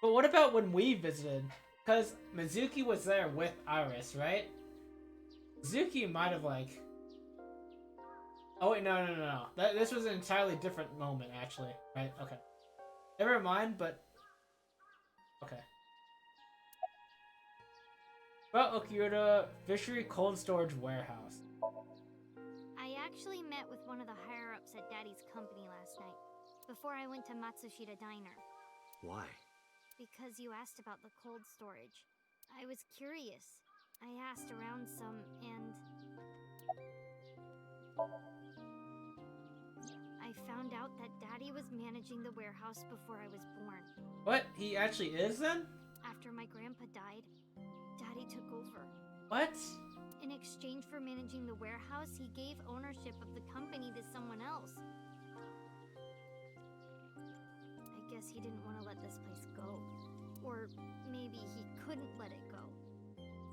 [SPEAKER 1] But what about when we visited? Because Mizuki was there with Iris, right? Mizuki might have like... Oh wait, no. This was an entirely different moment, actually. Right? Okay. Never mind, but... Okay. About Okura Fishery Cold Storage Warehouse.
[SPEAKER 10] I actually met with one of the higher-ups at Daddy's company last night, before I went to Matsushita Diner.
[SPEAKER 6] Why?
[SPEAKER 10] Because you asked about the cold storage. I was curious. I asked around some, and... I found out that Daddy was managing the warehouse before I was born.
[SPEAKER 1] What? He actually is, then?
[SPEAKER 10] After my grandpa died, Daddy took over.
[SPEAKER 1] What?
[SPEAKER 10] In exchange for managing the warehouse, he gave ownership of the company to someone else. I guess he didn't want to let this place go. Or maybe he couldn't let it go.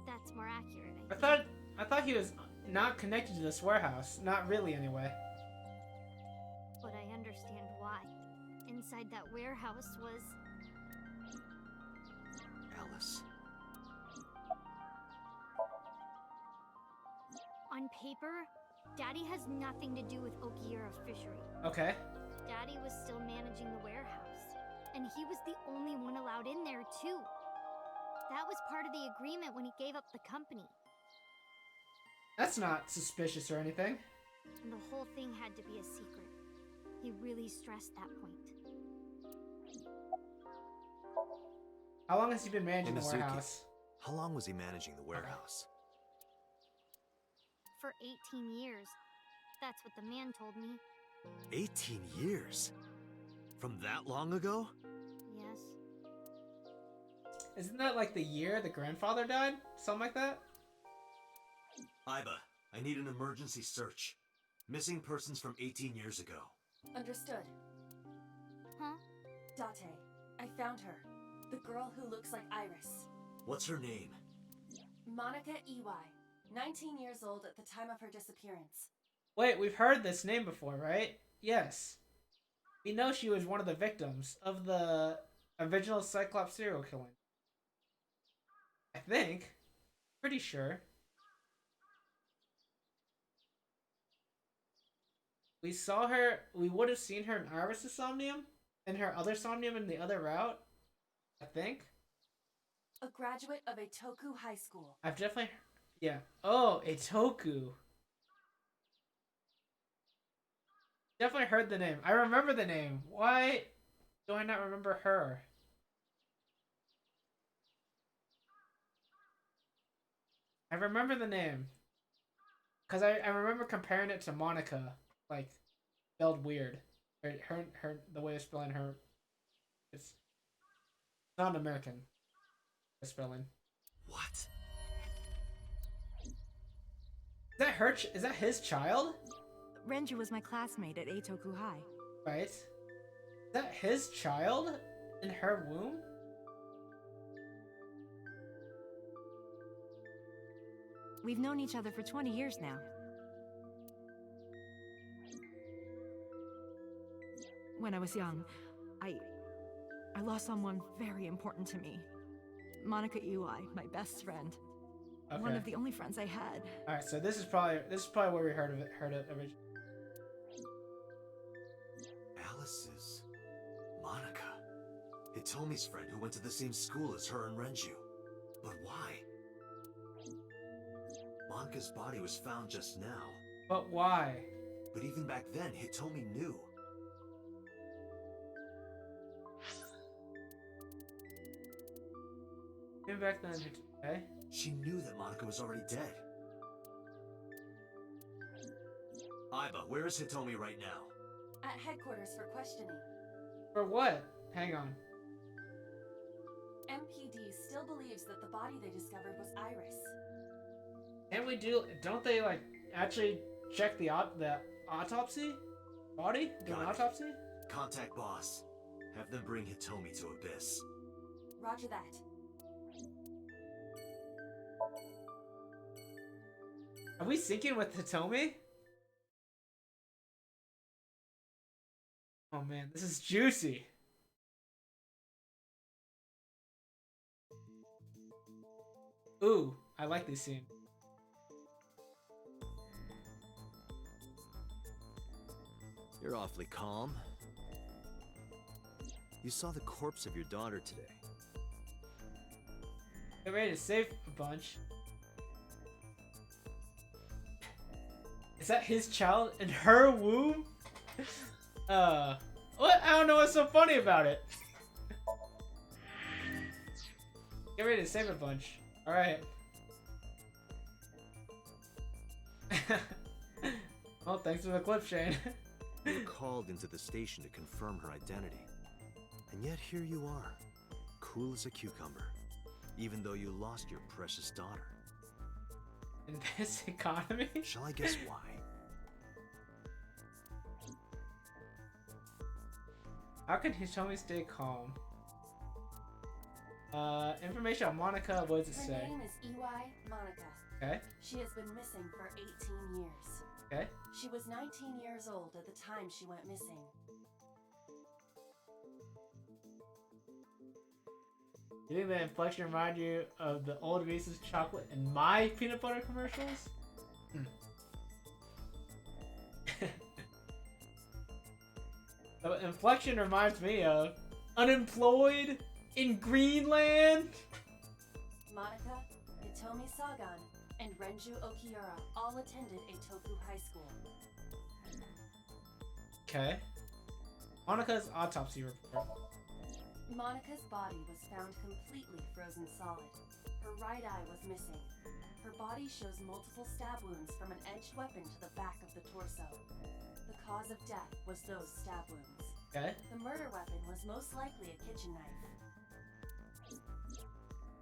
[SPEAKER 10] That's more accurate, I think.
[SPEAKER 1] I thought he was not connected to this warehouse. Not really, anyway.
[SPEAKER 10] But I understand why. Inside that warehouse was...
[SPEAKER 6] Alice.
[SPEAKER 10] On paper, Daddy has nothing to do with Okiura Fishery.
[SPEAKER 1] Okay.
[SPEAKER 10] Daddy was still managing the warehouse, and he was the only one allowed in there, too. That was part of the agreement when he gave up the company.
[SPEAKER 1] That's not suspicious or anything.
[SPEAKER 10] And the whole thing had to be a secret. He really stressed that point.
[SPEAKER 1] How long has he been managing the
[SPEAKER 6] Mizuki,
[SPEAKER 1] warehouse?
[SPEAKER 6] How long was he managing the warehouse?
[SPEAKER 10] For 18 years. That's what the man told me.
[SPEAKER 6] 18 years? From that long ago?
[SPEAKER 10] Yes.
[SPEAKER 1] Isn't that like the year the grandfather died? Something like that?
[SPEAKER 6] Iba, I need an emergency search. Missing persons from 18 years ago.
[SPEAKER 2] Understood.
[SPEAKER 10] Huh?
[SPEAKER 2] Date, I found her. The girl who looks like Iris.
[SPEAKER 6] What's her name?
[SPEAKER 2] Monica Iwai. 19 years old at the time of her disappearance.
[SPEAKER 1] Wait, we've heard this name before, right? Yes. We know she was one of the victims of the original Cyclops serial killing. I think. Pretty sure. We saw her, we would have seen her in Iris' Somnium, and her other Somnium in the other route. I think.
[SPEAKER 2] A graduate of Eitoku High School.
[SPEAKER 1] I've definitely... Yeah. Oh, Eitoku. Definitely heard the name. I remember the name. Why do I not remember her? I remember the name. Because I remember comparing it to Monica. Like, spelled weird. Her the way of spelling her... It's not American. The spelling.
[SPEAKER 6] What?
[SPEAKER 1] Is that her? Is that his child?
[SPEAKER 7] Renju was my classmate at Eitoku High.
[SPEAKER 1] Right. Is that his child in her womb?
[SPEAKER 7] We've known each other for 20 years now. When I was young, I lost someone very important to me. Monica Iwai, my best friend.
[SPEAKER 1] Okay.
[SPEAKER 7] One of the only friends I had.
[SPEAKER 1] All right, so this is probably where we heard it originally.
[SPEAKER 6] Alice's Monica. Hitomi's friend who went to the same school as her and Renju. But why? Monka's body was found just now.
[SPEAKER 1] But why?
[SPEAKER 6] But even back then, Hitomi knew.
[SPEAKER 1] Even back then, okay.
[SPEAKER 6] She knew that Monica was already dead. Aiba, where is Hitomi right now?
[SPEAKER 2] At headquarters for questioning.
[SPEAKER 1] For what? Hang on.
[SPEAKER 2] MPD still believes that the body they discovered was Iris.
[SPEAKER 1] And don't they like actually check the autopsy? Body? Do an
[SPEAKER 6] Got it.
[SPEAKER 1] autopsy?
[SPEAKER 6] Contact boss. Have them bring Hitomi to Abyss.
[SPEAKER 2] Roger that.
[SPEAKER 1] Are we syncing with Hitomi? Oh man, this is juicy. Ooh, I like this scene.
[SPEAKER 6] You're awfully calm. You saw the corpse of your daughter today.
[SPEAKER 1] Get ready to save a bunch. Is that his child in her womb? What? I don't know what's so funny about it. Get ready to save a bunch. Alright. Well, thanks for the clip, Shane.
[SPEAKER 6] You were called into the station to confirm her identity. And yet here you are, cool as a cucumber, even though you lost your precious daughter.
[SPEAKER 1] In this economy?
[SPEAKER 6] Shall I guess why?
[SPEAKER 1] How can Hitomi stay calm? Information on Monica, what does it
[SPEAKER 2] Her
[SPEAKER 1] say?
[SPEAKER 2] name is Iwai Monica.
[SPEAKER 1] Okay,
[SPEAKER 2] She has been missing for 18 years.
[SPEAKER 1] okay.
[SPEAKER 2] She was 19 years old at the time she went missing.
[SPEAKER 1] Do you think the inflection remind you of the old Reese's chocolate and my peanut butter commercials? The inflection reminds me of unemployed in Greenland.
[SPEAKER 2] Monica, Hitomi Sagan, and Renju Okiura all attended Eitoku High School.
[SPEAKER 1] Okay. Monica's autopsy report.
[SPEAKER 2] Monica's body was found completely frozen solid. Her right eye was missing. Her body shows multiple stab wounds from an edged weapon to the back of the torso. The cause of death was those stab wounds.
[SPEAKER 1] Okay.
[SPEAKER 2] The murder weapon was most likely a kitchen knife.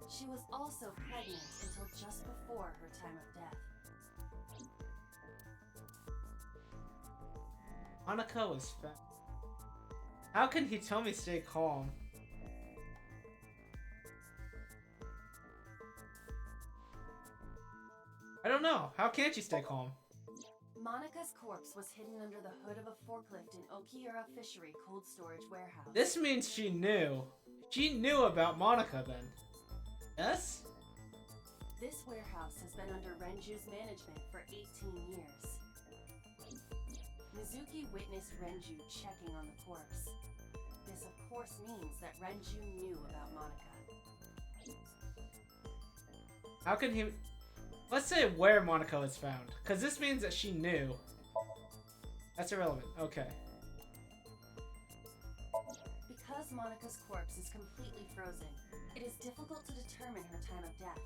[SPEAKER 2] She was also pregnant until just before her time of death.
[SPEAKER 1] Monica was fat. How can Hitomi stay calm? I don't know. How can she stay calm?
[SPEAKER 2] Monica's corpse was hidden under the hood of a forklift in Okiura Fishery cold storage warehouse.
[SPEAKER 1] This means she knew. She knew about Monica then. Yes?
[SPEAKER 2] This warehouse has been under Renju's management for 18 years. Mizuki witnessed Renju checking on the corpse. This of course means that Renju knew about Monica.
[SPEAKER 1] How can he... Let's say where Monica was found. Because this means that she knew. That's irrelevant. Okay.
[SPEAKER 2] Because Monica's corpse is completely frozen, it is difficult to determine her time of death.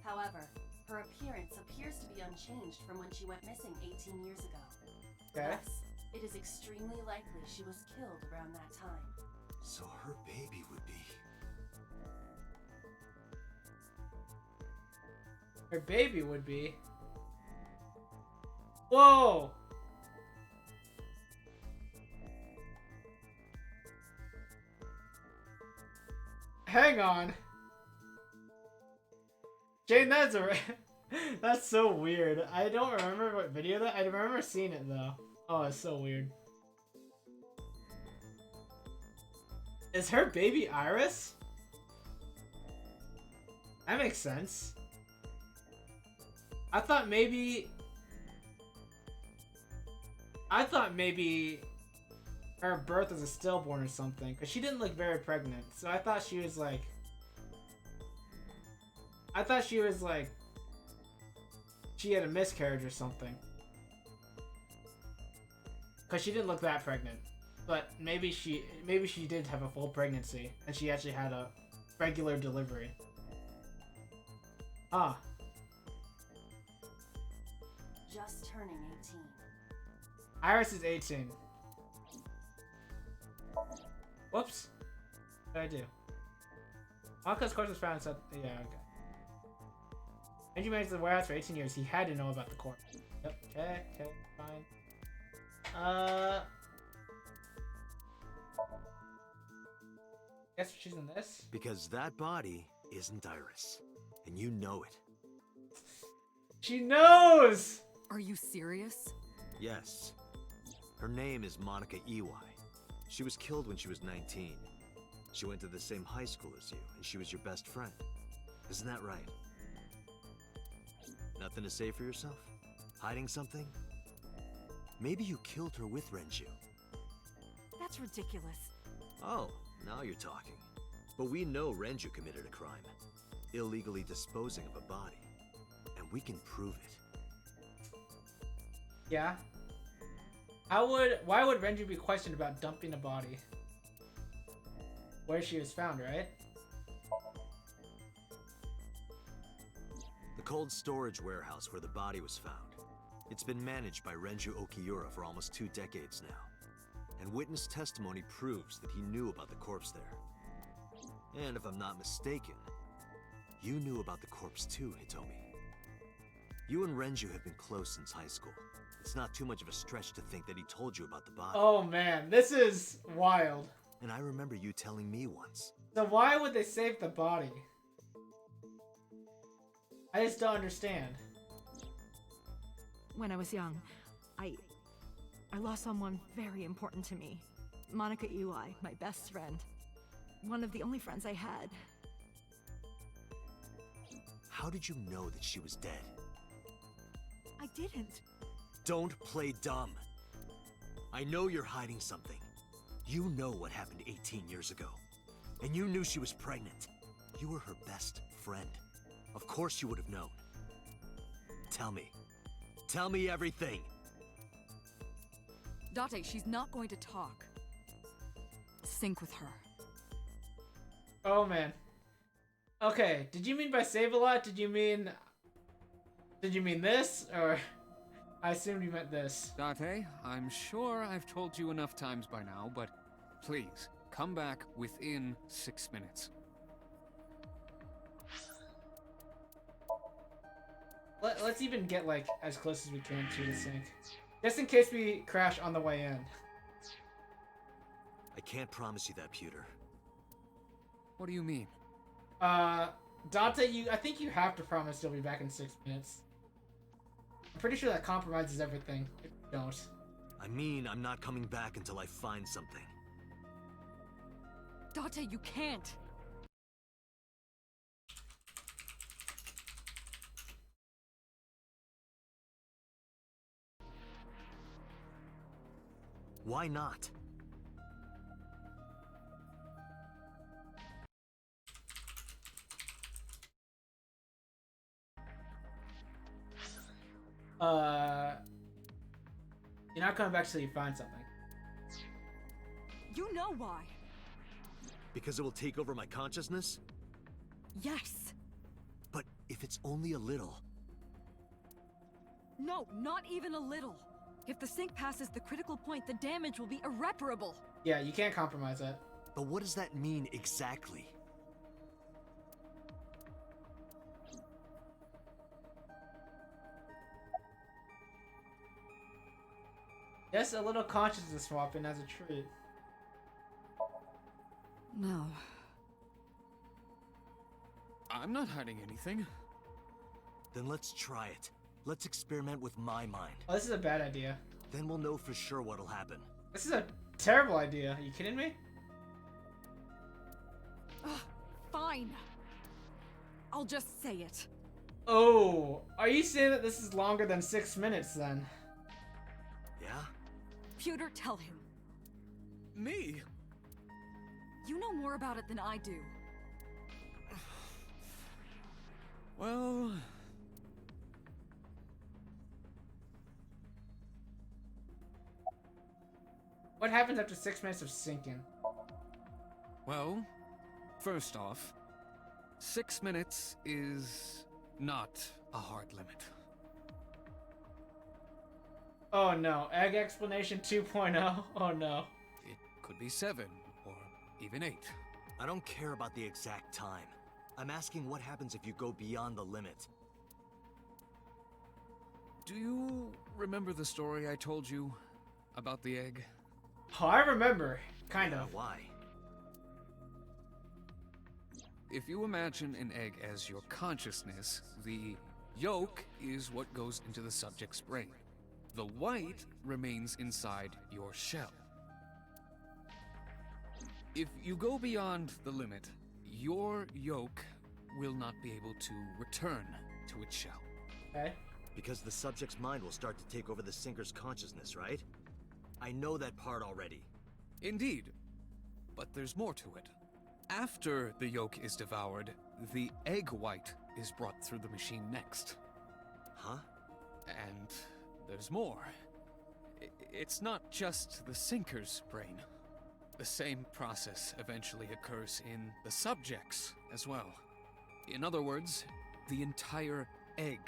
[SPEAKER 2] However, her appearance appears to be unchanged from when she went missing 18 years ago.
[SPEAKER 1] Okay.
[SPEAKER 2] Thus, it is extremely likely she was killed around that time.
[SPEAKER 6] So her baby would be...
[SPEAKER 1] Her baby would be... Whoa! Hang on. Jane, that's a... That's so weird. I don't remember what video that... I remember seeing it though. Oh, it's so weird. Is her baby Iris? That makes sense. I thought maybe her birth was a stillborn or something, because she didn't look very pregnant. So I thought she was like... she had a miscarriage or something. Cause she didn't look that pregnant. But maybe she did have a full pregnancy and she actually had a regular delivery. Ah.
[SPEAKER 2] Just turning 18.
[SPEAKER 1] Iris is 18. Whoops. What did I do? Monka's corpse was found inside. Yeah, okay. Benji managed the warehouse for 18 years. He had to know about the corpse. Yep. Okay, fine. Guess she's in this?
[SPEAKER 6] Because that body isn't Iris. And you know it.
[SPEAKER 1] She knows!
[SPEAKER 7] Are you serious?
[SPEAKER 6] Yes. Her name is Monica Ely. She was killed when she was 19. She went to the same high school as you, and she was your best friend. Isn't that right? Nothing to say for yourself? Hiding something? Maybe you killed her with Renju.
[SPEAKER 7] That's ridiculous.
[SPEAKER 6] Oh, now you're talking. But we know Renju committed a crime. Illegally disposing of a body. And we can prove it.
[SPEAKER 1] Yeah. Why would Renju be questioned about dumping a body? Where she was found, right?
[SPEAKER 6] The cold storage warehouse where the body was found. It's been managed by Renju Okiura for almost 2 decades now. And witness testimony proves that he knew about the corpse there. And if I'm not mistaken, you knew about the corpse too, Hitomi. You and Renju have been close since high school. It's not too much of a stretch to think that he told you about the body.
[SPEAKER 1] Oh man, this is wild.
[SPEAKER 6] And I remember you telling me once.
[SPEAKER 1] So why would they save the body? I just don't understand.
[SPEAKER 7] When I was young, I lost someone very important to me. Monica Ely, my best friend. One of the only friends I had.
[SPEAKER 6] How did you know that she was dead?
[SPEAKER 7] I didn't.
[SPEAKER 6] Don't play dumb. I know you're hiding something. You know what happened 18 years ago. And you knew she was pregnant. You were her best friend. Of course you would have known. Tell me. Tell me everything.
[SPEAKER 7] Date, she's not going to talk. Sync with her.
[SPEAKER 1] Oh man. Okay, did you mean by save a lot? Did you mean this? Or I assumed you meant this.
[SPEAKER 11] Date, I'm sure I've told you enough times by now, but please, come back within 6 minutes.
[SPEAKER 1] Let's even get like as close as we can to the sync. Just in case we crash on the way in.
[SPEAKER 6] I can't promise you that, Pewter.
[SPEAKER 11] What do you mean?
[SPEAKER 1] Dante, I think you have to promise you'll be back in 6 minutes. I'm pretty sure that compromises everything if you don't.
[SPEAKER 6] I mean, I'm not coming back until I find something.
[SPEAKER 7] Date, you can't.
[SPEAKER 6] Why not?
[SPEAKER 1] You're not coming back till you find something.
[SPEAKER 7] You know why.
[SPEAKER 6] Because it will take over my consciousness?
[SPEAKER 7] Yes.
[SPEAKER 6] But if it's only a little...
[SPEAKER 7] No, not even a little. If the sync passes the critical point, the damage will be irreparable.
[SPEAKER 1] Yeah, you can't compromise it.
[SPEAKER 6] But what does that mean exactly?
[SPEAKER 1] Just a little consciousness swapping as a treat.
[SPEAKER 7] No.
[SPEAKER 11] I'm not hiding anything.
[SPEAKER 6] Then let's try it. Let's experiment with my mind.
[SPEAKER 1] Oh, this is a bad idea.
[SPEAKER 6] Then we'll know for sure what'll happen.
[SPEAKER 1] This is a terrible idea. Are you kidding me?
[SPEAKER 7] Fine. I'll just say it.
[SPEAKER 1] Oh, are you saying that this is longer than 6 minutes then?
[SPEAKER 6] Yeah?
[SPEAKER 7] Pewter, tell him.
[SPEAKER 11] Me?
[SPEAKER 7] You know more about it than I do.
[SPEAKER 11] Well...
[SPEAKER 1] What happens after 6 minutes of sinking?
[SPEAKER 11] Well, first off, 6 minutes is not a hard limit.
[SPEAKER 1] Oh no, egg explanation 2.0? Oh no.
[SPEAKER 11] It could be 7, or even 8.
[SPEAKER 3] I don't care about the exact time. I'm asking what happens if you go beyond the limit.
[SPEAKER 11] Do you remember the story I told you about the egg?
[SPEAKER 1] Oh, I remember. Kind
[SPEAKER 3] Yeah,
[SPEAKER 1] of.
[SPEAKER 3] why?
[SPEAKER 11] If you imagine an egg as your consciousness, the yolk is what goes into the subject's brain. The white remains inside your shell. If you go beyond the limit, your yolk will not be able to return to its shell.
[SPEAKER 1] Okay.
[SPEAKER 3] Because the subject's mind will start to take over the sinker's consciousness, right? I know that part already.
[SPEAKER 11] Indeed, but there's more to it. After the yolk is devoured, the egg white is brought through the machine next.
[SPEAKER 3] Huh?
[SPEAKER 11] And there's more. It's not just the sinker's brain. The same process eventually occurs in the subject's as well. In other words, the entire egg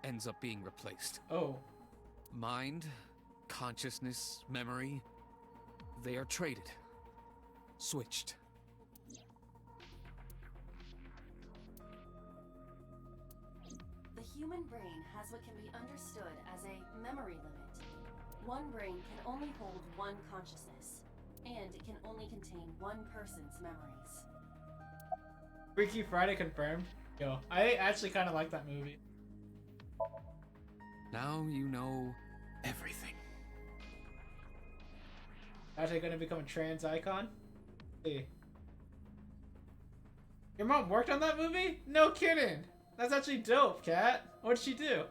[SPEAKER 11] ends up being replaced.
[SPEAKER 1] Oh.
[SPEAKER 11] Mind, consciousness, memory, they are traded. Switched.
[SPEAKER 2] The human brain has what can be understood as a memory limit. One brain can only hold one consciousness, and it can only contain one person's memories.
[SPEAKER 1] Freaky Friday confirmed. Yo, I actually kind of like that movie.
[SPEAKER 11] Now you know everything.
[SPEAKER 1] Actually gonna become a trans icon? See. Your mom worked on that movie? No kidding! That's actually dope, Kat. What'd she do?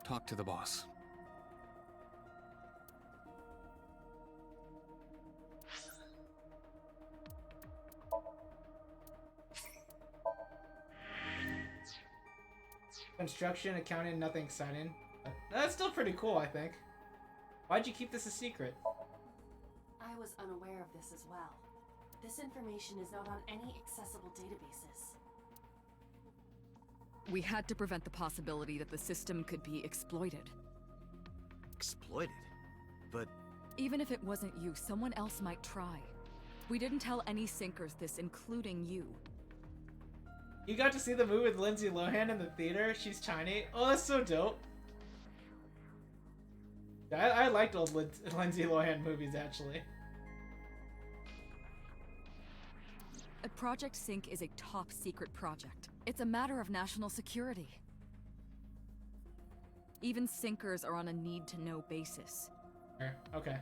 [SPEAKER 11] Talk to the boss.
[SPEAKER 1] Construction, accounting, nothing exciting. That's still pretty cool, I think. Why'd you keep this a secret?
[SPEAKER 2] I was unaware of this as well. This information is not on any accessible databases.
[SPEAKER 12] We had to prevent the possibility that the system could be exploited.
[SPEAKER 3] Exploited? But
[SPEAKER 12] Even if it wasn't you, someone else might try. We didn't tell any sinkers this, including you.
[SPEAKER 1] You got to see the movie with Lindsay Lohan in the theater? She's tiny. Oh, that's so dope. I liked old Lindsay Lohan movies, actually.
[SPEAKER 12] Project Sync is a top-secret project. It's a matter of national security. Even sinkers are on a need-to-know basis.
[SPEAKER 1] Okay.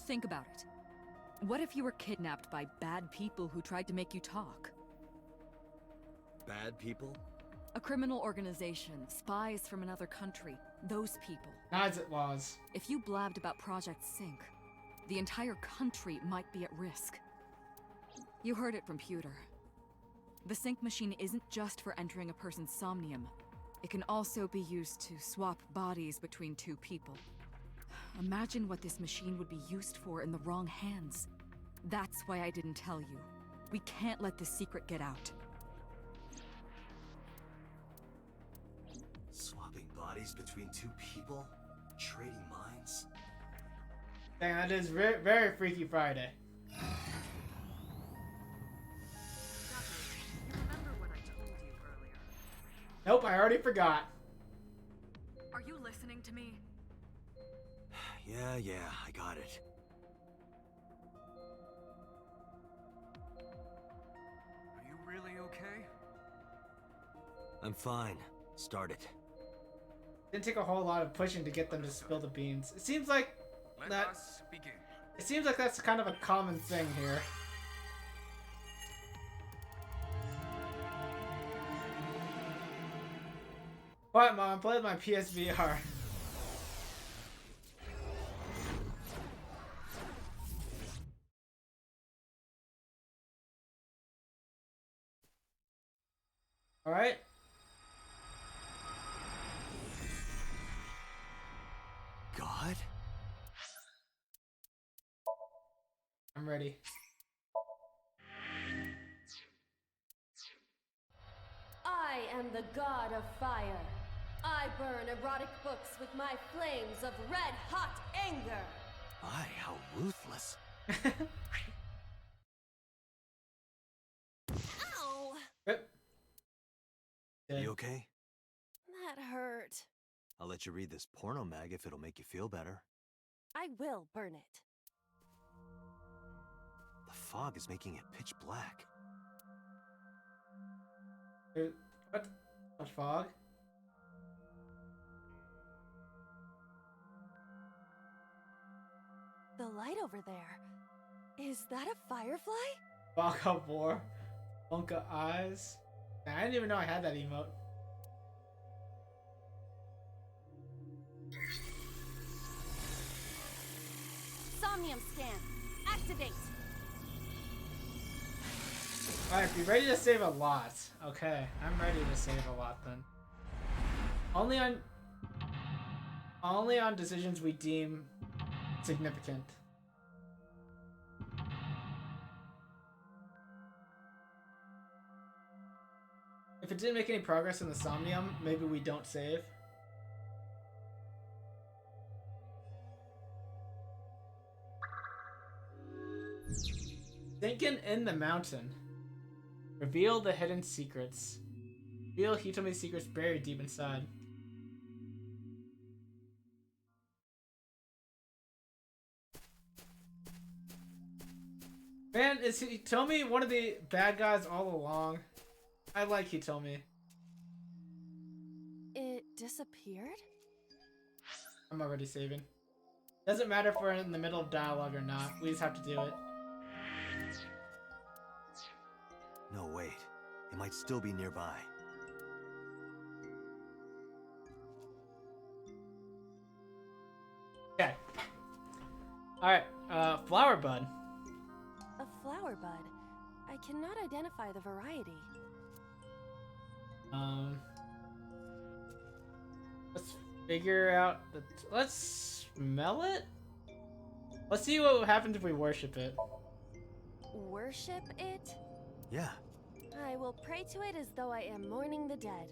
[SPEAKER 12] Think about it. What if you were kidnapped by bad people who tried to make you talk?
[SPEAKER 3] bad people?
[SPEAKER 12] A criminal organization, spies from another country, those people.
[SPEAKER 1] Nazi laws.
[SPEAKER 12] If you blabbed about Project Sync, the entire country might be at risk. You heard it from Pewter. The Sync machine isn't just for entering a person's Somnium. It can also be used to swap bodies between two people. Imagine what this machine would be used for in the wrong hands. That's why I didn't tell you. We can't let this secret get out.
[SPEAKER 3] Swapping bodies between two people? Trading minds?
[SPEAKER 1] Dang, that is very, very Freaky Friday. Nope, I already forgot.
[SPEAKER 12] Are you listening to me?
[SPEAKER 3] Yeah, I got it.
[SPEAKER 11] Are you really okay?
[SPEAKER 3] I'm fine. Start it.
[SPEAKER 1] Didn't take a whole lot of pushing to get them to spill the beans. It seems like
[SPEAKER 11] Let us begin.
[SPEAKER 1] It seems like that's kind of a common thing here. What, Mom? Play with my PSVR. Alright.
[SPEAKER 3] God?
[SPEAKER 1] I'm ready.
[SPEAKER 13] I am the god of fire. I burn erotic books with my flames of red-hot anger.
[SPEAKER 3] My, how ruthless.
[SPEAKER 13] Ow!
[SPEAKER 3] You okay?
[SPEAKER 13] That hurt.
[SPEAKER 3] I'll let you read this porno mag if it'll make you feel better.
[SPEAKER 13] I will burn it.
[SPEAKER 3] The fog is making it pitch black.
[SPEAKER 1] What? A fog?
[SPEAKER 13] The light over there. Is that a firefly?
[SPEAKER 1] Fog of war. Bunka eyes. I didn't even know I had that emote.
[SPEAKER 13] Somnium scan. Activate.
[SPEAKER 1] Alright, be ready to save a lot. Okay, I'm ready to save a lot then. Only on decisions we deem significant. If it didn't make any progress in the Somnium, maybe we don't save. Sinking in the mountain. Reveal the hidden secrets. Reveal Hitomi's secrets buried deep inside. Man, is Hitomi one of the bad guys all along? I like Hitomi.
[SPEAKER 13] It disappeared?
[SPEAKER 1] I'm already saving. Doesn't matter if we're in the middle of dialogue or not. We just have to do it.
[SPEAKER 3] No, wait. It might still be nearby.
[SPEAKER 1] Okay. Alright, flower bud.
[SPEAKER 13] A flower bud. I cannot identify the variety.
[SPEAKER 1] Let's figure out the... Let's smell it? Let's see what happens if we worship it.
[SPEAKER 13] Worship it?
[SPEAKER 3] Yeah.
[SPEAKER 13] I will pray to it as though I am mourning the dead.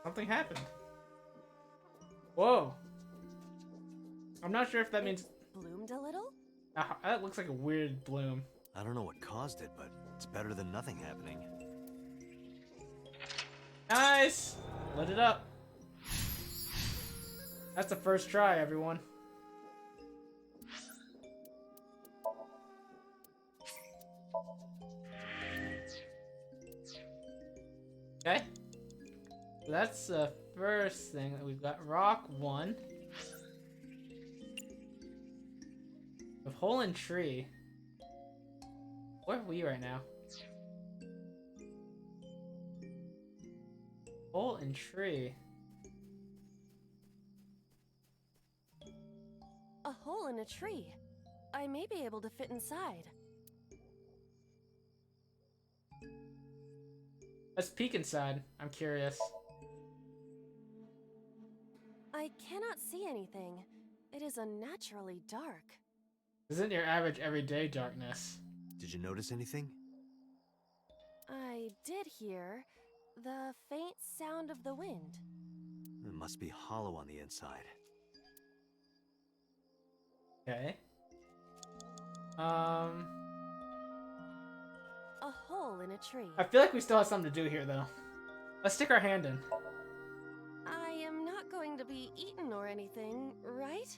[SPEAKER 1] Something happened. Whoa. I'm not sure if that means...
[SPEAKER 13] Bloomed a little?
[SPEAKER 1] That looks like a weird bloom.
[SPEAKER 3] I don't know what caused it, but it's better than nothing happening.
[SPEAKER 1] Nice! Lit it up. That's the first try, everyone. Okay. So that's the first thing that we've got. Rock 1. A hole in tree. Where are we right now? Hole in tree.
[SPEAKER 13] A hole in a tree. I may be able to fit inside.
[SPEAKER 1] Let's peek inside. I'm curious.
[SPEAKER 13] I cannot see anything. It is unnaturally dark.
[SPEAKER 1] Isn't your average everyday darkness?
[SPEAKER 3] Did you notice anything?
[SPEAKER 13] I did hear the faint sound of the wind.
[SPEAKER 3] It must be hollow on the inside.
[SPEAKER 1] Okay.
[SPEAKER 13] A hole in a tree.
[SPEAKER 1] I feel like we still have something to do here, though. Let's stick our hand in.
[SPEAKER 13] I am not going to be eaten or anything, right?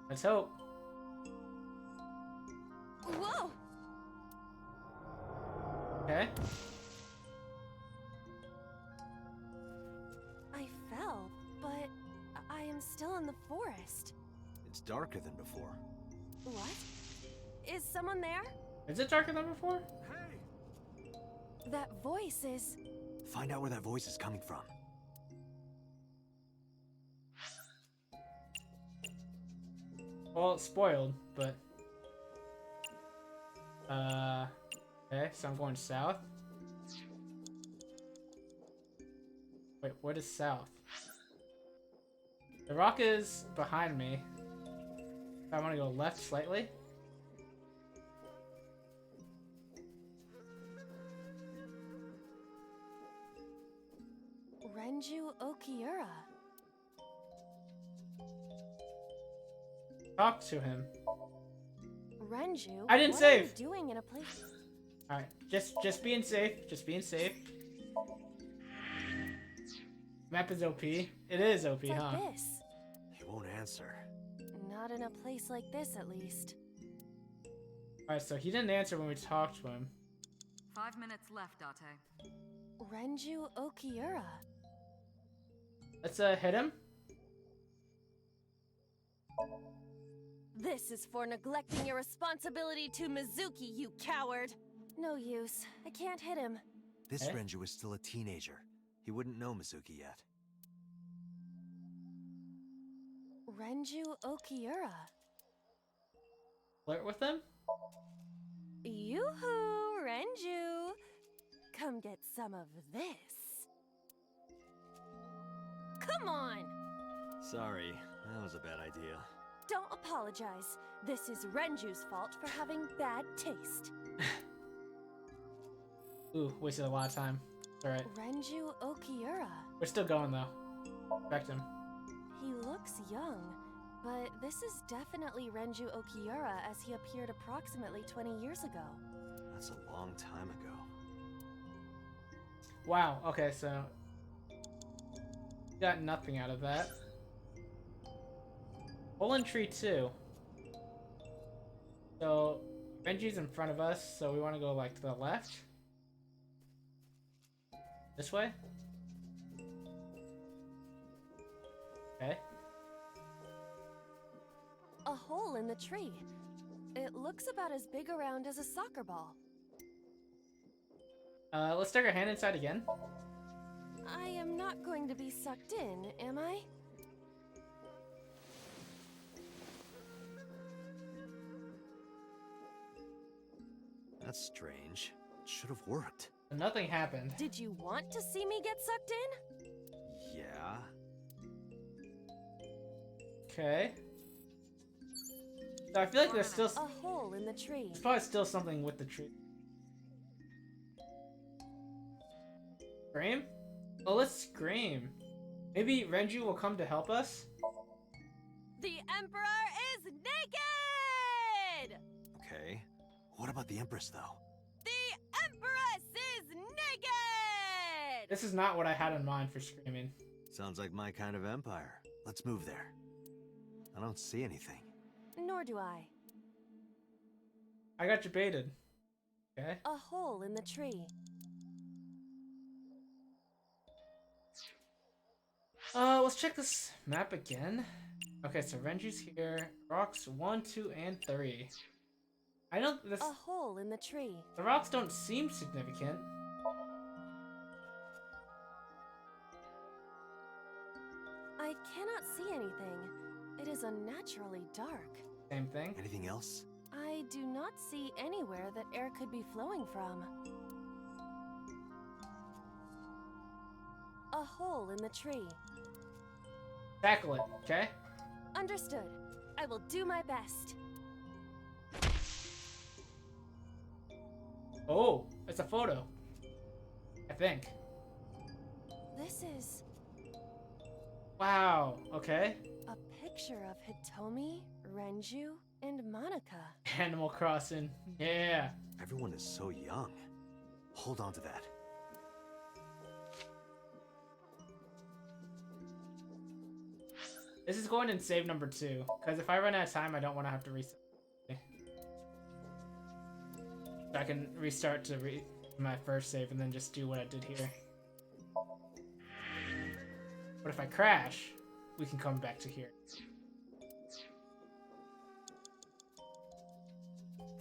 [SPEAKER 1] Let's hope.
[SPEAKER 13] Whoa!
[SPEAKER 1] Okay.
[SPEAKER 13] I fell, but I am still in the forest.
[SPEAKER 3] It's darker than before.
[SPEAKER 13] What? Is someone there?
[SPEAKER 1] Is it darker than before?
[SPEAKER 3] Hey!
[SPEAKER 13] That voice is...
[SPEAKER 3] Find out where that voice is coming from.
[SPEAKER 1] Well, it's spoiled, but... Okay, so I'm going south. Wait, what is south? The rock is behind me. I want to go left slightly.
[SPEAKER 2] Renju Okiura.
[SPEAKER 1] Talk to him.
[SPEAKER 2] Renju,
[SPEAKER 1] I didn't
[SPEAKER 2] what
[SPEAKER 1] save.
[SPEAKER 2] are you doing in a place?
[SPEAKER 1] All right, just being safe. Just being safe. Map is OP. It is OP,
[SPEAKER 2] It's like
[SPEAKER 1] huh?
[SPEAKER 2] this.
[SPEAKER 6] He won't answer.
[SPEAKER 2] Not in a place like this, at least.
[SPEAKER 1] All right, so he didn't answer when we talked to him.
[SPEAKER 12] 5 minutes left, Date.
[SPEAKER 2] Renju Okiura.
[SPEAKER 1] Let's hit him.
[SPEAKER 13] This is for neglecting your responsibility to Mizuki, you coward!
[SPEAKER 2] No use. I can't hit him.
[SPEAKER 6] This
[SPEAKER 1] Okay.
[SPEAKER 6] Renju is still a teenager. He wouldn't know Mizuki yet.
[SPEAKER 2] Renju Okiura.
[SPEAKER 1] Flirt with him.
[SPEAKER 2] Yoo-hoo, Renju! Come get some of this. Come on!
[SPEAKER 6] Sorry, that was a bad idea.
[SPEAKER 2] Don't apologize. This is Renju's fault for having bad taste.
[SPEAKER 1] Ooh, wasted a lot of time. It's all right.
[SPEAKER 2] Renju Okiura.
[SPEAKER 1] We're still going though. Respect him.
[SPEAKER 2] He looks young, but this is definitely Renju Okiura as he appeared approximately 20 years ago.
[SPEAKER 6] That's a long time ago.
[SPEAKER 1] Wow. Okay, so got nothing out of that. Olin Tree 2. So Benji's in front of us, so we want to go like to the left. This way. Okay.
[SPEAKER 2] A hole in the tree. It looks about as big around as a soccer ball.
[SPEAKER 1] Let's stick our hand inside again.
[SPEAKER 2] I am not going to be sucked in, am I?
[SPEAKER 6] That's strange. It should have worked.
[SPEAKER 1] Nothing happened.
[SPEAKER 2] Did you want to see me get sucked in?
[SPEAKER 6] Yeah?
[SPEAKER 1] Okay. So I feel like there's still
[SPEAKER 2] A hole in the tree.
[SPEAKER 1] there's probably still something with the tree. Scream? Oh, let's scream. Maybe Renju will come to help us?
[SPEAKER 13] The Emperor is naked!
[SPEAKER 6] Okay. What about the Empress, though?
[SPEAKER 13] The Empress is naked!
[SPEAKER 1] This is not what I had in mind for screaming.
[SPEAKER 6] Sounds like my kind of empire. Let's move there. I don't see anything.
[SPEAKER 2] Nor do I.
[SPEAKER 1] I got you baited. Okay.
[SPEAKER 2] A hole in the tree.
[SPEAKER 1] Let's check this map again. Okay, so Renju's here. Rocks 1, 2, and 3. I know this.
[SPEAKER 2] A hole in the tree.
[SPEAKER 1] The rocks don't seem significant.
[SPEAKER 2] I cannot see anything. It is unnaturally dark.
[SPEAKER 1] Same thing.
[SPEAKER 6] Anything else?
[SPEAKER 2] I do not see anywhere that air could be flowing from. A hole in the tree.
[SPEAKER 1] Tackle it, okay?
[SPEAKER 2] Understood. I will do my best.
[SPEAKER 1] Oh, it's a photo. I think.
[SPEAKER 2] This is
[SPEAKER 1] Wow, okay.
[SPEAKER 2] a picture of Hitomi, Renju, and Monica.
[SPEAKER 1] Animal Crossing. Yeah.
[SPEAKER 6] Everyone is so young. Hold on to that.
[SPEAKER 1] This is going in save number 2. Because if I run out of time, I don't want to have to reset. So I can restart to my first save and then just do what I did here. But if I crash, we can come back to here.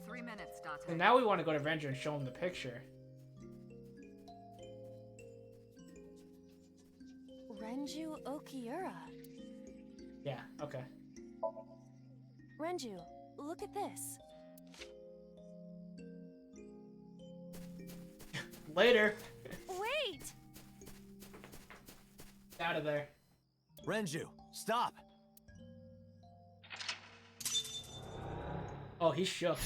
[SPEAKER 12] 3 minutes, Date.
[SPEAKER 1] And now we want to go to Renju and show him the picture.
[SPEAKER 2] Renju Okiura.
[SPEAKER 1] Yeah, okay.
[SPEAKER 2] Renju, look at this.
[SPEAKER 1] Later.
[SPEAKER 2] Wait!
[SPEAKER 1] out of there.
[SPEAKER 3] Renju, stop!
[SPEAKER 1] Oh, he shook.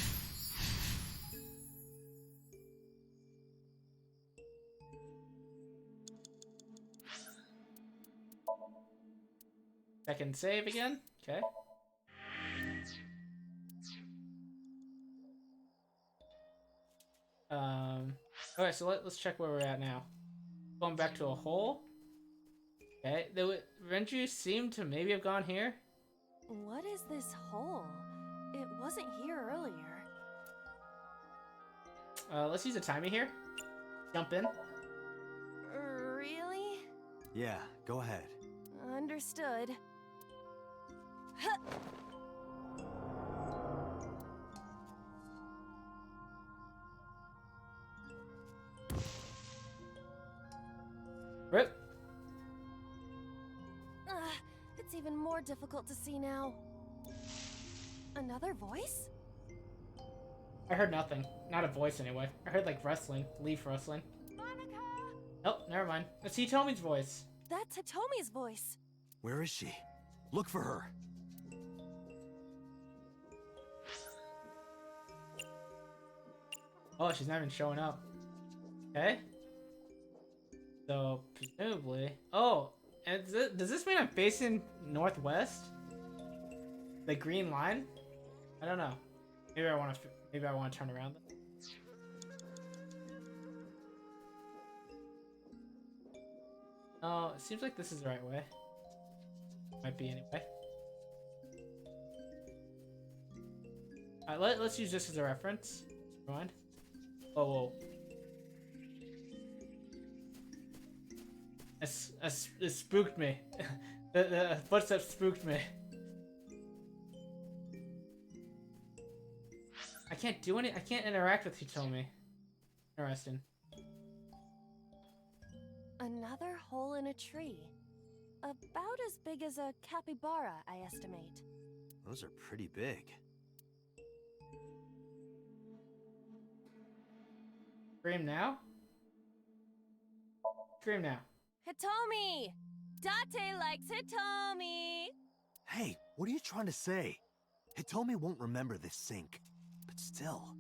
[SPEAKER 1] Second save again. Okay. Alright, so let's check where we're at now. Going back to a hole. Okay, Renju seemed to maybe have gone here.
[SPEAKER 2] What is this hole? It wasn't here earlier.
[SPEAKER 1] Let's use a timey here. Jump in.
[SPEAKER 2] Really?
[SPEAKER 3] Yeah, go ahead.
[SPEAKER 2] Understood. Huh.
[SPEAKER 1] Rip.
[SPEAKER 2] It's even more difficult to see now. Another voice?
[SPEAKER 1] I heard nothing. Not a voice anyway. I heard like wrestling. Leaf rustling.
[SPEAKER 2] Monica!
[SPEAKER 1] Nope, never mind. That's Hitomi's voice.
[SPEAKER 2] That's Hitomi's voice.
[SPEAKER 3] Where is she? Look for her.
[SPEAKER 1] Oh, she's not even showing up. Okay. So, presumably... Oh, and does this mean I'm facing northwest? The green line? I don't know. Maybe I want to turn around. Oh, it seems like this is the right way. Might be anyway. Alright, let's use this as a reference. Rewind. Oh, whoa. It spooked me. the footsteps spooked me. I can't do any. I can't interact with Hitomi. Interesting.
[SPEAKER 2] Another hole in a tree. About as big as a capybara, I estimate.
[SPEAKER 6] Those are pretty big.
[SPEAKER 1] Scream now? Scream now.
[SPEAKER 2] Hitomi! Date likes Hitomi!
[SPEAKER 3] Hey, what are you trying to say? Hitomi won't remember this sink. But still.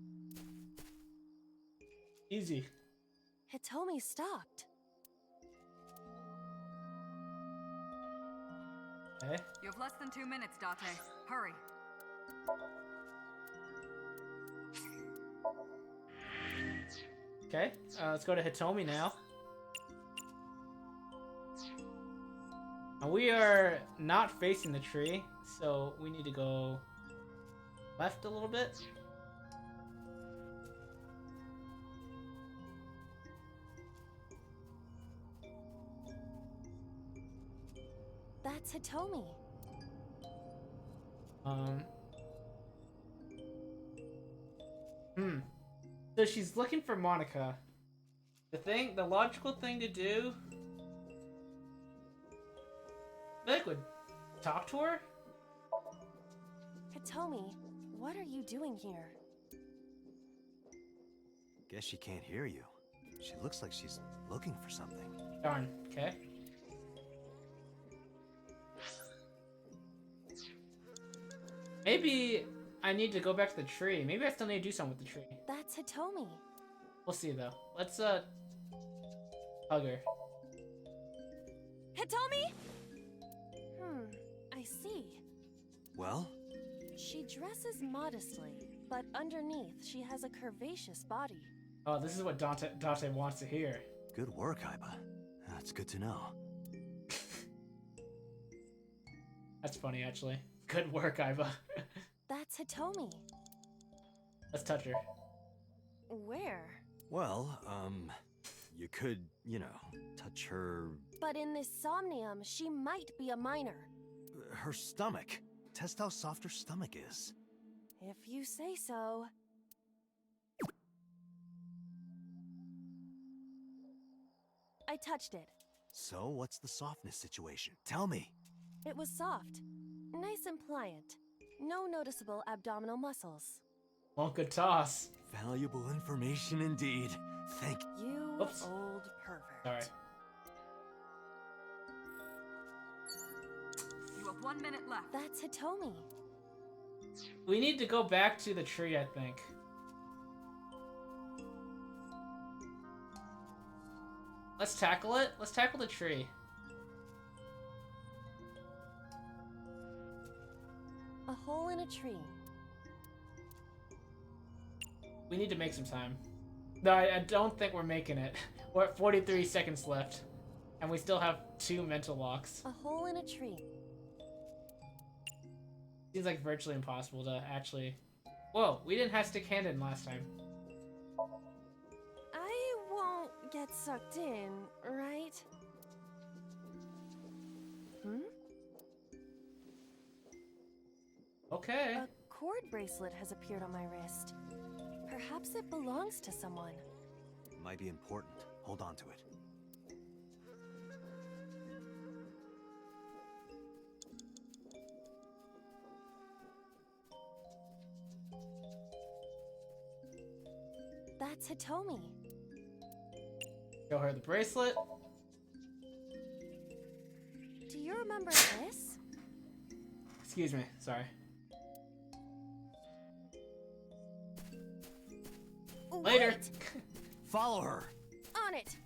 [SPEAKER 1] Easy.
[SPEAKER 2] Hitomi stopped.
[SPEAKER 1] Okay.
[SPEAKER 12] You have less than 2 minutes, Date. Hurry.
[SPEAKER 1] Okay, let's go to Hitomi now. And we are not facing the tree, so we need to go left a little bit.
[SPEAKER 2] That's Hitomi.
[SPEAKER 1] So she's looking for Monica. The logical thing to do, would talk to her?
[SPEAKER 2] Hitomi, what are you doing here?
[SPEAKER 6] Guess she can't hear you. She looks like she's looking for something.
[SPEAKER 1] Darn, okay. Maybe I need to go back to the tree. Maybe I still need to do something with the tree.
[SPEAKER 2] That's Hitomi.
[SPEAKER 1] We'll see though. Let's hug her.
[SPEAKER 2] Hitomi? I see.
[SPEAKER 6] Well?
[SPEAKER 2] She dresses modestly, but underneath she has a curvaceous body.
[SPEAKER 1] Oh, this is what Dante wants to hear.
[SPEAKER 6] Good work, Aiba. That's good to know.
[SPEAKER 1] That's funny, actually. Good work, Aiba.
[SPEAKER 2] That's Hitomi.
[SPEAKER 1] Let's touch her.
[SPEAKER 2] Where?
[SPEAKER 6] Well, you could, you know, touch her...
[SPEAKER 2] But in this Somnium, she might be a minor.
[SPEAKER 6] Her stomach. Test how soft her stomach is.
[SPEAKER 2] If you say so. I touched it.
[SPEAKER 6] So, what's the softness situation? Tell me.
[SPEAKER 2] It was soft. Nice and pliant. No noticeable abdominal muscles.
[SPEAKER 1] Wonka toss.
[SPEAKER 3] Valuable information indeed. Thank
[SPEAKER 2] you.
[SPEAKER 1] Oops.
[SPEAKER 2] Old pervert.
[SPEAKER 1] Sorry.
[SPEAKER 12] 1 minute left.
[SPEAKER 2] That's Hitomi.
[SPEAKER 1] We need to go back to the tree, I think. Let's tackle it. Let's tackle the tree.
[SPEAKER 2] A hole in a tree.
[SPEAKER 1] We need to make some time. No, I don't think we're making it. We're at 43 seconds left. And we still have 2 mental locks.
[SPEAKER 2] A hole in a tree.
[SPEAKER 1] Seems like virtually impossible to actually... Whoa, we didn't have stick handed last time.
[SPEAKER 2] I won't get sucked in, right? Hmm?
[SPEAKER 1] Okay.
[SPEAKER 2] A cord bracelet has appeared on my wrist. Perhaps it belongs to someone.
[SPEAKER 6] It might be important. Hold on to it.
[SPEAKER 2] That's Hitomi.
[SPEAKER 1] Show her the bracelet.
[SPEAKER 2] Do you remember this?
[SPEAKER 1] Excuse me, sorry. Later.
[SPEAKER 2] Wait.
[SPEAKER 3] Follow her.
[SPEAKER 2] On it.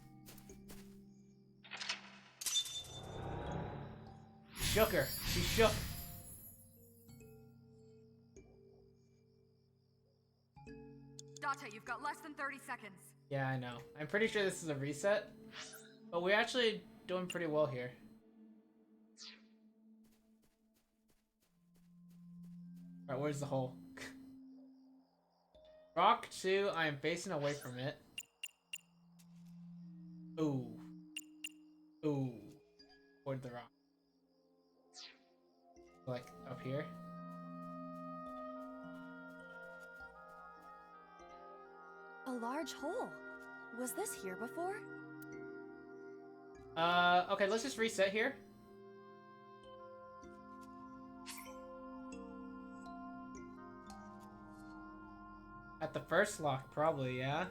[SPEAKER 1] Shook her. She shook.
[SPEAKER 12] Date, you've got less than 30 seconds.
[SPEAKER 1] Yeah, I know. I'm pretty sure this is a reset. But we're actually doing pretty well here. Alright, where's the hole? Rock 2, I am facing away from it. Ooh. Ooh. Toward the rock. Like, up here.
[SPEAKER 2] A large hole. Was this here before?
[SPEAKER 1] Okay, let's just reset here. At the first lock, probably, yeah?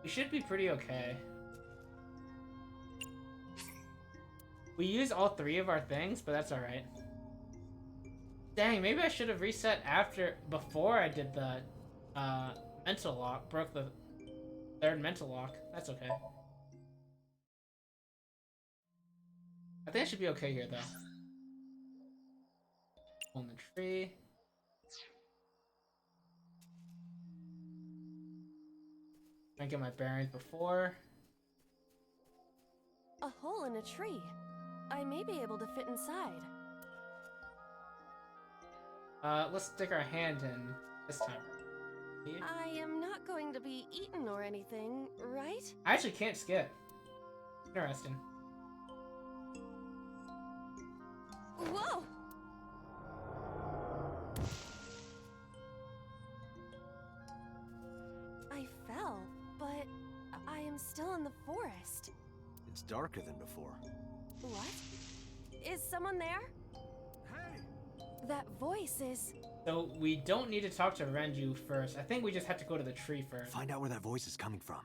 [SPEAKER 1] We should be pretty okay. We use all 3 of our things, but that's alright. Dang, maybe I should have reset before I did the, mental lock. Broke the 3rd mental lock. That's okay. I think I should be okay here, though. On the tree. Try and get my bearings before.
[SPEAKER 2] A hole in a tree. I may be able to fit inside.
[SPEAKER 1] Let's stick our hand in this time.
[SPEAKER 2] I am not going to be eaten or anything, right?
[SPEAKER 1] I actually can't skip. Interesting.
[SPEAKER 2] Whoa! I fell, but I am still in the forest.
[SPEAKER 6] It's darker than before.
[SPEAKER 2] What? Is someone there?
[SPEAKER 3] Hey!
[SPEAKER 2] That voice is...
[SPEAKER 1] So we don't need to talk to Renju first. I think we just have to go to the tree first.
[SPEAKER 6] Find out where that voice is coming from.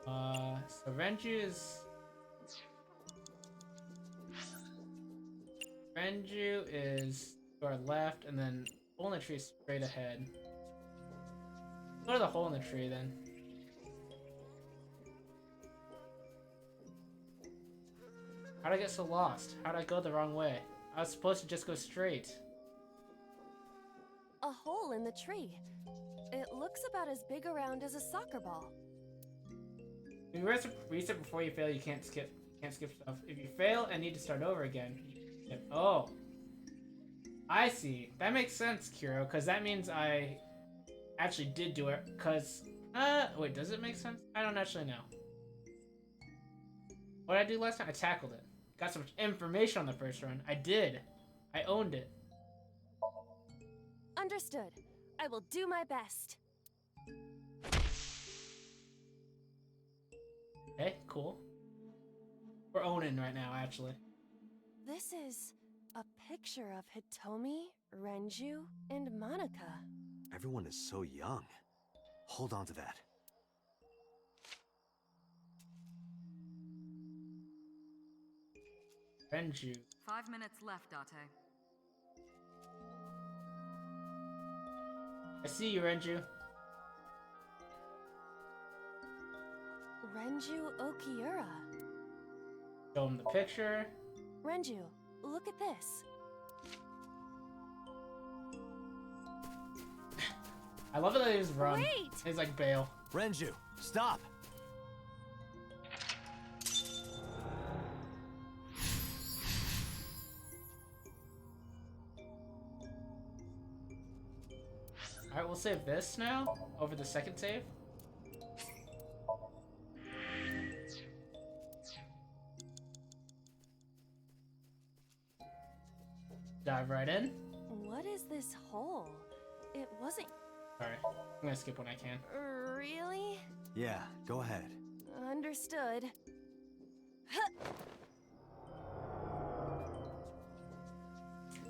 [SPEAKER 1] So Renju is to our left, and then hole in the tree straight ahead. Go to the hole in the tree then. How'd I get so lost? How'd I go the wrong way? I was supposed to just go straight.
[SPEAKER 2] a hole in the tree. It looks about as big around as a soccer ball.
[SPEAKER 1] If you reset before you fail, you can't skip stuff. If you fail and need to start over again, oh. I see. That makes sense, Kiro, because that means I actually did do it, because... wait, does it make sense? I don't actually know. What did I do last time? I tackled it. Got so much information on the first run. I did. I owned it.
[SPEAKER 2] Understood. I will do my best.
[SPEAKER 1] Okay, cool. We're owning right now, actually.
[SPEAKER 2] This is a picture of Hitomi, Renju, and Monica.
[SPEAKER 6] Everyone is so young. Hold on to that.
[SPEAKER 1] Renju.
[SPEAKER 12] 5 minutes left, Date.
[SPEAKER 1] I see you, Renju.
[SPEAKER 2] Renju Okiura.
[SPEAKER 1] Show him the picture.
[SPEAKER 2] Renju, look at this.
[SPEAKER 1] I love it that he just run.
[SPEAKER 2] Wait!
[SPEAKER 1] He's like bail.
[SPEAKER 3] Renju, stop!
[SPEAKER 1] Alright, we'll save this now over the second save. Dive right in.
[SPEAKER 2] What is this hole? It wasn't...
[SPEAKER 1] Sorry, I'm gonna skip when I can.
[SPEAKER 2] Really?
[SPEAKER 3] Yeah, go ahead.
[SPEAKER 2] Understood.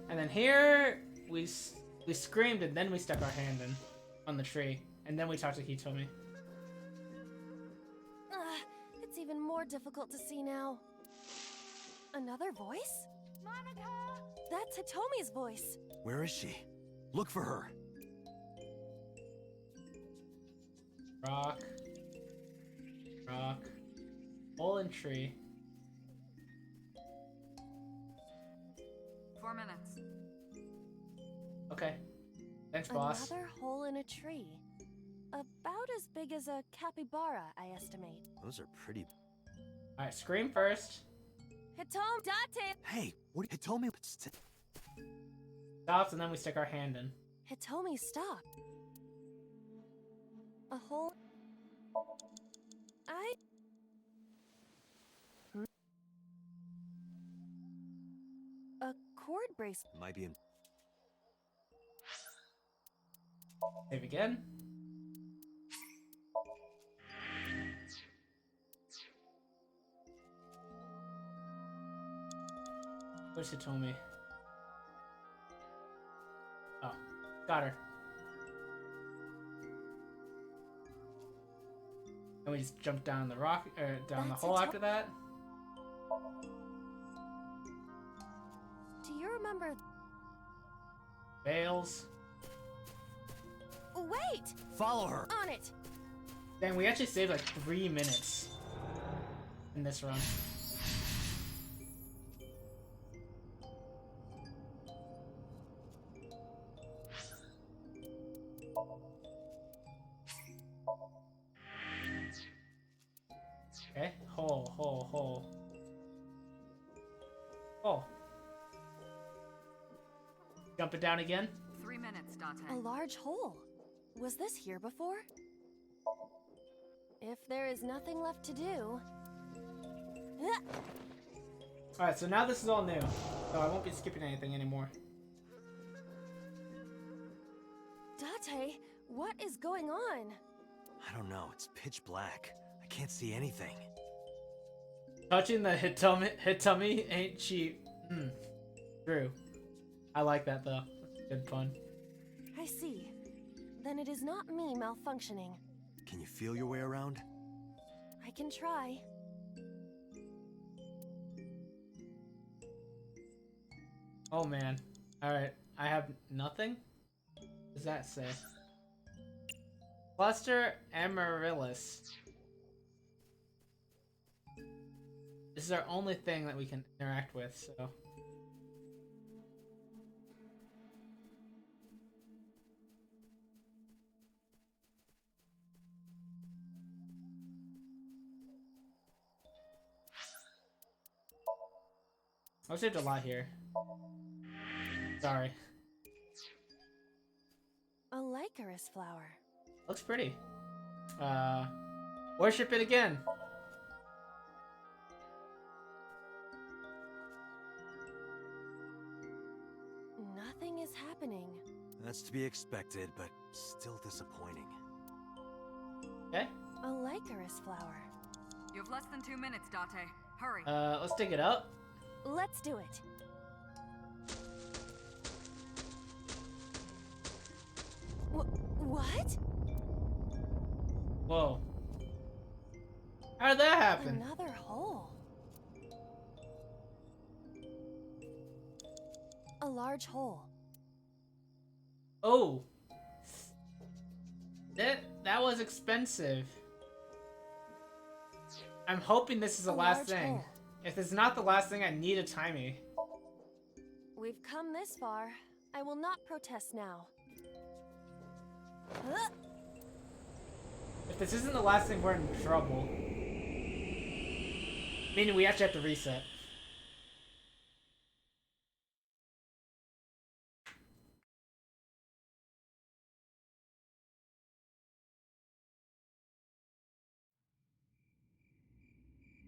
[SPEAKER 1] And then here, we screamed and then we stuck our hand in on the tree. And then we talked to Hitomi.
[SPEAKER 2] It's even more difficult to see now. Another voice? Monica! That's Hitomi's voice.
[SPEAKER 3] Where is she? Look for her.
[SPEAKER 1] Rock. Rock. Hole and tree.
[SPEAKER 12] 4 minutes.
[SPEAKER 1] Okay. Thanks, boss.
[SPEAKER 2] Another hole in a tree. About as big as a capybara, I estimate.
[SPEAKER 6] Those are pretty...
[SPEAKER 1] Alright, scream first.
[SPEAKER 2] Hitomi! Date!
[SPEAKER 3] Hey, what? Hitomi...
[SPEAKER 1] Stops, and then we stick our hand in.
[SPEAKER 2] Hitomi, stop. A hole... A cord brace...
[SPEAKER 6] Might be in...
[SPEAKER 1] Save again. Where's Hitomi? Oh, got her. And we just jumped down the rock, down the hole after that.
[SPEAKER 2] Do you remember...
[SPEAKER 1] Fails.
[SPEAKER 2] Wait!
[SPEAKER 3] Follow her!
[SPEAKER 2] On it!
[SPEAKER 1] Dang, we actually saved like 3 minutes in this run. Okay, hole, hole, hole. Hole. Jump it down again.
[SPEAKER 12] 3 minutes, Date.
[SPEAKER 2] A large hole. Was this here before? If there is nothing left to do...
[SPEAKER 1] Alright, so now this is all new. So I won't be skipping anything anymore.
[SPEAKER 2] Date, what is going on?
[SPEAKER 3] I don't know, it's pitch black. I can't see anything.
[SPEAKER 1] Touching the Hitomi ain't cheap. True. I like that though. Good fun.
[SPEAKER 2] I see. Then it is not me malfunctioning.
[SPEAKER 3] Can you feel your way around?
[SPEAKER 2] I can try.
[SPEAKER 1] Oh man. Alright, I have nothing? What does that say? Cluster Amaryllis. This is our only thing that we can interact with, so... I saved a lot here. Sorry.
[SPEAKER 2] A Lycaris flower.
[SPEAKER 1] Looks pretty. Worship it again.
[SPEAKER 2] Nothing is happening.
[SPEAKER 3] That's to be expected, but still disappointing.
[SPEAKER 1] Okay.
[SPEAKER 2] A Lycaris flower.
[SPEAKER 12] You have less than 2 minutes, Date. Hurry.
[SPEAKER 1] Let's dig it up.
[SPEAKER 2] Let's do it. What?
[SPEAKER 1] Whoa. How did that happen?
[SPEAKER 2] Another hole. large hole.
[SPEAKER 1] Oh. That was expensive. I'm hoping this is the last thing.
[SPEAKER 2] Hole.
[SPEAKER 1] If it's not the last thing, I need a timey.
[SPEAKER 2] We've come this far. I will not protest now.
[SPEAKER 1] If this isn't the last thing, we're in trouble. Meaning we actually have to reset.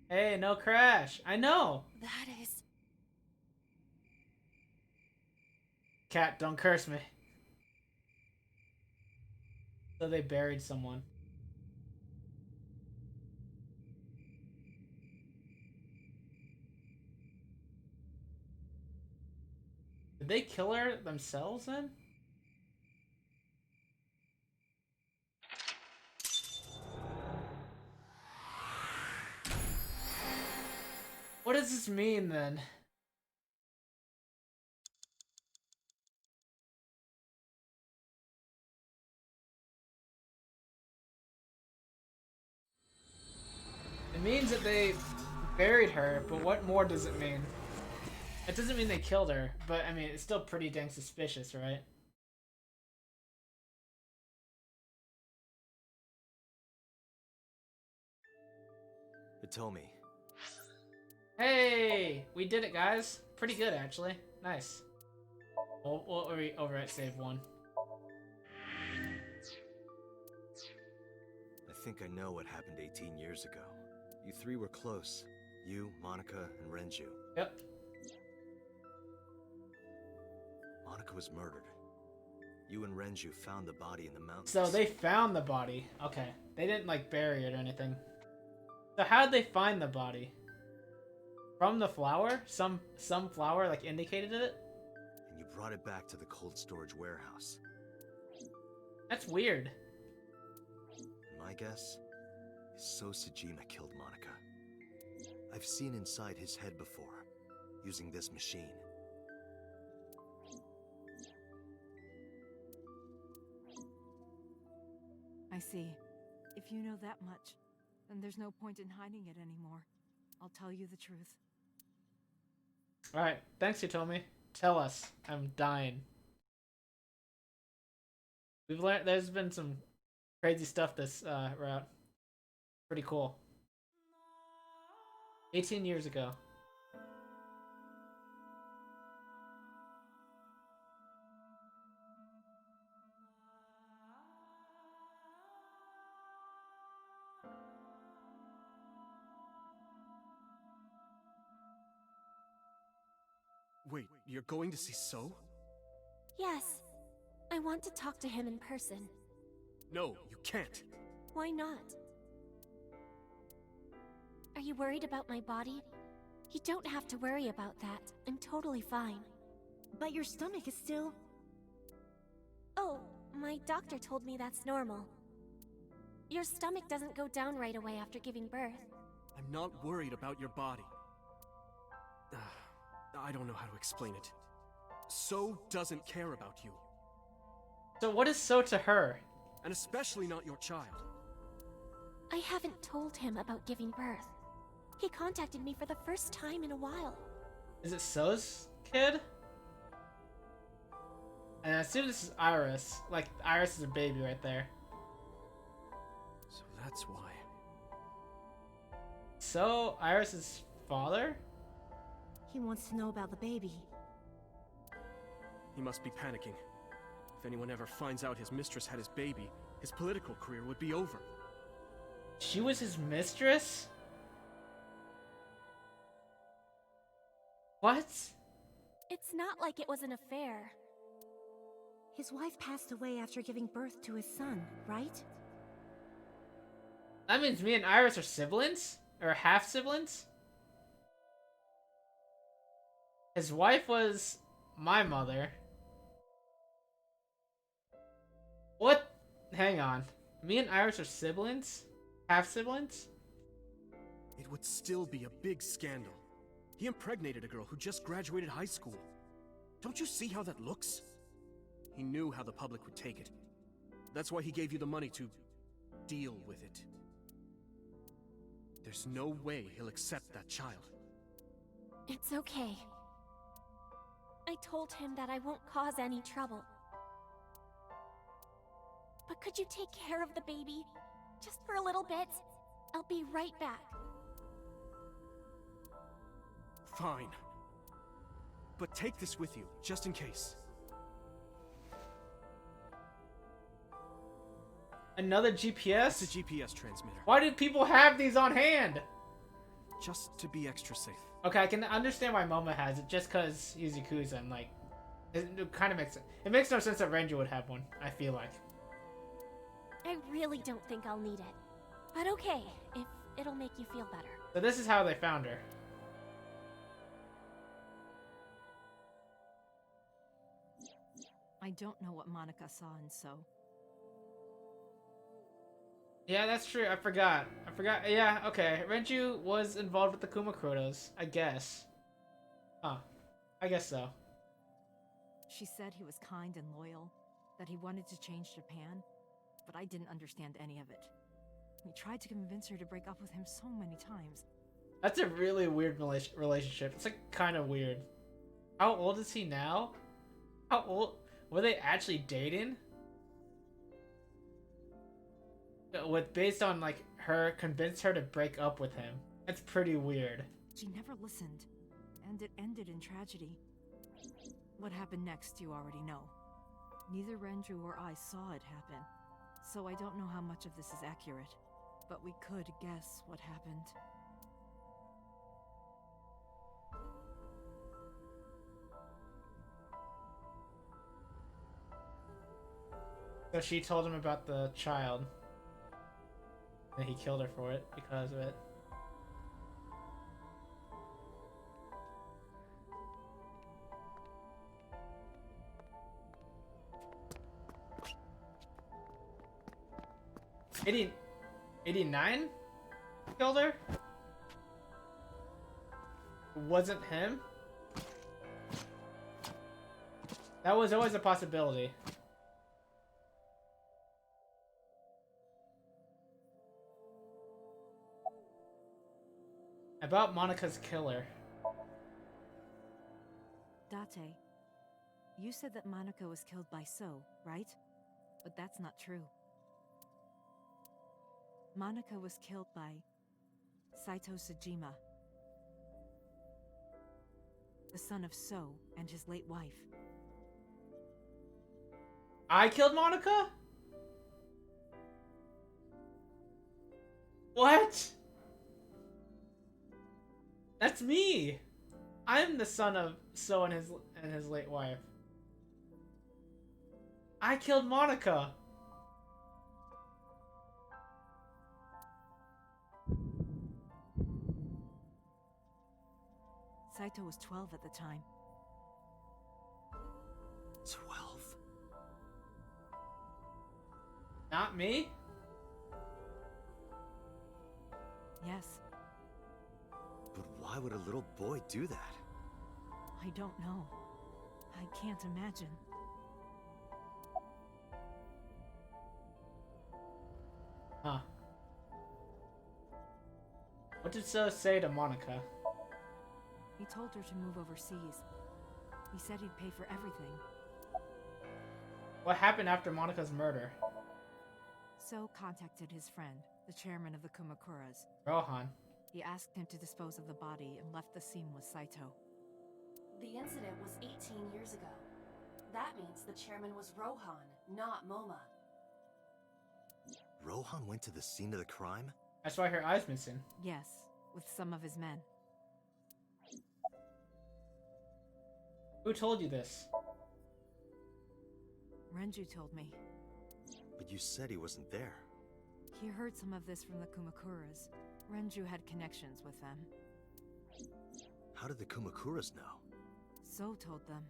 [SPEAKER 1] Hey, no crash. I know.
[SPEAKER 2] That is...
[SPEAKER 1] Cat, don't curse me. So they buried someone. Did they kill her themselves then? What does this mean then? It means that they buried her, but what more does it mean? It doesn't mean they killed her, but I mean, it's still pretty dang suspicious, right?
[SPEAKER 6] Hitomi.
[SPEAKER 1] Hey! We did it, guys. Pretty good, actually. Nice. We'll overwrite save 1.
[SPEAKER 6] I think I know what happened 18 years ago. You three were close. You, Monica, and Renju.
[SPEAKER 1] Yep.
[SPEAKER 6] Monica was murdered. You and Renju found the body in the mountains.
[SPEAKER 1] So they found the body. Okay. They didn't, like, bury it or anything. So how did they find the body? From the flower? Some flower, like, indicated it?
[SPEAKER 6] And you brought it back to the cold storage warehouse.
[SPEAKER 1] That's weird.
[SPEAKER 6] My guess is So Sejima killed Monica. I've seen inside his head before, using this machine.
[SPEAKER 7] I see. If you know that much, then there's no point in hiding it anymore. I'll tell you the truth.
[SPEAKER 1] Alright, thanks, Hitomi. Tell us. I'm dying. We've learned there's been some crazy stuff this route. Pretty cool. 18 years ago.
[SPEAKER 14] Wait, you're going to see So?
[SPEAKER 2] Yes. I want to talk to him in person.
[SPEAKER 14] No, you can't.
[SPEAKER 2] Why not? Are you worried about my body? You don't have to worry about that. I'm totally fine.
[SPEAKER 15] But your stomach is still...
[SPEAKER 2] Oh, my doctor told me that's normal. Your stomach doesn't go down right away after giving birth.
[SPEAKER 14] I'm not worried about your body. I don't know how to explain it. So doesn't care about you.
[SPEAKER 1] So what is So to her?
[SPEAKER 14] And especially not your child.
[SPEAKER 2] I haven't told him about giving birth. He contacted me for the first time in a while.
[SPEAKER 1] Is it So's kid? And I assume this is Iris. Like, Iris is a baby right there.
[SPEAKER 14] So that's why.
[SPEAKER 1] So, Iris's father?
[SPEAKER 15] He wants to know about the baby.
[SPEAKER 14] He must be panicking. If anyone ever finds out his mistress had his baby, his political career would be over.
[SPEAKER 1] She was his mistress? What?
[SPEAKER 2] It's not like it was an affair.
[SPEAKER 15] His wife passed away after giving birth to his son, right?
[SPEAKER 1] That means me and Iris are siblings? Or half-siblings? His wife was my mother. What? Hang on. Me and Iris are siblings? Half-siblings?
[SPEAKER 14] It would still be a big scandal. He impregnated a girl who just graduated high school. Don't you see how that looks? He knew how the public would take it. That's why he gave you the money to deal with it. There's no way he'll accept that child.
[SPEAKER 16] It's okay. I told him that I won't cause any trouble. But could you take care of the baby? Just for a little bit? I'll be right back.
[SPEAKER 14] Fine. But take this with you, just in case.
[SPEAKER 1] Another GPS?
[SPEAKER 14] It's a GPS transmitter.
[SPEAKER 1] Why did people have these on hand?
[SPEAKER 14] Just to be extra safe.
[SPEAKER 1] Okay, I can understand why Momo has it, just because he's Yakuza and, like, it kind of makes it. It makes no sense that Renju would have one, I feel like.
[SPEAKER 16] I really don't think I'll need it. But okay, if it'll make you feel better.
[SPEAKER 1] So this is how they found her.
[SPEAKER 7] I don't know what Monica saw in So.
[SPEAKER 1] Yeah, that's true. I forgot. Yeah, okay. Renju was involved with the Kumakuros, I guess. Huh. I guess so.
[SPEAKER 7] She said he was kind and loyal, that he wanted to change Japan, but I didn't understand any of it. He tried to convince her to break up with him so many times.
[SPEAKER 1] That's a really weird relationship. It's like kind of weird. How old is he now? How old? Were they actually dating? Based on like her convinced her to break up with him. That's pretty weird.
[SPEAKER 7] She never listened, and it ended in tragedy. What happened next you already know. Neither Renju or I saw it happen, so I don't know how much of this is accurate, but we could guess what happened.
[SPEAKER 1] So she told him about the child. And he killed her for it because of it. $89 killed her? Wasn't him? That was always a possibility. About Monica's killer.
[SPEAKER 7] Date, you said that Monica was killed by So, right? But that's not true. Monica was killed by Saito Sejima, the son of So and his late wife.
[SPEAKER 1] I killed Monica? What? That's me. I'm the son of So and his late wife. I killed Monica.
[SPEAKER 7] Saito was 12 at the time.
[SPEAKER 6] 12?
[SPEAKER 1] Not me?
[SPEAKER 7] Yes.
[SPEAKER 6] But why would a little boy do that?
[SPEAKER 7] I don't know. I can't imagine.
[SPEAKER 1] Huh. What did So say to Monica?
[SPEAKER 7] He told her to move overseas. He said he'd pay for everything.
[SPEAKER 1] What happened after Monica's murder?
[SPEAKER 7] So contacted his friend, the chairman of the Kumakuras.
[SPEAKER 1] Rohan.
[SPEAKER 7] He asked him to dispose of the body and left the scene with Saito.
[SPEAKER 2] The incident was 18 years ago. That means the chairman was Rohan, not Moma.
[SPEAKER 6] Rohan went to the scene of the crime?
[SPEAKER 1] That's why her eye's missing.
[SPEAKER 7] Yes, with some of his men.
[SPEAKER 1] Who told you this?
[SPEAKER 7] Renju told me.
[SPEAKER 6] But you said he wasn't there.
[SPEAKER 7] He heard some of this from the Kumakuras. Renju had connections with them.
[SPEAKER 6] How did the Kumakuras know?
[SPEAKER 7] So told them.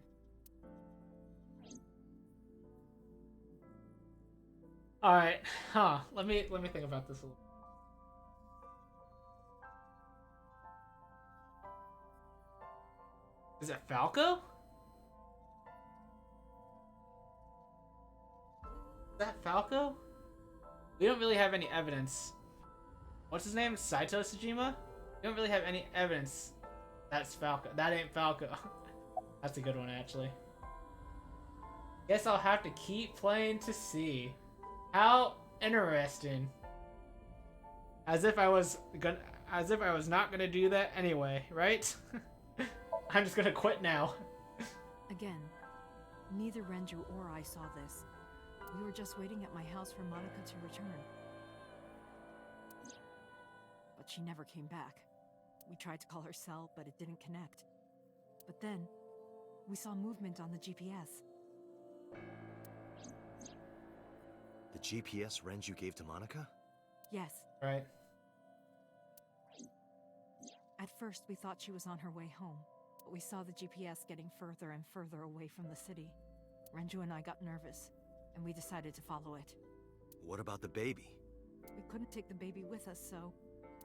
[SPEAKER 1] Alright, huh. Let me think about this a little. Is it Falco? that Falco? We don't really have any evidence. What's his name? Saito Sejima? We don't really have any evidence that's Falco. That ain't Falco. That's a good one, actually. Guess I'll have to keep playing to see. How interesting. As if I was not gonna do that anyway, right? I'm just gonna quit now.
[SPEAKER 7] Again, neither Renju or I saw this. We were just waiting at my house for Monica to return. But she never came back. We tried to call her cell, but it didn't connect. But then, we saw movement on the GPS.
[SPEAKER 6] The GPS Renju gave to Monica?
[SPEAKER 7] Yes.
[SPEAKER 1] Right.
[SPEAKER 7] At first, we thought she was on her way home, but we saw the GPS getting further and further away from the city. Renju and I got nervous, and we decided to follow it.
[SPEAKER 6] What about the baby?
[SPEAKER 7] We couldn't take the baby with us, so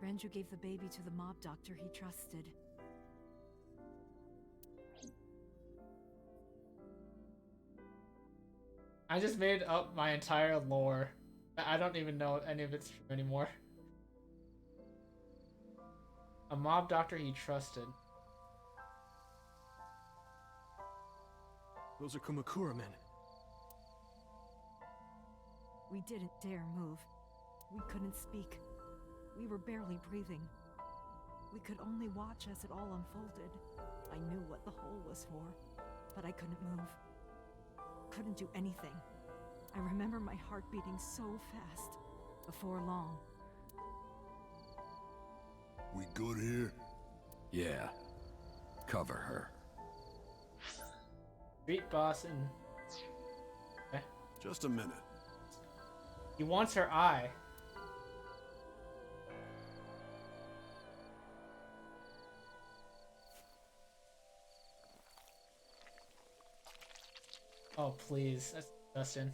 [SPEAKER 7] Renju gave the baby to the mob doctor he trusted.
[SPEAKER 1] I just made up my entire lore. I don't even know any of it's true anymore. A mob doctor he trusted.
[SPEAKER 14] Those are Kumakura men.
[SPEAKER 7] We didn't dare move. We couldn't speak. We were barely breathing. We could only watch as it all unfolded. I knew what the hole was for, but I couldn't move. Couldn't do anything. I remember my heart beating so fast. Before long.
[SPEAKER 9] We good here?
[SPEAKER 17] Yeah. Cover her.
[SPEAKER 1] Street boss and... Okay.
[SPEAKER 9] Just a minute.
[SPEAKER 1] He wants her eye. Oh, please. That's disgusting.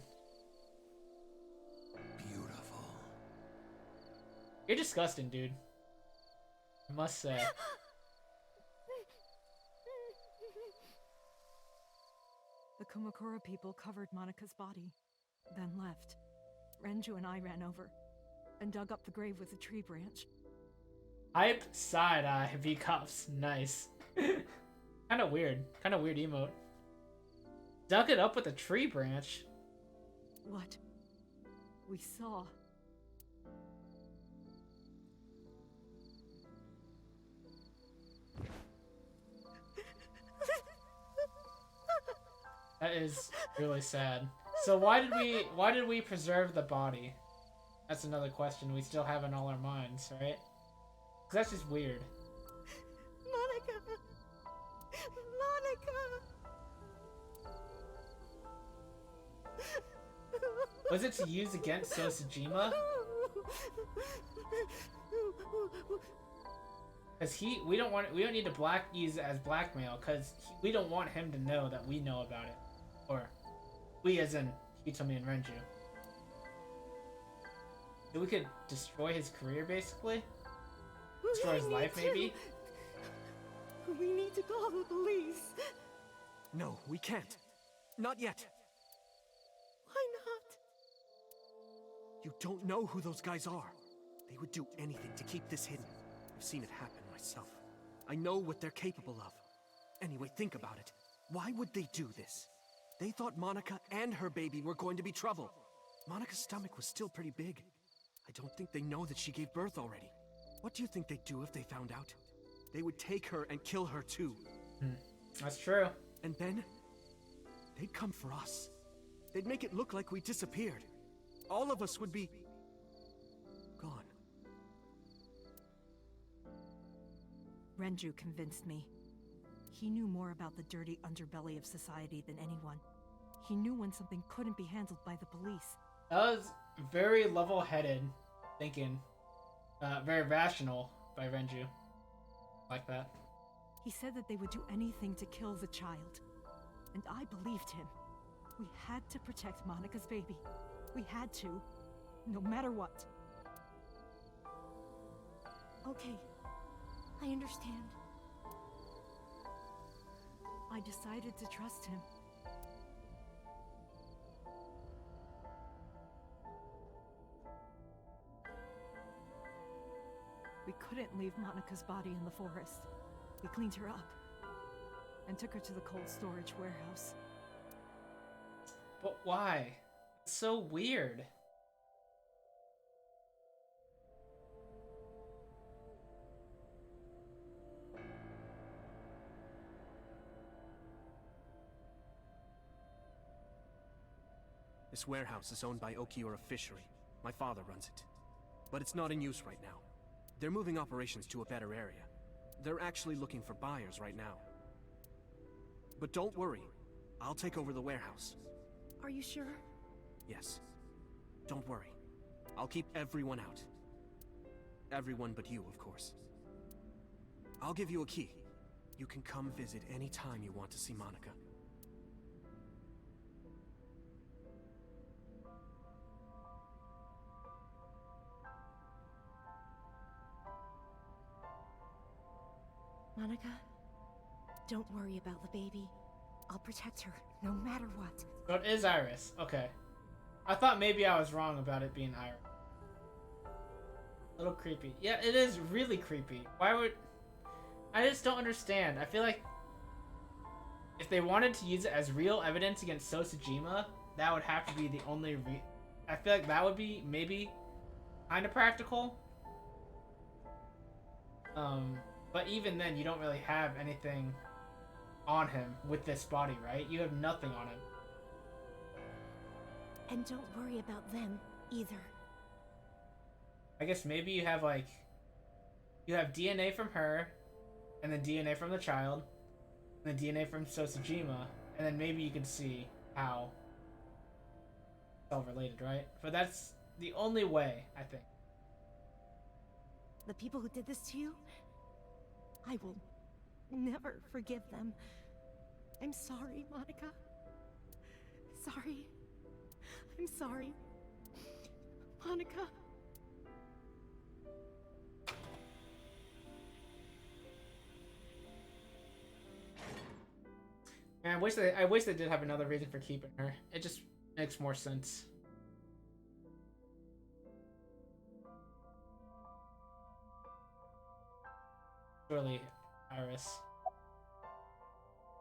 [SPEAKER 17] Beautiful.
[SPEAKER 1] You're disgusting, dude. I must say.
[SPEAKER 7] The Kumakura people covered Monika's body, then left. Renju and I ran over and dug up the grave with a tree branch.
[SPEAKER 1] Hype side-eye V-Cups. Nice. Kinda weird. Kinda weird emote. Dug it up with a tree branch.
[SPEAKER 7] What we saw.
[SPEAKER 1] That is really sad. So why did we preserve the body? That's another question we still have in all our minds, right? 'Cause that's just weird.
[SPEAKER 15] Monica! Monica!
[SPEAKER 1] Was it to use against Sosajima? Cause we don't need to use it as blackmail, cause we don't want him to know that we know about it, or we as in Hitomi and Renju. So we could destroy his career, basically. Destroy his life, maybe.
[SPEAKER 15] We need to call the police.
[SPEAKER 14] No, we can't. Not yet.
[SPEAKER 15] Why not?
[SPEAKER 14] You don't know who those guys are. They would do anything to keep this hidden. I've seen it happen myself. I know what they're capable of. Anyway, think about it. Why would they do this? They thought Monica and her baby were going to be trouble. Monica's stomach was still pretty big. I don't think they know that she gave birth already. What do you think they'd do if they found out? They would take her and kill her too.
[SPEAKER 1] That's true.
[SPEAKER 14] And then, they'd come for us. They'd make it look like we disappeared. All of us would be... gone.
[SPEAKER 7] Renju convinced me. He knew more about the dirty underbelly of society than anyone. He knew when something couldn't be handled by the police.
[SPEAKER 1] That was very level-headed thinking. Very rational by Renju. Like that.
[SPEAKER 7] He said that they would do anything to kill the child. And I believed him. We had to protect Monica's baby. We had to. No matter what.
[SPEAKER 15] Okay. I understand.
[SPEAKER 7] I decided to trust him. couldn't leave Monica's body in the forest. We cleaned her up and took her to the cold storage warehouse.
[SPEAKER 1] But why? It's so weird.
[SPEAKER 14] This warehouse is owned by Okiura Fishery. My father runs it. But it's not in use right now. They're moving operations to a better area. They're actually looking for buyers right now. But don't worry. I'll take over the warehouse.
[SPEAKER 15] Are you sure?
[SPEAKER 14] Yes. Don't worry. I'll keep everyone out. Everyone but you, of course. I'll give you a key. You can come visit any time you want to see Monica.
[SPEAKER 15] Monica, don't worry about the baby. I'll protect her, no matter what.
[SPEAKER 1] So it is Iris. Okay. I thought maybe I was wrong about it being Iris. A little creepy. Yeah, it is really creepy. Why would... I just don't understand. I feel like if they wanted to use it as real evidence against Sosajima, that would have to be the only I feel like that would be maybe kind of practical. But even then, you don't really have anything on him with this body, right? You have nothing on him.
[SPEAKER 15] And don't worry about them, either.
[SPEAKER 1] I guess maybe you have, like... You have DNA from her, and then DNA from the child, and then DNA from Sosajima, and then maybe you can see how it's all related, right? But that's the only way, I think.
[SPEAKER 15] The people who did this to you, I will never forgive them. I'm sorry, Monica. Sorry. I'm sorry. Monica.
[SPEAKER 1] Man, I wish they did have another reason for keeping her. It just makes more sense. Surely, Iris.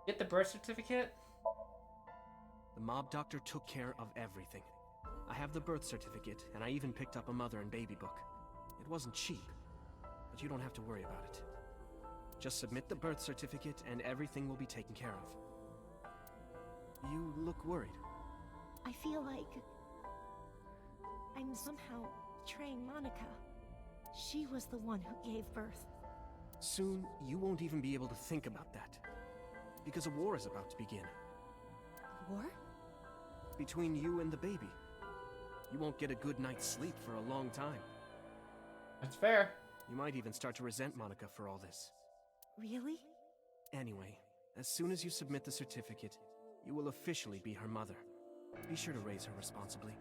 [SPEAKER 1] Get the birth certificate?
[SPEAKER 14] The mob doctor took care of everything. I have the birth certificate, and I even picked up a mother and baby book. It wasn't cheap, but you don't have to worry about it. Just submit the birth certificate, and everything will be taken care of. You look worried.
[SPEAKER 15] I feel like I'm somehow betraying Monica. She was the one who gave birth.
[SPEAKER 14] Soon, you won't even be able to think about that. Because a war is about to begin.
[SPEAKER 15] A war?
[SPEAKER 14] Between you and the baby. You won't get a good night's sleep for a long time.
[SPEAKER 1] That's fair.
[SPEAKER 14] You might even start to resent Monica for all this.
[SPEAKER 15] Really?
[SPEAKER 14] Anyway, as soon as you submit the certificate, you will officially be her mother. Be sure to raise her responsibly.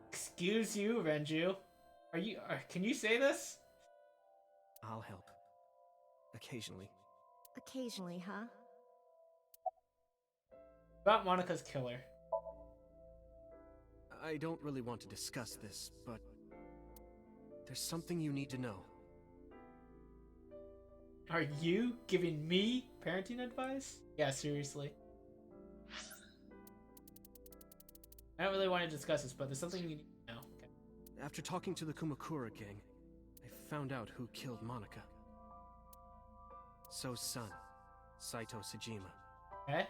[SPEAKER 1] Excuse you, Renju. Can you say this?
[SPEAKER 14] I'll help. Occasionally.
[SPEAKER 15] Occasionally, huh?
[SPEAKER 1] About Monica's killer.
[SPEAKER 14] I don't really want to discuss this, but there's something you need to know.
[SPEAKER 1] Are you giving me parenting advice? Yeah, seriously. I don't really want to discuss this, but there's something you need to know. Okay.
[SPEAKER 14] After talking to the Kumakura gang, I found out who killed Monica. So's son, Saito Sejima.
[SPEAKER 1] Eh?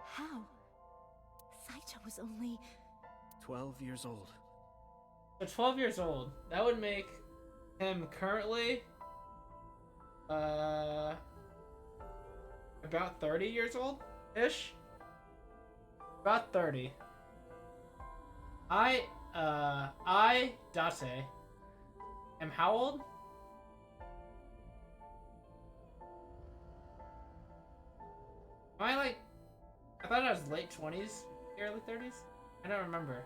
[SPEAKER 15] How? Saito was only
[SPEAKER 14] 12 years old.
[SPEAKER 1] So 12 years old. That would make him currently about 30 years old-ish? About 30. I, Date, am how old? Am I like... I thought I was late 20s, early 30s? I don't remember.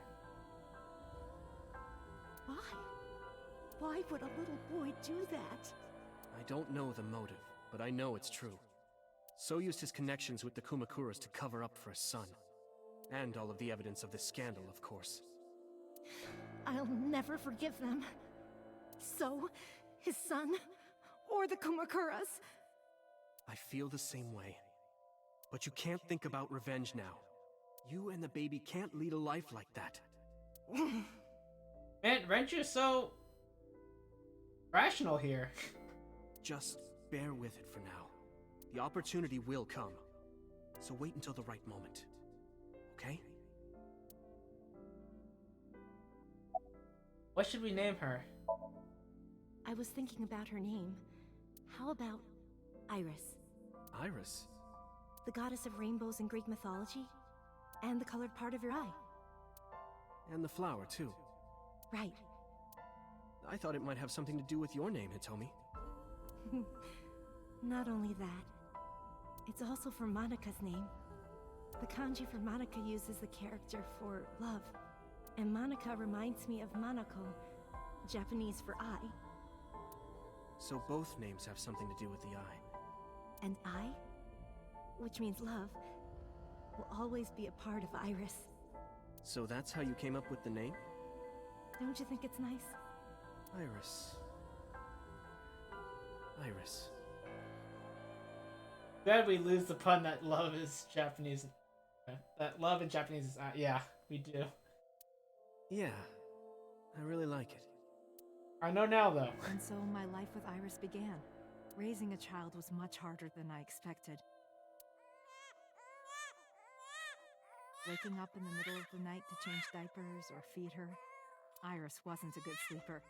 [SPEAKER 15] Why? Why would a little boy do that?
[SPEAKER 14] I don't know the motive, but I know it's true. So used his connections with the Kumakuras to cover up for his son. And all of the evidence of this scandal, of course.
[SPEAKER 15] I'll never forgive them. So, his son, or the Kumakuras.
[SPEAKER 14] I feel the same way. But you can't think about revenge now. You and the baby can't lead a life like that.
[SPEAKER 1] Man, Renju's so rational here.
[SPEAKER 14] Just bear with it for now. The opportunity will come. So wait until the right moment. Okay?
[SPEAKER 1] What should we name her?
[SPEAKER 15] I was thinking about her name. How about Iris?
[SPEAKER 14] Iris?
[SPEAKER 15] The goddess of rainbows in Greek mythology? And the colored part of your eye.
[SPEAKER 14] And the flower, too.
[SPEAKER 15] Right.
[SPEAKER 14] I thought it might have something to do with your name, Hitomi.
[SPEAKER 15] Not only that, it's also for Monika's name. The kanji for Monica uses the character for love, and Monica reminds me of Monoko, Japanese for eye.
[SPEAKER 14] So both names have something to do with the eye.
[SPEAKER 15] And I, which means love, will always be a part of Iris.
[SPEAKER 14] So that's how you came up with the name?
[SPEAKER 15] Don't you think it's nice?
[SPEAKER 14] Iris. Iris.
[SPEAKER 1] Glad we lose the pun that love is Japanese. That love in Japanese is yeah, we do.
[SPEAKER 14] Yeah, I really like it.
[SPEAKER 1] I know now, though.
[SPEAKER 7] And so my life with Iris began. Raising a child was much harder than I expected. Waking up in the middle of the night to change diapers or feed her. Iris wasn't a good sleeper.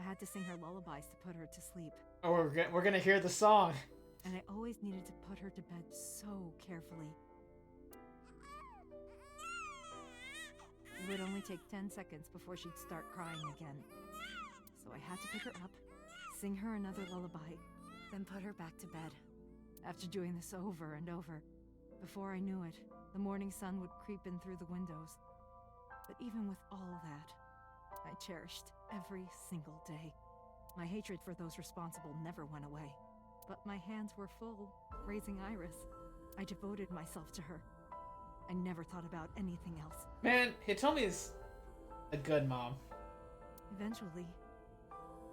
[SPEAKER 7] I had to sing her lullabies to put her to sleep.
[SPEAKER 1] Oh, we're gonna hear the song.
[SPEAKER 7] And I always needed to put her to bed so carefully. It would only take 10 seconds before she'd start crying again. So I had to pick her up, sing her another lullaby, then put her back to bed. After doing this over and over, before I knew it, the morning sun would creep in through the windows. But even with all that, I cherished every single day. My hatred for those responsible never went away. But my hands were full, raising Iris. I devoted myself to her. I never thought about anything else.
[SPEAKER 1] Man, Hitomi's a good mom.
[SPEAKER 7] Eventually,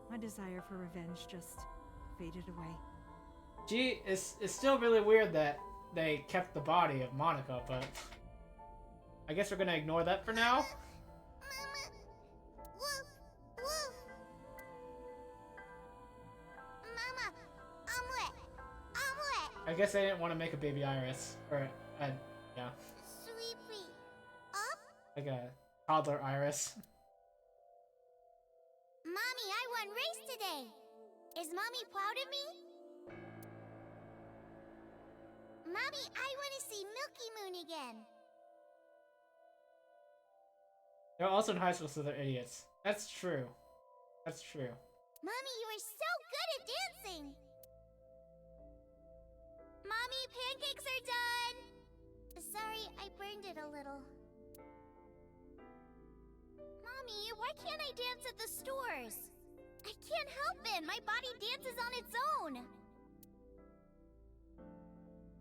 [SPEAKER 7] my desire for revenge just faded away.
[SPEAKER 1] Gee, it's still really weird that they kept the body of Monica, but I guess we're gonna ignore that for now. I guess I didn't want to make a baby Iris. Or, yeah.
[SPEAKER 10] Sweetie, up?
[SPEAKER 1] Like a toddler Iris.
[SPEAKER 10] Mommy, I won race today. Is Mommy proud of me? Mommy, I want to see Milky Moon again.
[SPEAKER 1] They're also in high school, so they're idiots. That's true. That's true.
[SPEAKER 10] Mommy, you are so good at dancing. Mommy, pancakes are done! Sorry, I burned it a little. Mommy, why can't I dance at the stores? I can't help it! My body dances on its own!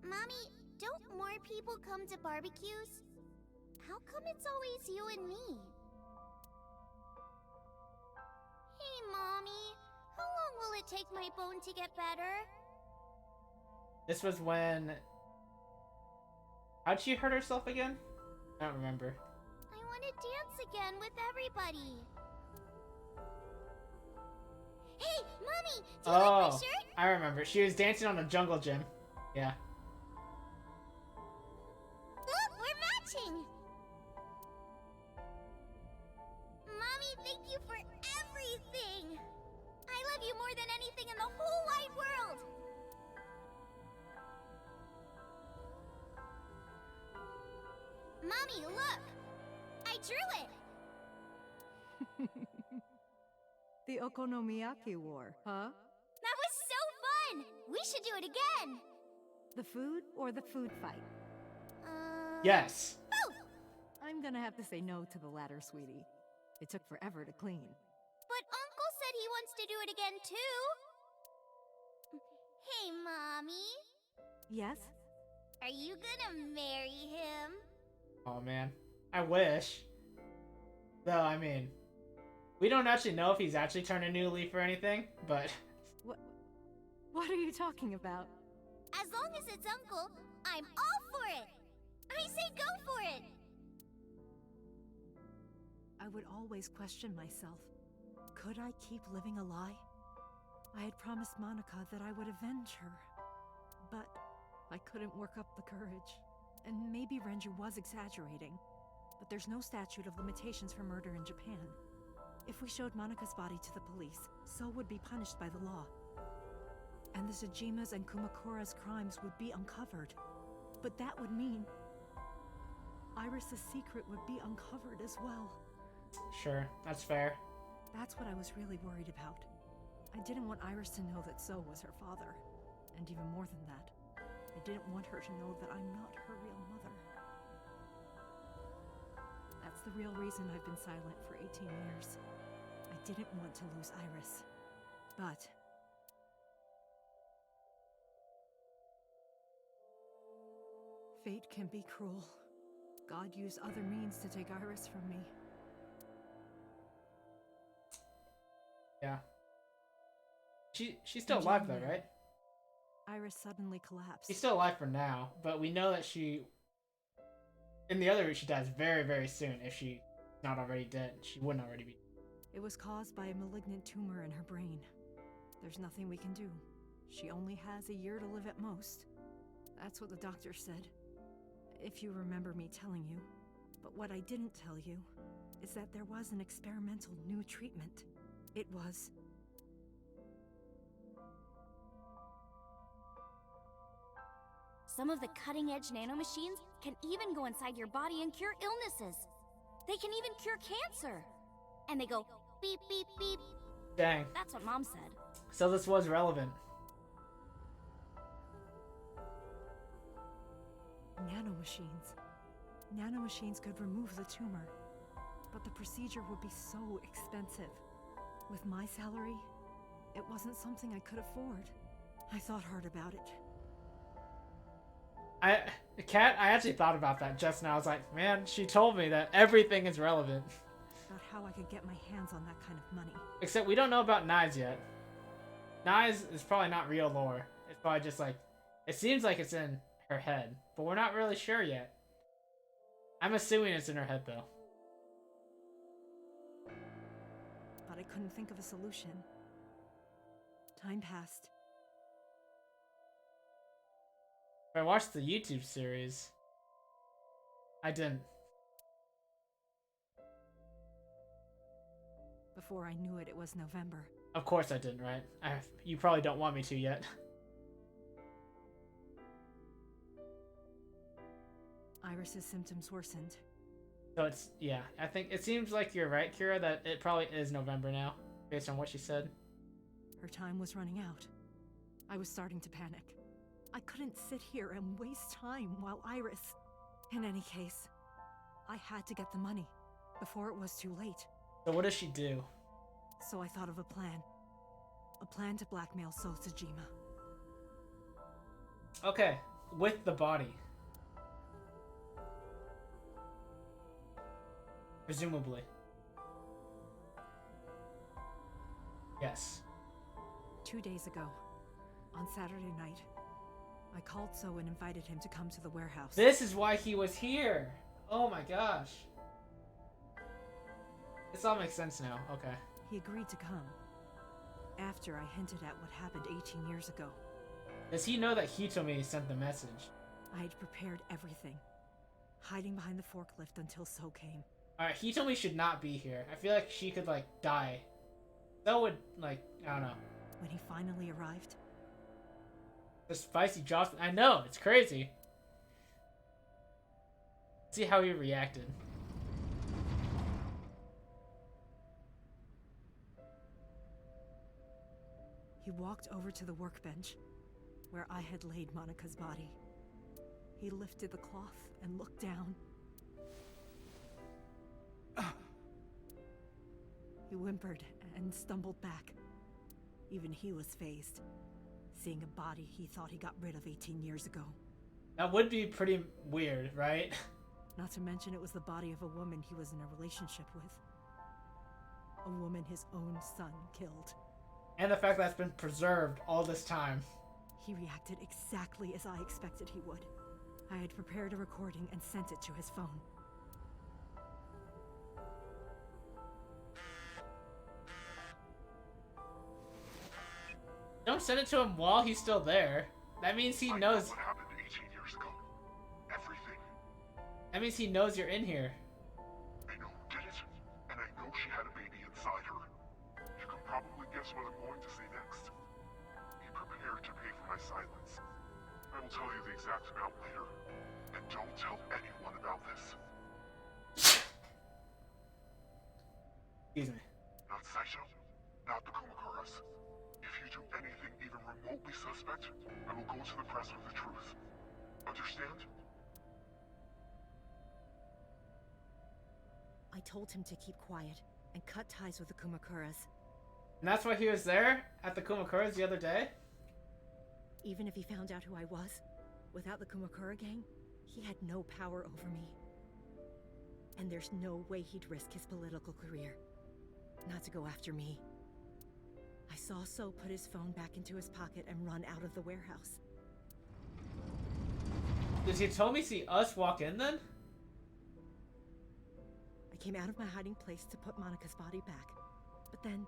[SPEAKER 10] Mommy, don't more people come to barbecues? How come it's always you and me? Hey, Mommy, how long will it take my bone to get better?
[SPEAKER 1] This was when... How'd she hurt herself again? I don't remember.
[SPEAKER 10] I want to dance again with everybody. Hey, Mommy! Do you like my shirt?
[SPEAKER 1] I remember. She was dancing on a jungle gym. Yeah.
[SPEAKER 10] Look, we're matching! Mommy, thank you for everything! I love you more than anything in the whole wide world! Mommy, look! I drew it!
[SPEAKER 7] The Okonomiyaki War, huh?
[SPEAKER 10] That was so fun! We should do it again!
[SPEAKER 7] The food or the food fight?
[SPEAKER 1] Yes.
[SPEAKER 10] Oh!
[SPEAKER 7] I'm gonna have to say no to the latter, sweetie. It took forever to clean.
[SPEAKER 10] But Uncle said he wants to do it again, too! Hey, Mommy.
[SPEAKER 7] Yes?
[SPEAKER 10] Are you gonna marry him?
[SPEAKER 1] Oh man, I wish. Though, I mean, We don't actually know if he's actually turned a new leaf or anything, but...
[SPEAKER 7] What are you talking about?
[SPEAKER 4] As long as it's Uncle, I'm all for it! I say go for it!
[SPEAKER 7] I would always question myself. Could I keep living a lie? I had promised Monica that I would avenge her. But I couldn't work up the courage. And maybe Renju was exaggerating. But there's no statute of limitations for murder in Japan. If we showed Monika's body to the police, So would be punished by the law. And the Tsujima's and Kumakura's crimes would be uncovered. But that would mean Iris's secret would be uncovered as well.
[SPEAKER 1] Sure, that's fair.
[SPEAKER 7] That's what I was really worried about. I didn't want Iris to know that So was her father. And even more than that, I didn't want her to know that I'm not her real mother. That's the real reason I've been silent for 18 years. I didn't want to lose Iris. But fate can be cruel. God used other means to take Iris from me.
[SPEAKER 1] Yeah. She's still alive though, right?
[SPEAKER 7] Iris suddenly collapsed.
[SPEAKER 1] She's still alive for now, but we know that she... In the other route, she dies very, very soon. If she's not already dead, she wouldn't already be.
[SPEAKER 7] It was caused by a malignant tumor in her brain. There's nothing we can do. She only has a year to live at most. That's what the doctor said. If you remember me telling you. But what I didn't tell you is that there was an experimental new treatment. It was...
[SPEAKER 4] Some of the cutting-edge nanomachines can even go inside your body and cure illnesses. They can even cure cancer. And they go beep, beep, beep.
[SPEAKER 1] Dang.
[SPEAKER 4] That's what Mom said.
[SPEAKER 1] So this was relevant.
[SPEAKER 7] Nanomachines. Nanomachines could remove the tumor. But the procedure would be so expensive. With my salary, it wasn't something I could afford. I thought hard about it.
[SPEAKER 1] Kat, I actually thought about that just now. I was like, man, she told me that everything is relevant.
[SPEAKER 7] About how I could get my hands on that kind of money.
[SPEAKER 1] Except we don't know about Knives yet. Knives is probably not real lore. It's probably just like... It seems like it's in her head, but we're not really sure yet. I'm assuming it's in her head, though.
[SPEAKER 7] But I couldn't think of a solution. Time passed.
[SPEAKER 1] I watched the YouTube series. I didn't.
[SPEAKER 7] Before I knew it, it was November.
[SPEAKER 1] Of course I didn't, right? You probably don't want me to yet.
[SPEAKER 7] Iris's symptoms worsened.
[SPEAKER 1] So it's, yeah, I think it seems like you're right, Kira, that it probably is November now, based on what she said.
[SPEAKER 7] Her time was running out. I was starting to panic. I couldn't sit here and waste time while Iris... In any case, I had to get the money before it was too late.
[SPEAKER 1] So what does she do?
[SPEAKER 7] So I thought of a plan. A plan to blackmail So Tsujima.
[SPEAKER 1] Okay, with the body. Presumably. Yes.
[SPEAKER 7] 2 days ago, on Saturday night, I called So and invited him to come to the warehouse.
[SPEAKER 1] This is why he was here! Oh my gosh. This all makes sense now, okay.
[SPEAKER 7] He agreed to come. After I hinted at what happened 18 years ago.
[SPEAKER 1] Does he know that Hitomi sent the message?
[SPEAKER 7] I had prepared everything. Hiding behind the forklift until So came.
[SPEAKER 1] Alright, Hitomi should not be here. I feel like she could, like, die. So would, like, I don't know.
[SPEAKER 7] When he finally arrived...
[SPEAKER 1] The spicy drops. I know, it's crazy. See how he reacted.
[SPEAKER 7] He walked over to the workbench, where I had laid Monika's body. He lifted the cloth and looked down. He whimpered and stumbled back. Even he was fazed, seeing a body he thought he got rid of 18 years ago.
[SPEAKER 1] That would be pretty weird, right?
[SPEAKER 7] Not to mention it was the body of a woman he was in a relationship with. a woman his own son killed.
[SPEAKER 1] And the fact that it's been preserved all this time.
[SPEAKER 7] He reacted exactly as I expected he would. I had prepared a recording and sent it to his phone.
[SPEAKER 1] Don't send it to him while he's still there. That means he knows.
[SPEAKER 18] What happened 18 years ago? Everything.
[SPEAKER 1] That means he knows you're in here.
[SPEAKER 18] I know who did it, and I know she had a baby inside her. You can probably guess what I'm going to say next. Be prepared to pay for my silence. I will tell you the exact amount later. And don't tell anyone about this.
[SPEAKER 1] Excuse me.
[SPEAKER 18] Not Saito, not the Kumakuras. If you do anything even remotely suspect, I will go to the press with the truth. Understand?
[SPEAKER 7] I told him to keep quiet and cut ties with the Kumakuras.
[SPEAKER 1] And that's why he was there at the Kumakuras the other day?
[SPEAKER 7] Even if he found out who I was, without the Kumakura gang, he had no power over me. And there's no way he'd risk his political career. Not to go after me. I saw So put his phone back into his pocket and run out of the warehouse.
[SPEAKER 1] Did Hitomi see us walk in then?
[SPEAKER 7] I came out of my hiding place to put Monika's body back. But then,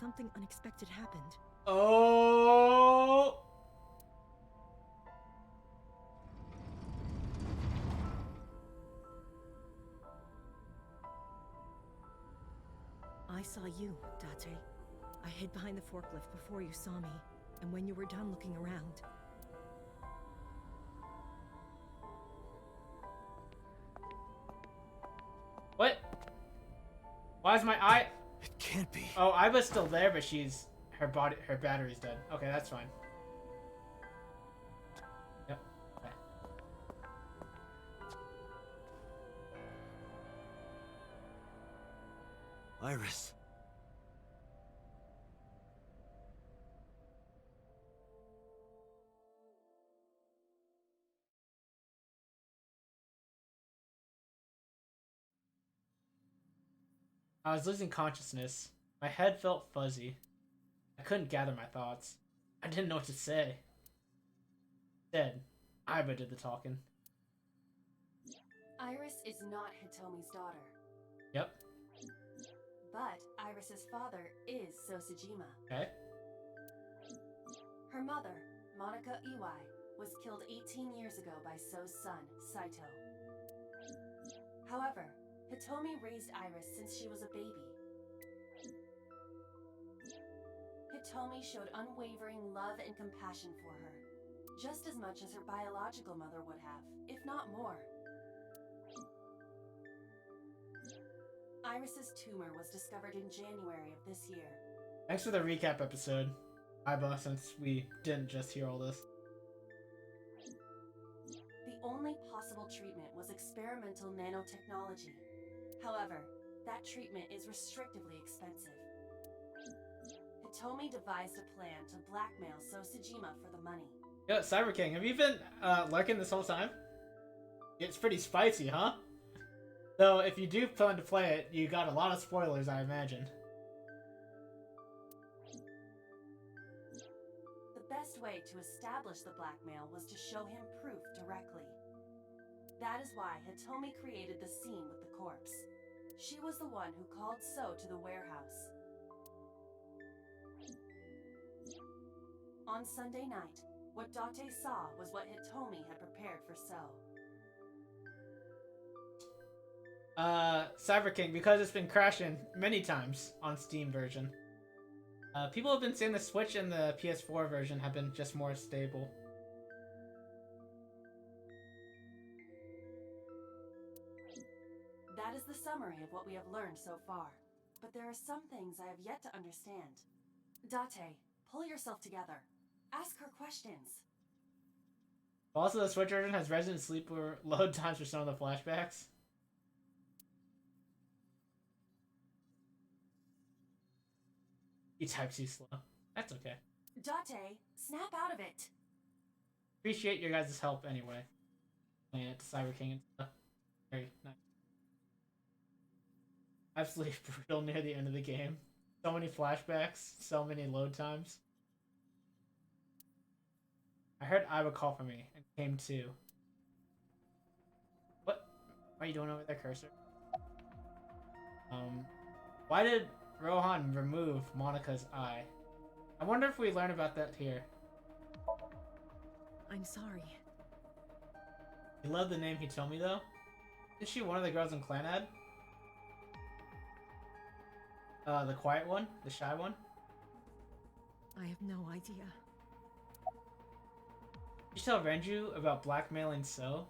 [SPEAKER 7] something unexpected happened.
[SPEAKER 1] Oh!
[SPEAKER 7] I saw you, Date. I hid behind the forklift before you saw me, and when you were done looking around.
[SPEAKER 1] What? Why is my eye?
[SPEAKER 3] It can't be.
[SPEAKER 1] Oh, Iva's still there, but her battery's dead. Okay, that's fine. Yep. Okay.
[SPEAKER 3] Iris.
[SPEAKER 1] I was losing consciousness. My head felt fuzzy. I couldn't gather my thoughts. I didn't know what to say. Instead, Iva did the talking.
[SPEAKER 13] Iris is not Hitomi's daughter.
[SPEAKER 1] Yep.
[SPEAKER 13] But Iris's father is Sosajima.
[SPEAKER 1] Okay.
[SPEAKER 13] Her mother, Monika Iwai, was killed 18 years ago by So's son, Saito. However, Hitomi raised Iris since she was a baby. Hitomi showed unwavering love and compassion for her, just as much as her biological mother would have, if not more. Iris's tumor was discovered in January of this year.
[SPEAKER 1] Thanks for the recap episode, Iva, since we didn't just hear all this.
[SPEAKER 13] The only possible treatment was experimental nanotechnology. However, that treatment is restrictively expensive. Hitomi devised a plan to blackmail Sosajima for the money.
[SPEAKER 1] Yo, Cyber King, have you been lurking this whole time? It's pretty spicy, huh? Though, if you do plan to play it, you got a lot of spoilers, I imagine.
[SPEAKER 13] The best way to establish the blackmail was to show him proof directly. That is why Hitomi created the scene with the corpse. She was the one who called So to the warehouse. On Sunday night, what Date saw was what Hitomi had prepared for So.
[SPEAKER 1] Cyber King, because it's been crashing many times on Steam version. People have been saying the Switch and the PS4 version have been just more stable.
[SPEAKER 13] That is the summary of what we have learned so far. But there are some things I have yet to understand. Date, pull yourself together. Ask her questions.
[SPEAKER 1] Also, the Switch version has Resident Sleeper load times for some of the flashbacks. He types too slow. That's okay.
[SPEAKER 13] Date, snap out of it.
[SPEAKER 1] Appreciate your guys' help anyway. Playing it to Cyber King and stuff. Very nice. absolutely brutal near the end of the game. So many flashbacks, so many load times. I heard Iva call for me and came to. What are you doing over there, cursor? Why did Rohan remove Monica's eye? I wonder if we learn about that here.
[SPEAKER 7] I'm sorry.
[SPEAKER 1] You love the name Hitomi though? Is she one of the girls in Clanad? The quiet one? The shy one?
[SPEAKER 7] I have no idea.
[SPEAKER 1] Did you tell Renju about blackmailing So?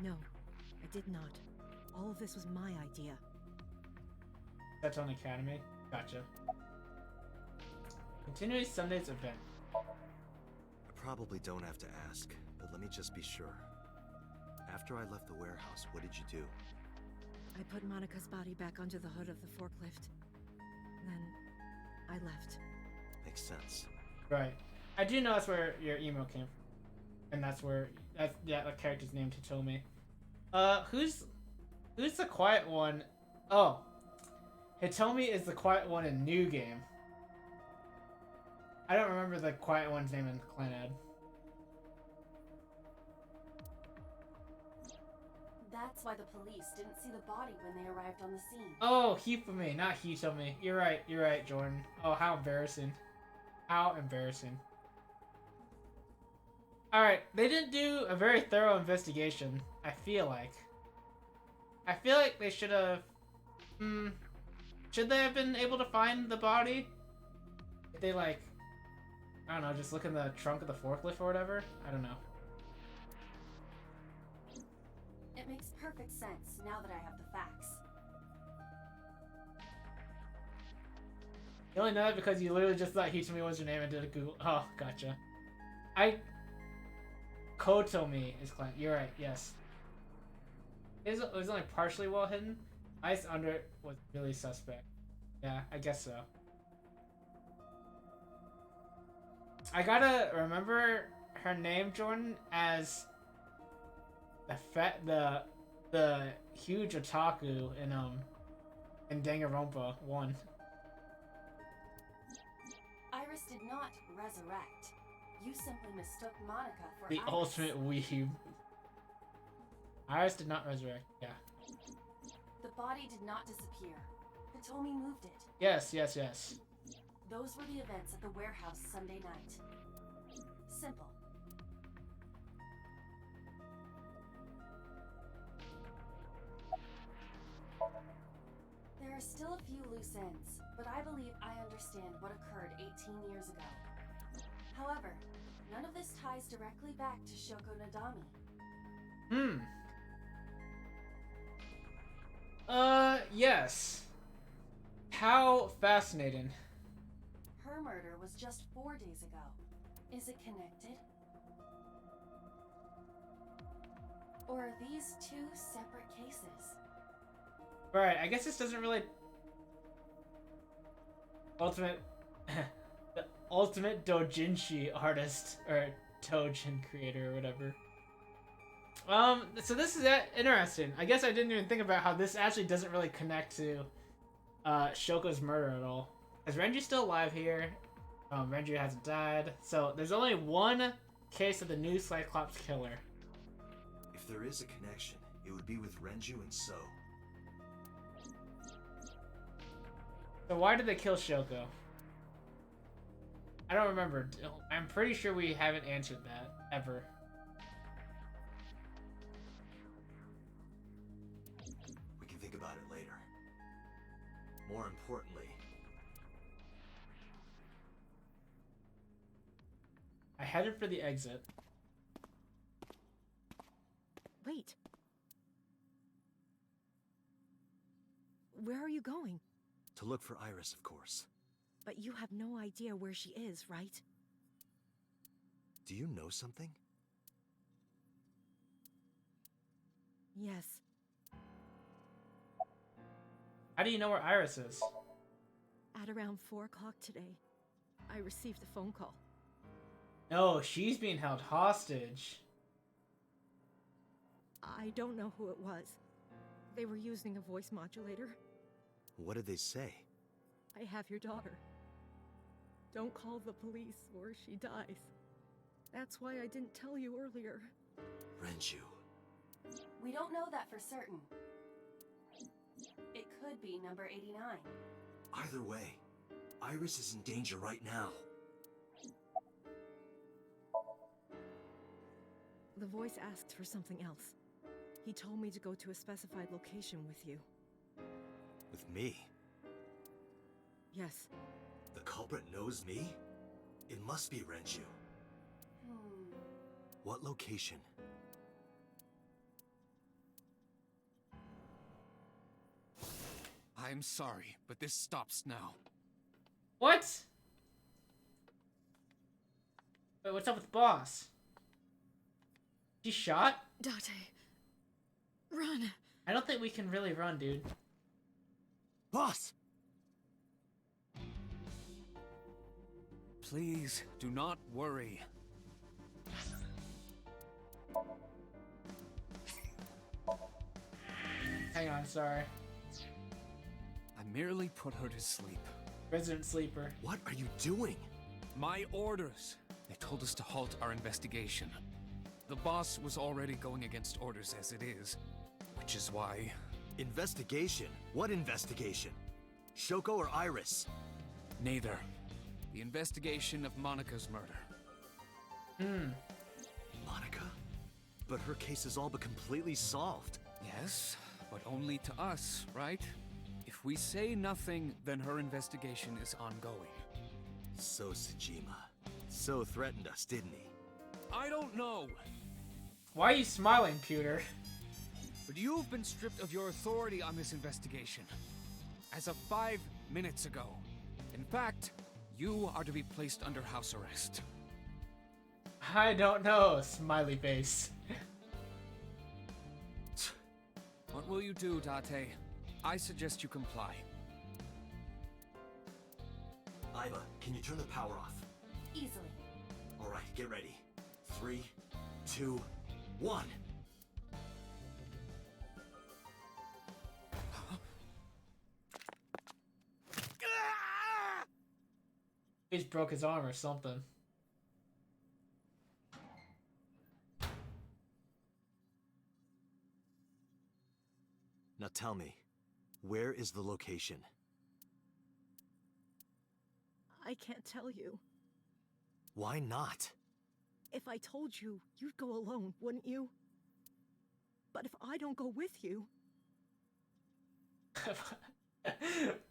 [SPEAKER 7] No, I did not. All of this was my idea.
[SPEAKER 1] That's on Academy? Gotcha. Continuing Sunday's event.
[SPEAKER 6] I probably don't have to ask, but let me just be sure. After I left the warehouse, what did you do?
[SPEAKER 7] I put Monica's body back onto the hood of the forklift. Then I left.
[SPEAKER 6] Makes sense.
[SPEAKER 1] Right. I do know that's where your email came from. And that's where that character's name Hitomi. Who's the quiet one? Oh. Hitomi is the quiet one in New Game. I don't remember the quiet one's name in Clanad.
[SPEAKER 13] That's why the police didn't see the body when they arrived on the scene.
[SPEAKER 1] Oh, Hifumi, not Hitomi. You're right, Jordan. Oh, how embarrassing. How embarrassing. Alright, they didn't do a very thorough investigation, I feel like. I feel like they should have... should they have been able to find the body? If they, like... I don't know, just look in the trunk of the forklift or whatever? I don't know.
[SPEAKER 13] It makes perfect sense now that I have the facts.
[SPEAKER 1] You only know that because you literally just thought Hitomi was your name and did a Google. Oh, gotcha. Kotomi is clan. You're right, yes. It was only partially well hidden. Ice under it was really suspect. Yeah, I guess so. I gotta remember her name, Jordan, as the huge otaku in Danganronpa 1.
[SPEAKER 13] Iris did not resurrect. You simply mistook Monica for
[SPEAKER 1] The
[SPEAKER 13] Iris.
[SPEAKER 1] ultimate weeb. Iris did not resurrect, yeah.
[SPEAKER 13] The body did not disappear. Hitomi moved it.
[SPEAKER 1] Yes.
[SPEAKER 13] Those were the events at the warehouse Sunday night. Simple. There are still a few loose ends, but I believe I understand what occurred 18 years ago. However, none of this ties directly back to Shoko Nadami.
[SPEAKER 1] Yes. How fascinating.
[SPEAKER 13] Her murder was just 4 days ago. Is it connected? Or are these two separate cases?
[SPEAKER 1] Right, I guess this doesn't really... The ultimate doujinshi artist, or Tojin creator, or whatever. So this is interesting. I guess I didn't even think about how this actually doesn't really connect to Shoko's murder at all. Is Renji still alive here? Renji hasn't died. So there's only one case of the new Cyclops killer.
[SPEAKER 6] If there is a connection, it would be with Renju and So.
[SPEAKER 1] So why did they kill Shoko? I don't remember. I'm pretty sure we haven't answered that, ever.
[SPEAKER 6] We can think about it later. More importantly...
[SPEAKER 1] I headed for the exit.
[SPEAKER 7] Wait. Where are you going?
[SPEAKER 6] To look for Iris, of course.
[SPEAKER 7] But you have no idea where she is, right?
[SPEAKER 6] Do you know something?
[SPEAKER 7] Yes.
[SPEAKER 1] How do you know where Iris is?
[SPEAKER 7] At around 4 o'clock today, I received a phone call.
[SPEAKER 1] No, she's being held hostage.
[SPEAKER 7] I don't know who it was. They were using a voice modulator.
[SPEAKER 6] What did they say?
[SPEAKER 7] I have your daughter. Don't call the police or she dies. That's why I didn't tell you earlier.
[SPEAKER 6] Renju.
[SPEAKER 13] We don't know that for certain. It could be number 89.
[SPEAKER 6] Either way, Iris is in danger right now.
[SPEAKER 7] The voice asked for something else. He told me to go to a specified location with you.
[SPEAKER 6] With me?
[SPEAKER 7] Yes.
[SPEAKER 6] The culprit knows me? It must be Renju. What location?
[SPEAKER 11] I'm sorry, but this stops now.
[SPEAKER 1] What? Wait, what's up with Boss? She shot?
[SPEAKER 12] Date, run.
[SPEAKER 1] I don't think we can really run, dude.
[SPEAKER 6] Boss!
[SPEAKER 11] Please, do not worry.
[SPEAKER 1] Hang on, sorry.
[SPEAKER 11] I merely put her to sleep.
[SPEAKER 1] Resident sleeper.
[SPEAKER 6] What are you doing?
[SPEAKER 11] My orders. They told us to halt our investigation. The boss was already going against orders as it is, which is why...
[SPEAKER 6] Investigation? What investigation? Shoko or Iris?
[SPEAKER 11] Neither. The investigation of Monika's murder.
[SPEAKER 6] Monika? But her case is all but completely solved.
[SPEAKER 11] Yes, but only to us, right? If we say nothing, then her investigation is ongoing.
[SPEAKER 6] So Sejima. So threatened us, didn't he?
[SPEAKER 11] I don't know.
[SPEAKER 1] Why are you smiling, Pewter?
[SPEAKER 11] But you've been stripped of your authority on this investigation. As of 5 minutes ago. In fact, you are to be placed under house arrest.
[SPEAKER 1] I don't know, smiley face.
[SPEAKER 11] What will you do, Date? I suggest you comply.
[SPEAKER 6] Iva, can you turn the power off?
[SPEAKER 13] Easily.
[SPEAKER 6] Alright, get ready. 3, 2, 1.
[SPEAKER 1] He's broke his arm or something.
[SPEAKER 6] Now tell me, where is the location?
[SPEAKER 7] I can't tell you.
[SPEAKER 6] Why not?
[SPEAKER 7] If I told you, you'd go alone, wouldn't you? But if I don't go with you...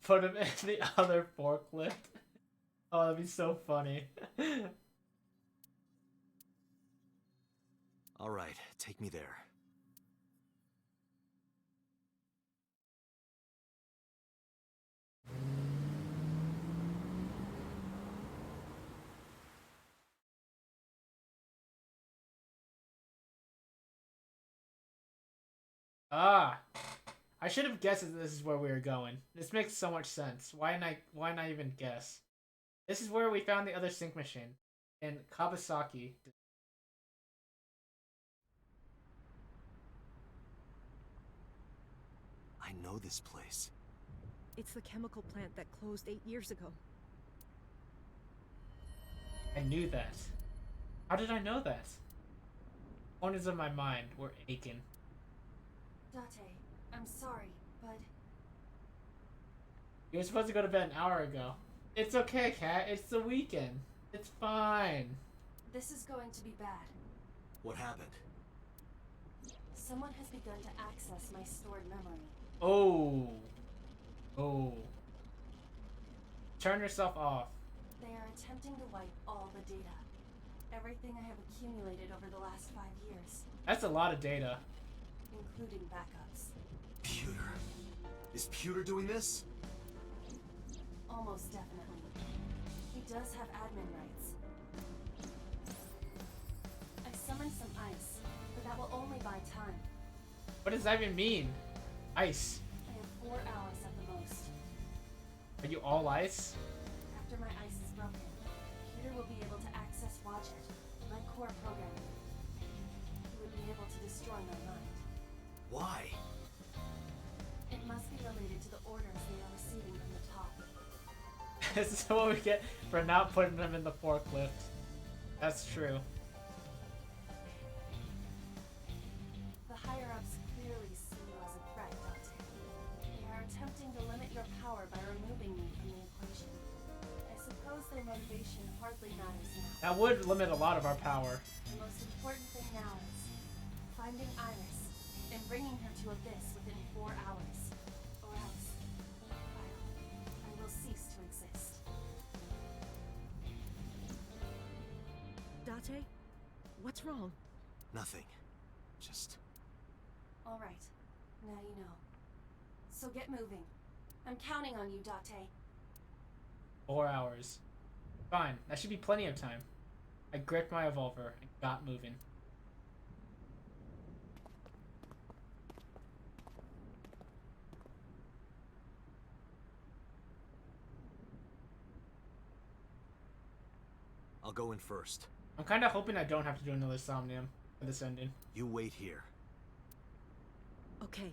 [SPEAKER 1] Put him in the other forklift. Oh, that'd be so funny.
[SPEAKER 6] Alright, take me there.
[SPEAKER 1] Ah, I should have guessed that this is where we were going. This makes so much sense. Why not even guess? This is where we found the other sync machine in Kawasaki.
[SPEAKER 6] I know this place.
[SPEAKER 7] It's the chemical plant that closed 8 years ago.
[SPEAKER 1] I knew that. How did I know that? Corners of my mind were aching.
[SPEAKER 13] Date, I'm sorry, but...
[SPEAKER 1] You were supposed to go to bed an hour ago. It's okay, Kat. It's the weekend. It's fine.
[SPEAKER 13] This is going to be bad.
[SPEAKER 6] What happened?
[SPEAKER 13] Someone has begun to access my stored memory.
[SPEAKER 1] Oh. Oh. Turn yourself off.
[SPEAKER 13] They are attempting to wipe all the data. Everything I have accumulated over the last 5 years.
[SPEAKER 1] That's a lot of data.
[SPEAKER 13] Including backups.
[SPEAKER 6] Pewter. Is Pewter doing this?
[SPEAKER 13] Almost definitely. He does have admin rights. I summoned some ice, but that will only buy time.
[SPEAKER 1] What does that even mean? Ice.
[SPEAKER 13] I have 4 hours at the most.
[SPEAKER 1] Are you all ice?
[SPEAKER 13] After my ice is broken, Peter will be able to access Wadjet, my core programming. He would be able to destroy my mind.
[SPEAKER 6] Why?
[SPEAKER 13] orders they are receiving from the top.
[SPEAKER 1] This is what we get for not putting them in the forklift. That's true.
[SPEAKER 13] The higher-ups clearly see you as a threat, Dante. They are attempting to limit your power by removing you from the equation. I suppose their motivation hardly matters now.
[SPEAKER 1] That would limit a lot of our power.
[SPEAKER 13] The most important thing now is finding Iris and bringing her to Abyss within 4 hours. Or else, I will cease to exist.
[SPEAKER 15] Date? What's wrong?
[SPEAKER 6] Nothing. Just...
[SPEAKER 13] All right. Now you know. So get moving. I'm counting on you, Date.
[SPEAKER 1] 4 hours. Fine. That should be plenty of time. I gripped my revolver and got moving.
[SPEAKER 6] I'll go in first.
[SPEAKER 1] I'm kind of hoping I don't have to do another Somnium for this ending.
[SPEAKER 6] You wait here.
[SPEAKER 15] Okay.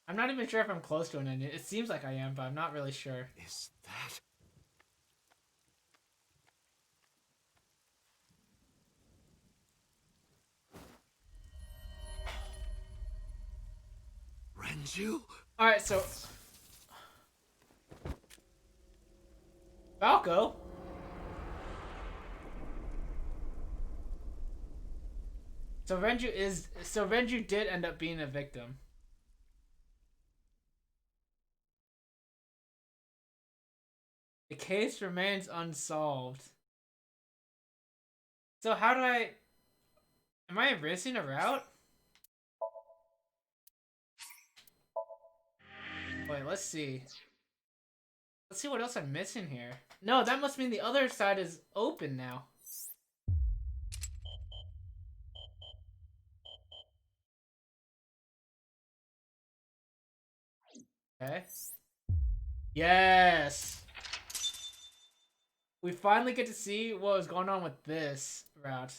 [SPEAKER 1] I'm not even sure if I'm close to an ending. It seems like I am, but I'm not really sure.
[SPEAKER 6] Is that... Renju?
[SPEAKER 1] Alright, so... Falco? So Renju did end up being a victim. The case remains unsolved. So how do I... Am I erasing a route? Wait, let's see. Let's see what else I'm missing here. No, that must mean the other side is open now. Okay. Yes! We finally get to see what was going on with this route.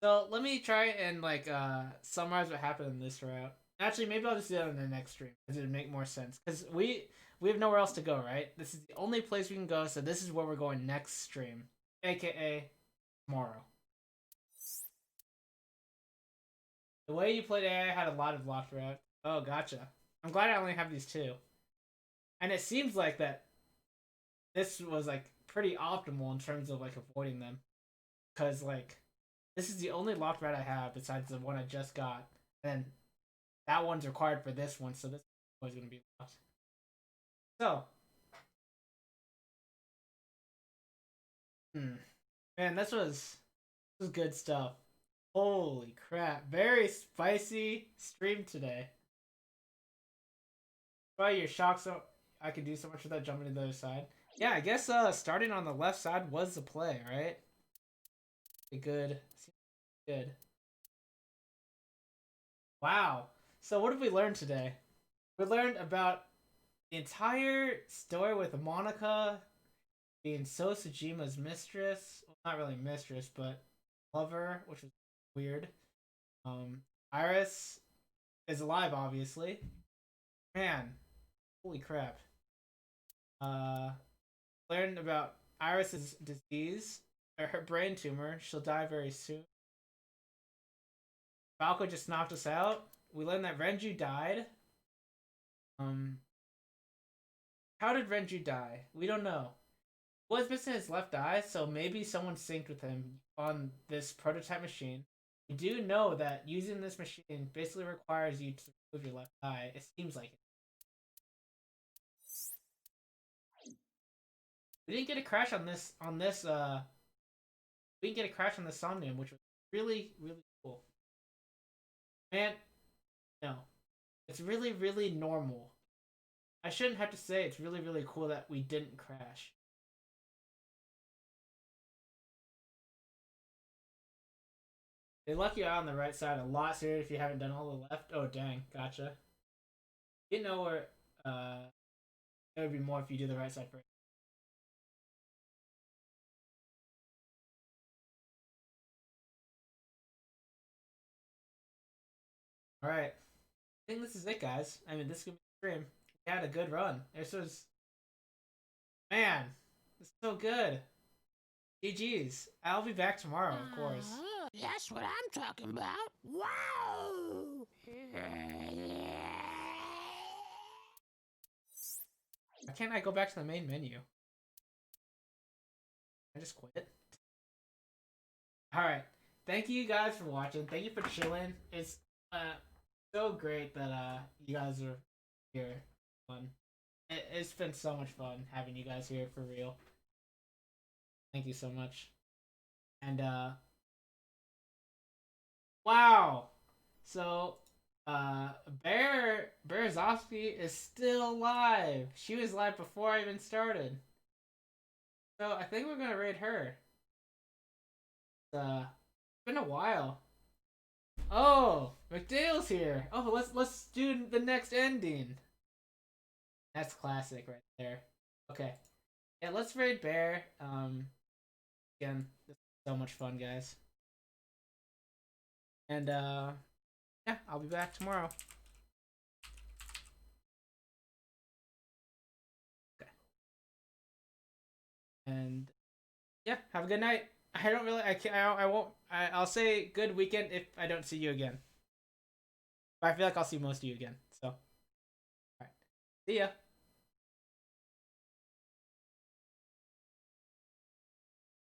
[SPEAKER 1] So let me try and like summarize what happened in this route. Actually, maybe I'll just do that in the next stream because it'd make more sense. Because we have nowhere else to go, right? This is the only place we can go, so this is where we're going next stream, aka tomorrow. The way you played AI had a lot of locked routes. Oh, gotcha. I'm glad I only have these two. And it seems like that this was like pretty optimal in terms of like avoiding them. Because like this is the only locked route I have besides the one I just got. And that one's required for this one, so this one's gonna be locked. So man, this was good stuff. Holy crap. Very spicy stream today. Probably you're shocked so I could do so much without jumping to the other side. Yeah, I guess starting on the left side was the play, right? Good. Wow. So what have we learned today? We learned about the entire story with Monica being So Tsujima's mistress. Well, not really mistress, but lover, which was weird. Iris is alive, obviously. Man, holy crap. Learned about Iris's disease, or her brain tumor. She'll die very soon. Falco just knocked us out. We learned that Renju died. How did Renju die? We don't know. He was missing his left eye, so maybe someone synced with him on this prototype machine. We do know that using this machine basically requires you to remove your left eye. It seems like it. We didn't get a crash on this we didn't get a crash on the Somnium, which was really, really cool. Man, no. It's really, really normal. I shouldn't have to say it's really, really cool that we didn't crash. They luck you out on the right side a lot sooner if you haven't done all the left. Oh, dang. Gotcha. You know where, it would be more if you do the right side first. Alright. I think this is it, guys. I mean, this is gonna be the stream. We had a good run. This was... Man, this is so good. GG's. I'll be back tomorrow, of course.
[SPEAKER 19] That's what I'm talking about. Wow!
[SPEAKER 1] Why can't I go back to the main menu? I just quit. Alright. Thank you guys for watching. Thank you for chilling. It's so great that you guys are here. Fun. It's been so much fun having you guys here for real. Thank you so much. And wow. So Berezovsky is still alive. She was live before I even started. So I think we're gonna raid her. It's been a while. Oh, McDale's here. Oh, let's do the next ending. That's classic right there. Okay. Yeah, let's raid Bear. Again, this is so much fun, guys. And yeah, I'll be back tomorrow. Okay. And yeah, have a good night. I don't really, I won't, I'll say good weekend if I don't see you again. But I feel like I'll see most of you again. So, alright. See ya.